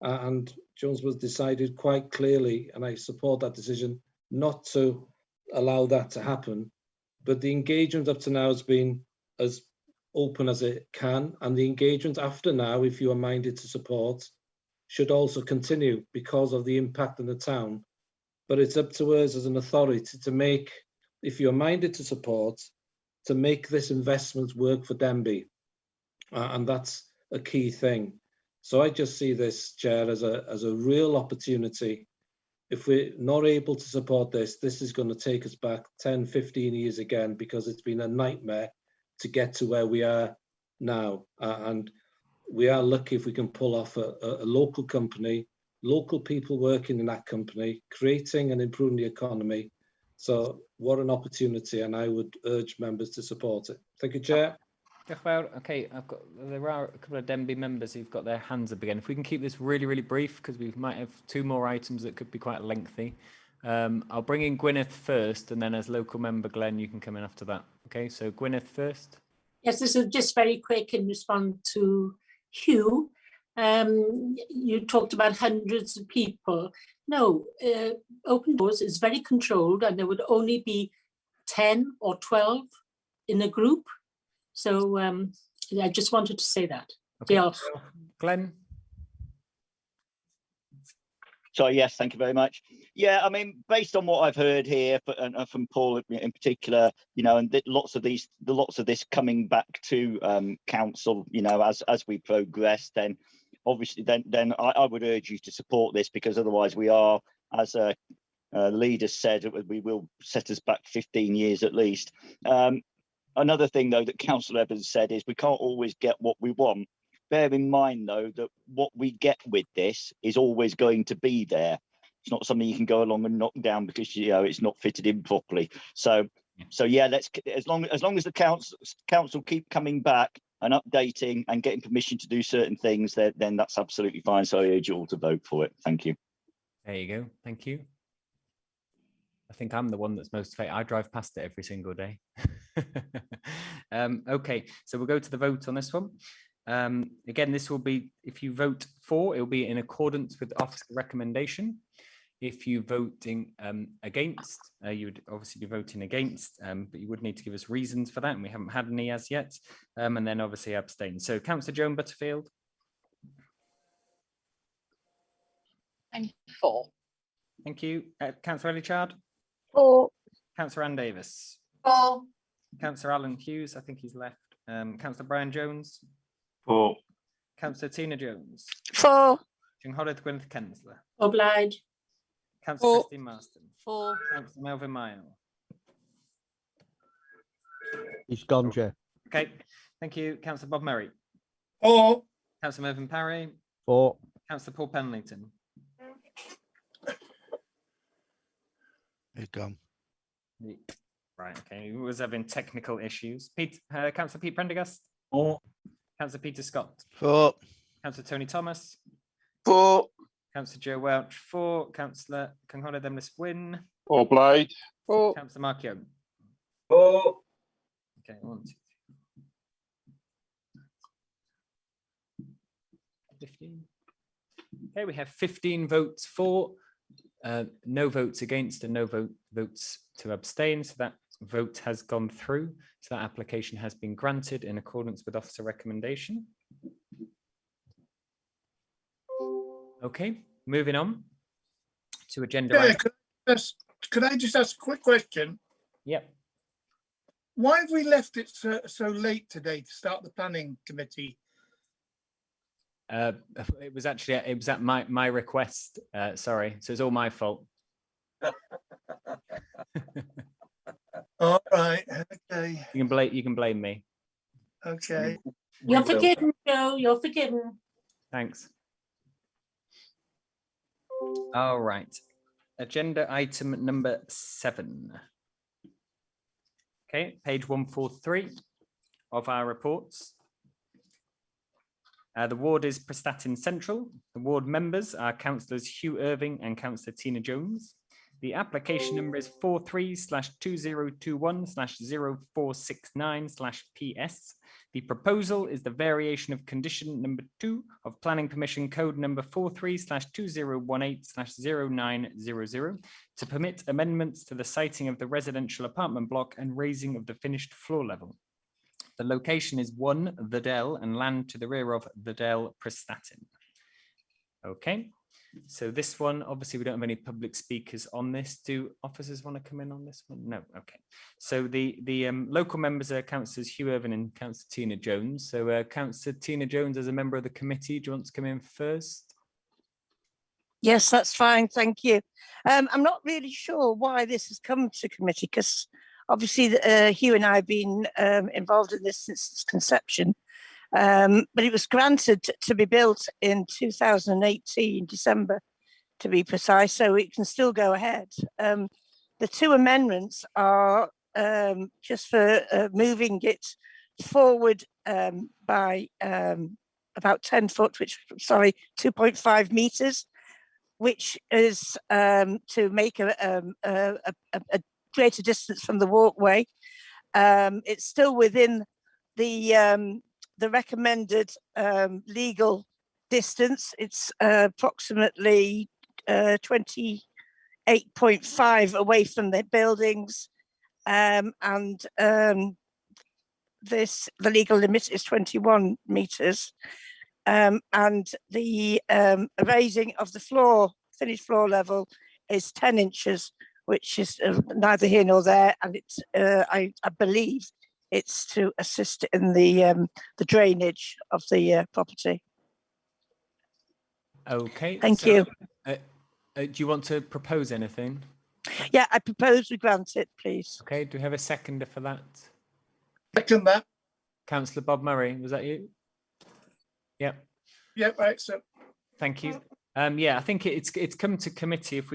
And Jones was decided quite clearly, and I support that decision, not to allow that to happen. But the engagement up to now has been as open as it can, and the engagement after now, if you are minded to support, should also continue because of the impact in the town. But it's up to us as an authority to make, if you're minded to support, to make this investment work for Denbigh. And that's a key thing. So I just see this, Chair, as a real opportunity. If we're not able to support this, this is going to take us back 10, 15 years again, because it's been a nightmare to get to where we are now. And we are lucky if we can pull off a local company, local people working in that company, creating and improving the economy. So what an opportunity, and I would urge members to support it. Thank you, Chair. Okay, there are a couple of Denbigh members who've got their hands up again. If we can keep this really, really brief, because we might have two more items that could be quite lengthy. I'll bring in Gwyneth first, and then as local member Glenn, you can come in after that. Okay, so Gwyneth first. Yes, this is just very quick in response to Hugh. You talked about hundreds of people. No, open doors is very controlled, and there would only be 10 or 12 in a group. So I just wanted to say that. Okay. Glenn? So yes, thank you very much. Yeah, I mean, based on what I've heard here and from Paul in particular, you know, and lots of this coming back to council, you know, as we progress, then obviously then I would urge you to support this, because otherwise we are, as The leader said we will set us back 15 years at least. Another thing, though, that Councillor Evans said is we can't always get what we want. Bear in mind, though, that what we get with this is always going to be there. It's not something you can go along and knock down because it's not fitted in properly. So yeah, let's as long as the council keep coming back and updating and getting permission to do certain things, then that's absolutely fine. So I urge you all to vote for it. Thank you. There you go. Thank you. I think I'm the one that's motivated. I drive past it every single day. Okay, so we'll go to the vote on this one. Again, this will be, if you vote for, it will be in accordance with the officer recommendation. If you voting against, you would obviously be voting against, but you would need to give us reasons for that, and we haven't had any as yet. And then obviously abstain. So Councillor Joan Butterfield. I'm for. Thank you. Councillor Ellichard. For. Councillor Ann Davis. For. Councillor Alan Hughes, I think he's left. Councillor Brian Jones. For. Councillor Tina Jones. For. Cynghorydd Gwyneth Kensler. Obliged. Councillor Christine Marston. For. Councillor Melvin Mayo. He's gone, Chair. Okay, thank you. Councillor Bob Murray. For. Councillor Mervyn Parry. For. Councillor Paul Penleyton. He's gone. Right, okay, he was having technical issues. Councillor Pete Prendergast. For. Councillor Peter Scott. For. Councillor Tony Thomas. For. Councillor Joe Welch. For. Councillor Cynghorydd Emrys Gwyn. Obliged. For. Councillor Mark Young. For. Okay, 1, 2, 3. 15. Okay, we have 15 votes for, no votes against, and no votes to abstain. So that vote has gone through. So that application has been granted in accordance with officer recommendation. Okay, moving on to agenda. Yeah, could I just ask a quick question? Yep. Why have we left it so late today to start the planning committee? It was at my request. Sorry, so it's all my fault. All right. Okay. You can blame me. Okay. You're forgiven, Joe. You're forgiven. Thanks. All right. Agenda item number 7. Okay, page 143 of our reports. The ward is Prestatyn Central. The ward members are councillors Hugh Irving and councillor Tina Jones. The application number is 43/2021/0469/PS. The proposal is the variation of condition number 2 of Planning Permission Code number 43/2018/0900 to permit amendments to the siting of the residential apartment block and raising of the finished floor level. The location is 1 the DELL and land to the rear of the DELL Prestatyn. Okay, so this one, obviously we don't have any public speakers on this. Do officers want to come in on this one? No, okay. So the local members are councillors Hugh Irving and councillor Tina Jones. So councillor Tina Jones, as a member of the committee, do you want to come in first? Yes, that's fine, thank you. I'm not really sure why this has come to committee because obviously Hugh and I have been involved in this since its conception, but it was granted to be built in 2018, December to be precise, so it can still go ahead. The 2 amendments are just for moving it forward by about 10 foot, 2.5 meters, which is to make a greater distance from the walkway. It's still within the recommended legal distance. It's approximately 28.5 away from the buildings, and the legal limit is 21 meters, and the raising of the finished floor level is 10 inches, which is neither here nor there, and it's I believe it's to assist in the drainage of the property. Okay. Thank you. Do you want to propose anything? Yeah, I propose we grant it, please. Okay, do we have a seconder for that? Second that. Councillor Bob Murray, was that you? Yep. Yep, I accept. Thank you. Yeah, I think it's come to committee if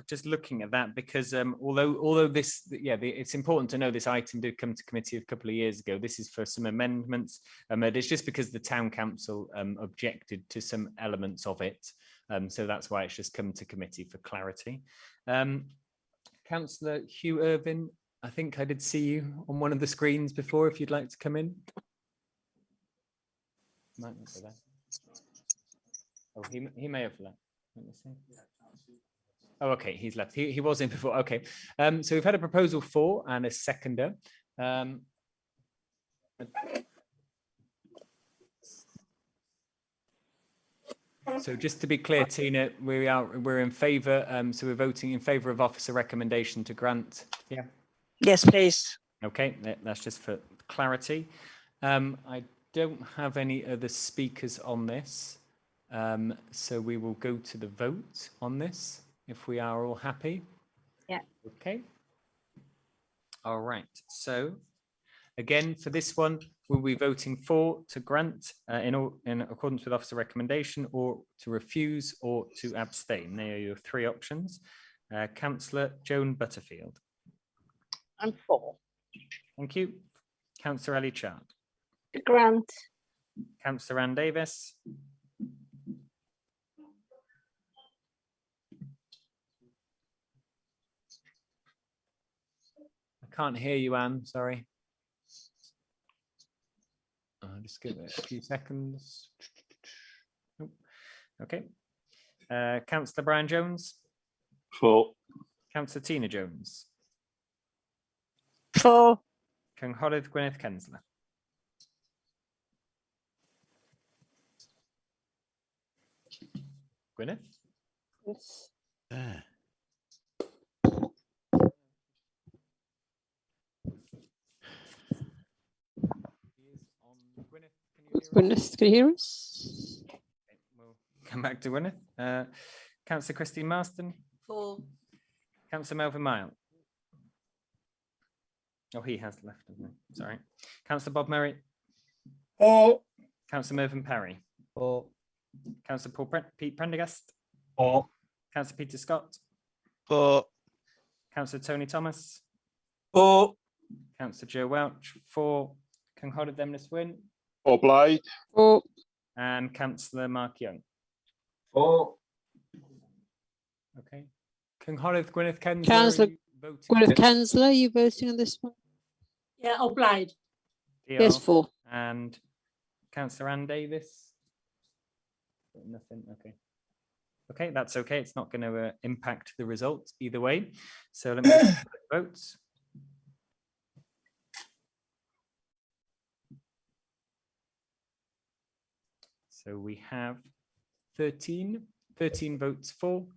just looking at that, because although this, yeah, it's important to know this item did come to committee a couple of years ago. This is for some amendments. It's just because the town council objected to some elements of it. So that's why it's just come to committee for clarity. Councillor Hugh Irvine, I think I did see you on one of the screens before, if you'd like to come in. Might not be there. Oh, he may have left. Let me see. Oh, okay, he's left. He was in before. Okay. So we've had a proposal for and a seconder. So just to be clear, Tina, we're in favour. So we're voting in favour of officer recommendation to grant. Yeah. Yes, please. Okay, that's just for clarity. I don't have any other speakers on this. So we will go to the vote on this if we are all happy. Yeah. Okay. All right. So again, for this one, we'll be voting for to grant in accordance with officer recommendation, or to refuse, or to abstain. They are your three options. Councillor Joan Butterfield. I'm for. Thank you. Councillor Ellie Chard. To grant. Councillor Ann Davis. I can't hear you, Anne, sorry. Just give it a few seconds. Nope. Okay. Councillor Brian Jones. For. Councillor Tina Jones. For. Cynghorydd Gwyneth Kensler. Gwyneth? Yes. Gwyneth, can you hear us? Okay, we'll come back to Gwyneth. Councillor Christine Marston. For. Councillor Melvin Mile. Oh, he has left, hasn't he? Sorry. Councillor Bob Murray. For. Councillor Mervyn Parry. For. Councillor Pete Prendergast. For. Councillor Peter Scott. For. Councillor Tony Thomas. For. Councillor Joe Welch. For. Cynghorydd Emrys Wyn. For Blaid. For. And Councillor Mark Young. For. Okay. Cynghorydd Gwyneth Kensler. Councillor Gwyneth Kensler, are you voting on this one? Yeah, o blaid. Yes, for. And Councillor Ann Davis. Nothing. Okay. Okay, that's okay. It's not going to impact the result either way. So let me votes. So we have 13 votes for,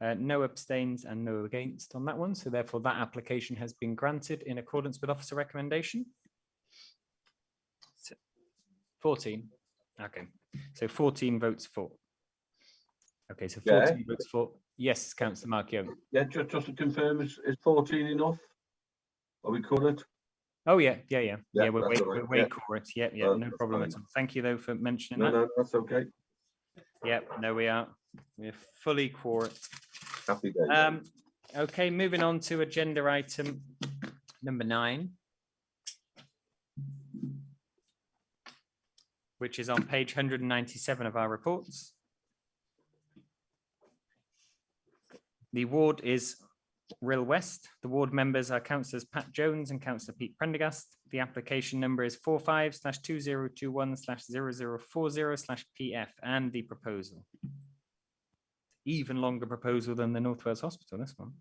no abstains and no against on that one. So therefore that application has been granted in accordance with officer recommendation. 14. Okay, so 14 votes for. Okay, so 14 votes for. Yes, Councillor Mark Young. Yeah, just to confirm, is 14 enough? Are we covered? Oh yeah, we're right. way for it. Yeah, no problem at all. Thank you though for mentioning that. No, that's okay. Yeah, no, we're fully quorum. Happy days. Okay, moving on to agenda item number 9, which is on page 197 of our reports. The ward is RHYL West. The ward members are Councillors Pat Jones and Councillor Pete Prendergast. The application number is 45/2021/0040/PF, and the proposal. Even longer proposal than the North Wales Hospital, this one.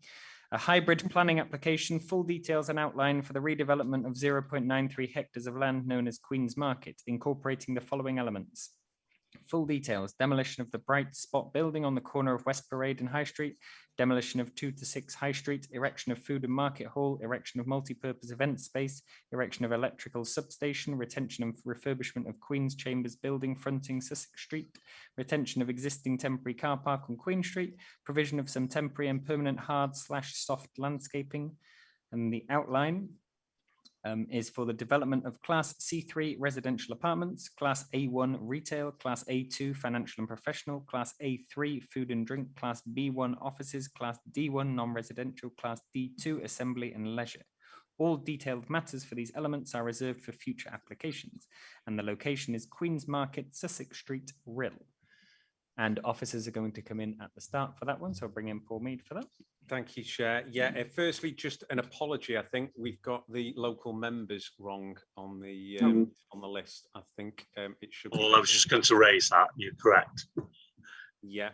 A hybrid planning application, full details and outline for the redevelopment of 0.93 hectares of land known as Queen's Market, incorporating the following elements. Full details: demolition of the Bright Spot building on the corner of West Parade and High Street, demolition of 2 to 6 High Street, erection of food and market hall, erection of multi-purpose event space, erection of electrical substation, retention and refurbishment of Queen's Chambers building fronting Sussex Street, retention of existing temporary car park on Queen Street, provision of some temporary and permanent hard/soft landscaping. And the outline is for the development of Class C3 residential apartments, Class A1 retail, Class A2 financial and professional, Class A3 food and drink, Class B1 offices, Class D1 non-residential, Class D2 assembly and leisure. All detailed matters for these elements are reserved for future applications, and the location is Queen's Market, Sussex Street, RHYL. And officers are going to come in at the start for that one, so I'll bring in Paul Mead for that. Thank you, Chair. Yeah, firstly, just an apology. I think we've got the local members wrong on the list. I think it should be. Well, I was just going to raise that. You're correct. Yeah,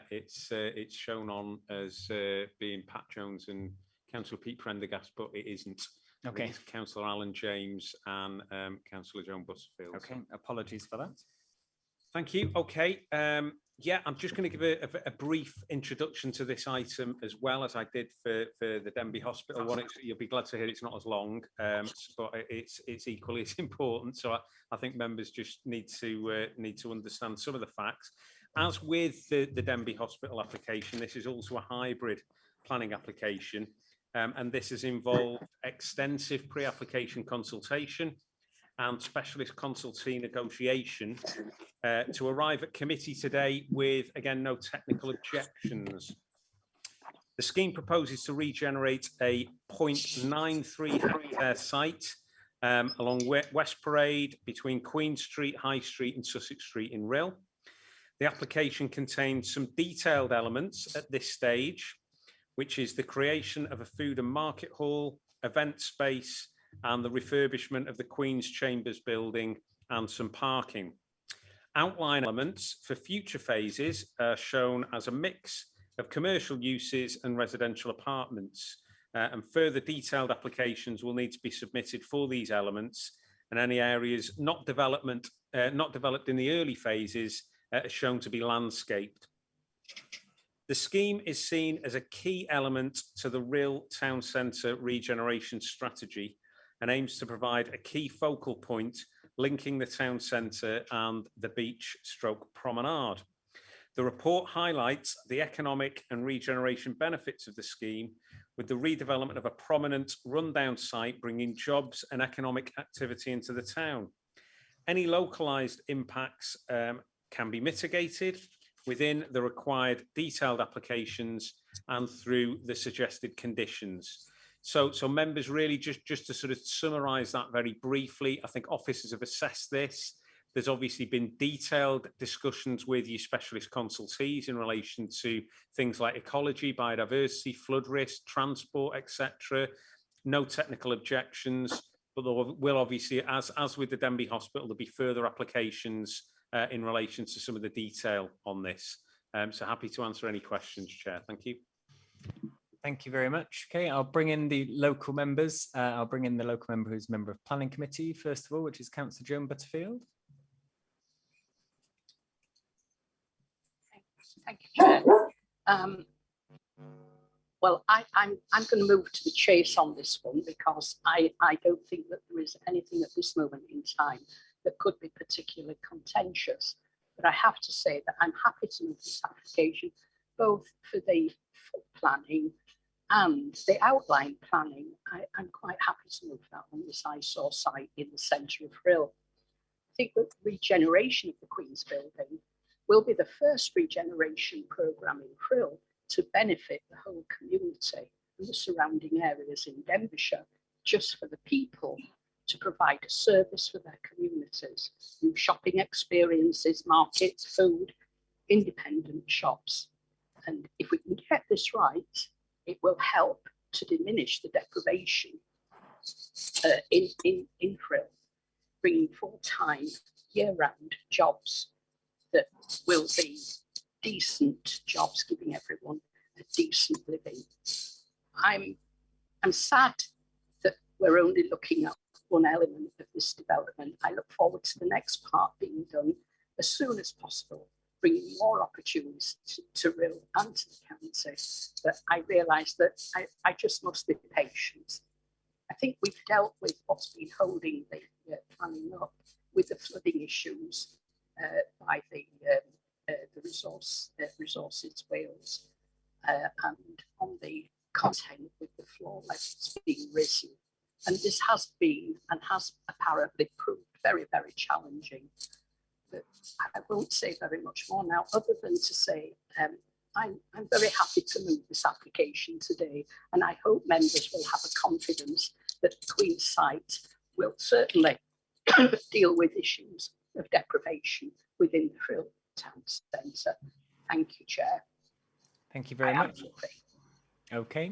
it's shown on as being Pat Jones and Councillor Pete Prendergast, but it isn't. Okay. It's Councillor Alan James and Councillor Joan Butterfield. Okay, apologies for that. Thank you. Okay. Yeah, I'm just going to give a brief introduction to this item as well as I did for the Denbigh Hospital one. You'll be glad to hear it's not as long, but it's equally as important. So I think members just need to understand some of the facts. As with the Denbigh Hospital application, this is also a hybrid planning application, and this has involved extensive pre-application consultation and specialist consultee negotiation to arrive at committee today with, again, no technical objections. The scheme proposes to regenerate a 0.93 hectare site along West Parade between Queen Street, High Street and Sussex Street in RHYL. The application contains some detailed elements at this stage, which is the creation of a food and market hall, event space, and the refurbishment of the Queen's Chambers building and some parking. Outline elements for future phases are shown as a mix of commercial uses and residential apartments, and further detailed applications will need to be submitted for these elements, and any areas not developed in the early phases are shown to be landscaped. The scheme is seen as a key element to the RHYL Town Centre regeneration strategy and aims to provide a key focal point linking the town centre and the beach/promenade. The report highlights the economic and regeneration benefits of the scheme, with the redevelopment of a prominent rundown site bringing jobs and economic activity into the town. Any localised impacts can be mitigated within the required detailed applications and through the suggested conditions. So members, really just to sort of summarise that very briefly, I think officers have assessed this. There's obviously been detailed discussions with your specialist consultees in relation to things like ecology, biodiversity, flood risk, transport, etc. No technical objections, but there will obviously, as with the Denbigh Hospital, there'll be further applications in relation to some of the detail on this. So happy to answer any questions, Chair. Thank you. Thank you very much. Okay, I'll bring in the local members. I'll bring in the local member who's a member of Planning Committee, first of all, which is Councillor Joan Butterfield. Thank you, Chair. Well, I'm going to move to the chase on this one because I don't think that there is anything at this moment in time that could be particularly contentious. But I have to say that I'm happy to move this application, both for the full planning and the outline planning. I'm quite happy to move that on this eyesore site in the centre of RHYL. I think that the regeneration of the Queen's building will be the first regeneration programme in RHYL to benefit the whole community and the surrounding areas in Denbighshire, just for the people, to provide a service for their communities, new shopping experiences, markets, food, independent shops. And if we can get this right, it will help to diminish the deprivation in RHYL, bringing full-time, year-round jobs that will be decent jobs, giving everyone a decent living. I'm sad that we're only looking at one element of this development. I look forward to the next part being done as soon as possible, bringing more opportunities to RHYL and to the county. But I realise that I just must be patient. I think we've dealt with what's been holding the planning up with the flooding issues by the Resources Wales, and on the content with the floor levels being risen. And this has been and has apparently proved very, very challenging. But I won't say very much more now, other than to say I'm very happy to move this application today, and I hope members will have a confidence that the Queen's site will certainly deal with issues of deprivation within the RHYL town centre. Thank you, Chair. Thank you very much. Okay,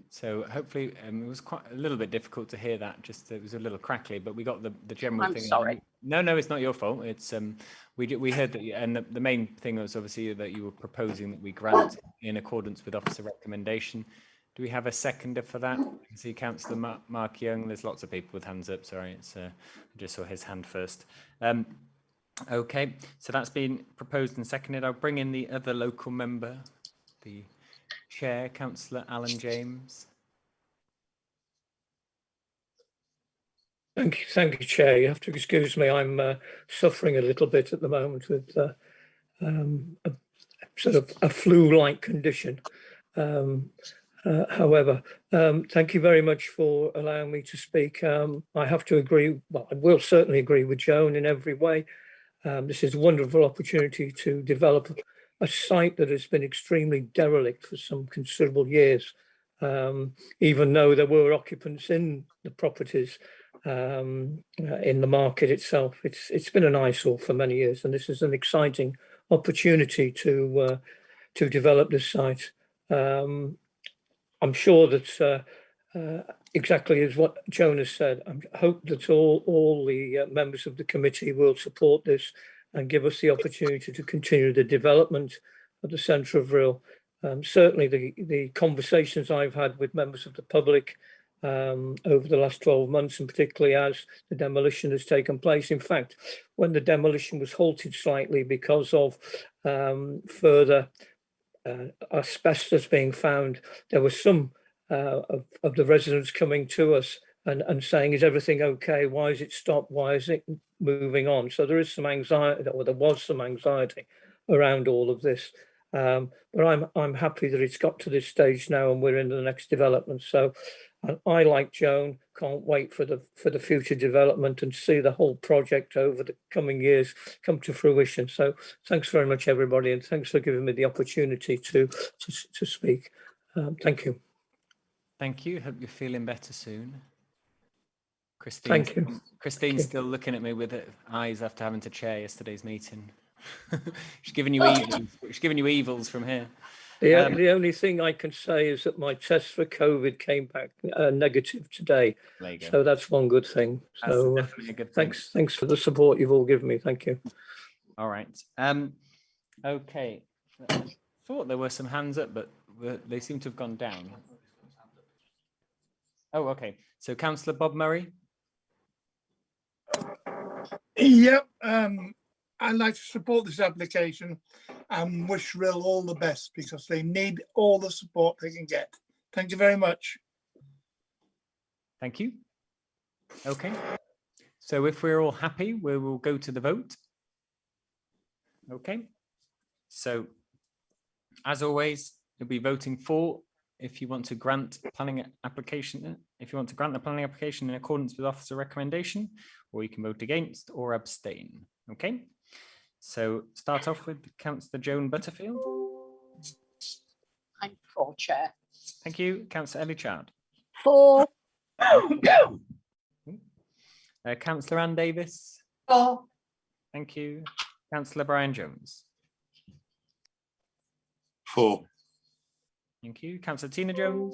so hopefully it was quite a little bit difficult to hear that. Just it was a little crackly, but we got the general I'm thing. sorry. No, it's not your fault. It's we heard that, and the main thing was obviously that you were proposing that we grant in accordance with officer recommendation. Do we have a seconder for that? I can see Councillor Mark Young. There's lots of people with hands up. Sorry, it's I just saw his hand first. Okay, so that's been proposed and seconded. I'll bring in the other local member, the chair, Councillor Alan James. Thank you, Chair. You have to excuse me. I'm suffering a little bit at the moment with a sort of a flu-like condition. However, thank you very much for allowing me to speak. I have to agree, well, I will certainly agree with Joan in every way. This is a wonderful opportunity to develop a site that has been extremely derelict for some considerable years, even though there were occupants in the properties in the market itself. It's been an eyesore for many years, and this is an exciting opportunity to develop this site. I'm sure that exactly as what Joan has said, I hope that all the members of the committee will support this and give us the opportunity to continue the development of the centre of RHYL. Certainly the conversations I've had with members of the public over the last 12 months, and particularly as the demolition has taken place. In fact, when the demolition was halted slightly because of further asbestos being found, there were some of the residents coming to us and saying, is everything okay? Why is it stopped? Why is it moving on? So there is some anxiety, or there was some anxiety around all of this. But I'm happy that it's got to this stage now and we're into the next development. So I, like Joan, can't wait for the future development and see the whole project over the coming years come to fruition. So thanks very much, everybody, and thanks for giving me the opportunity to speak. Thank you. Thank you. Hope you're feeling better soon. Christine, Thank you. Christine's still looking at me with eyes after having to chair yesterday's meeting. She's giving you evils. She's giving you evils from here. The only thing I can say is that my test for COVID came back negative today. There you go. So that's one good thing. That's So definitely a good thing. thanks for the support you've all given me. Thank you. All right. Okay. I thought there were some hands up, but they seem to have gone down. Oh, okay. So Councillor Bob Murray. Yep. I'd like to support this application and wish RHYL all the best because they need all the support they can get. Thank you very much. Thank you. Okay. So if we're all happy, we will go to the vote. Okay. So as always, you'll be voting for if you want to grant planning application, if you want to grant the planning application in accordance with officer recommendation, or you can vote against or abstain. Okay. So start off with Councillor Joan Butterfield. I'm for, Chair. Thank you. Councillor Ellie Chard. For. Councillor Ann Davis. For. Thank you. Councillor Brian Jones. For. Thank you. Councillor Tina Jones.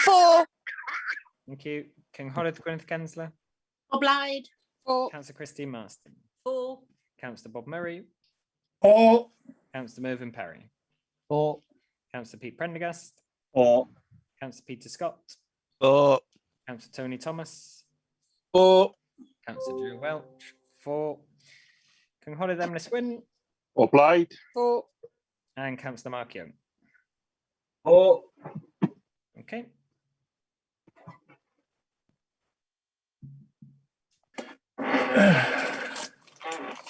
For. Thank you. Cynghorydd Gwyneth Gensler. Obliged. For. Councillor Christine Marston. For. Councillor Bob Murray. For. Councillor Mervyn Perry. For. Councillor Pete Prendergast. For. Councillor Peter Scott. For. Councillor Tony Thomas. For. Councillor Joe Welch, 4. Cynghorydd Emrys Wyn. O blaid. 4. And Councillor Mark Young. 4. Okay.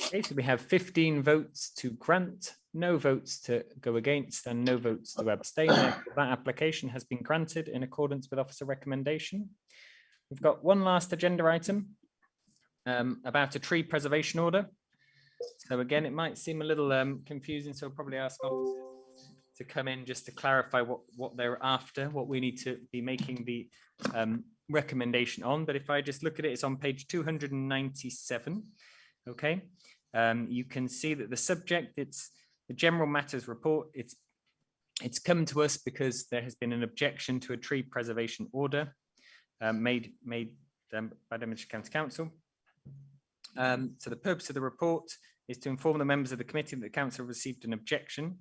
Okay, so we have 15 votes to grant, no votes to go against, and no votes to abstain. Therefore, that application has been granted in accordance with officer recommendation. We've got one last agenda item about a tree preservation order. So again, it might seem a little confusing, so I'll probably ask officers to come in just to clarify what they're after, what we need to be making the recommendation on. But if I just look at it, it's on page 297. Okay, you can see that the subject, it's the general matters report. It's come to us because there has been an objection to a tree preservation order made by Denbighshire County Council. So the purpose of the report is to inform the members of the committee that the council received an objection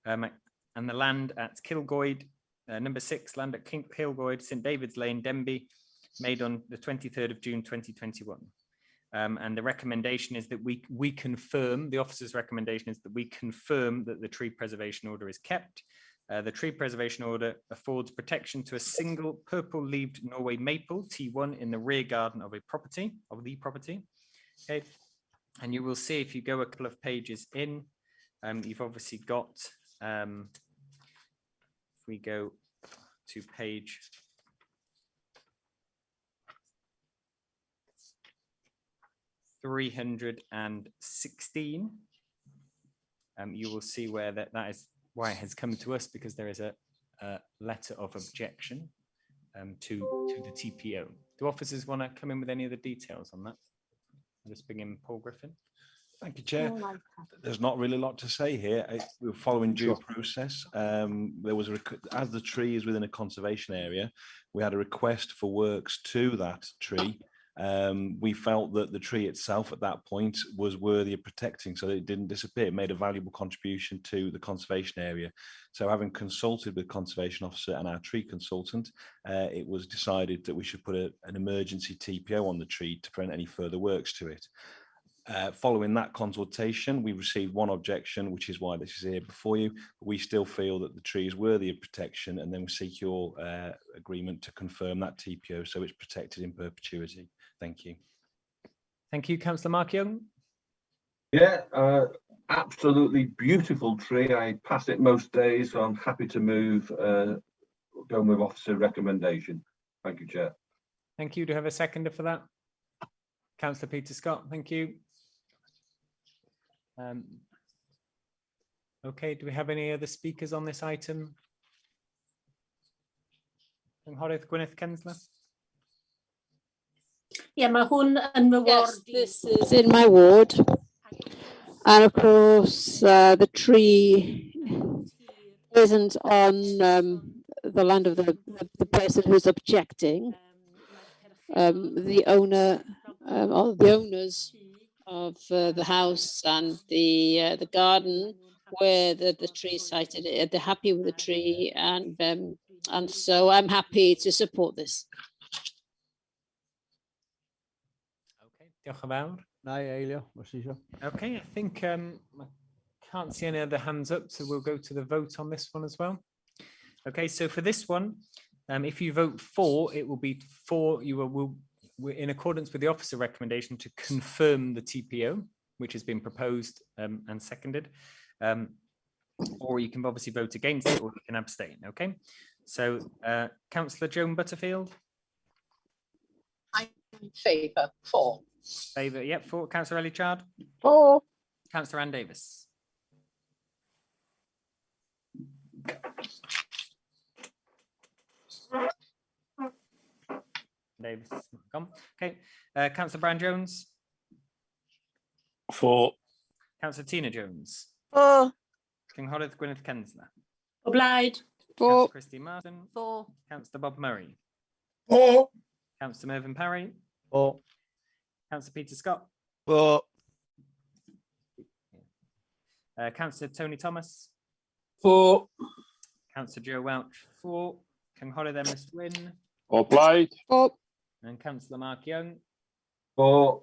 and the land at Kilgoyd, number 6, land at Kilgoyd, St David's Lane, Denbigh, made on the 23rd of June 2021. And the recommendation is that we confirm, the officer's recommendation is that we confirm that the tree preservation order is kept. The tree preservation order affords protection to a single purple-leaved Norway maple, T1, in the rear garden of the property. Okay, and you will see if you go a couple of pages in, you've obviously got, if we go to page 316, you will see where that is why it has come to us, because there is a letter of objection to the TPO. Do officers want to come in with any of the details on that? I'll just bring in Paul Griffin. Thank you, Chair. There's not really a lot to say here. We're following due process. There was as the tree is within a conservation area, we had a request for works to that tree. We felt that the tree itself at that point was worthy of protecting so that it didn't disappear. It made a valuable contribution to the conservation area. So having consulted with conservation officer and our tree consultant, it was decided that we should put an emergency TPO on the tree to prevent any further works to it. Following that consultation, we received one objection, which is why this is here before you. But we still feel that the tree is worthy of protection, and then we seek your agreement to confirm that TPO so it's protected in perpetuity. Thank you. Thank you, Councillor Mark Young. Yeah, absolutely beautiful tree. I pass it most days, so I'm happy to move going with officer recommendation. Thank you, Chair. Thank you. Do you have a seconder for that? Councillor Peter Scott, thank you. Okay, do we have any other speakers on this item? Cynghorydd Gwyneth Kensler. Yeah, mae hwn yn my ward. This is in my ward. And of course, the tree isn't on the land of the person who's objecting. The owner or the owners of the house and the garden where the tree is sited, they're happy with the tree, and so I'm happy to support this. Diolch yn fawr. Eilio, what's your? Okay, I think I can't see any other hands up, so we'll go to the vote on this one as well. Okay, so for this one, if you vote for, it will be for, we're in accordance with the officer recommendation to confirm the TPO, which has been proposed and seconded. Or you can obviously vote against it, or you can abstain. Okay, so Councillor Joan Butterfield. I'm in favour. 4. Favour, yep, 4. Councillor Ellie Chard. 4. Councillor Ann Davis. Davis, gone. Okay, Councillor Brian Jones. 4. Councillor Tina Jones. 4. Cynghorydd Gwyneth Kensler. O blaid. 4. Christine Martin. 4. Councillor Bob Murray. 4. Councillor Mervyn Parry. 4. Councillor Peter Scott. 4. Councillor Tony Thomas. 4. Councillor Joe Welch. 4. Cynghorydd Emrys Wyn. O blaid. 4. And Councillor Mark Young. 4.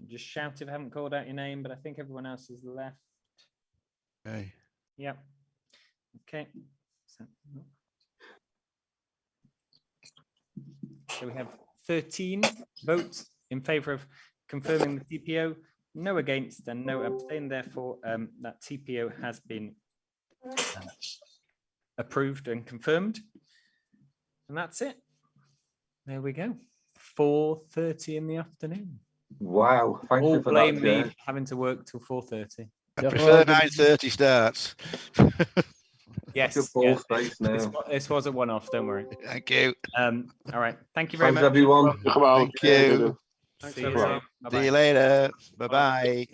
Just shout if I haven't called out your name, but I think everyone else has left. Okay. Yep. Okay. So we have 13 votes in favour of confirming the TPO, no against and no abstain. Therefore, that TPO has been approved and confirmed. And that's it. There we go. 4:30 in the afternoon. Wow, thank All you for blame that, me Chair. for having to work till 4:30. I prefer 9:30 starts. Yes, Your ball space this, now. this was a one-off, don't worry. Thank you. All right, thank you very Thanks, much. everyone. Thank you. See you soon. See you later. Bye-bye.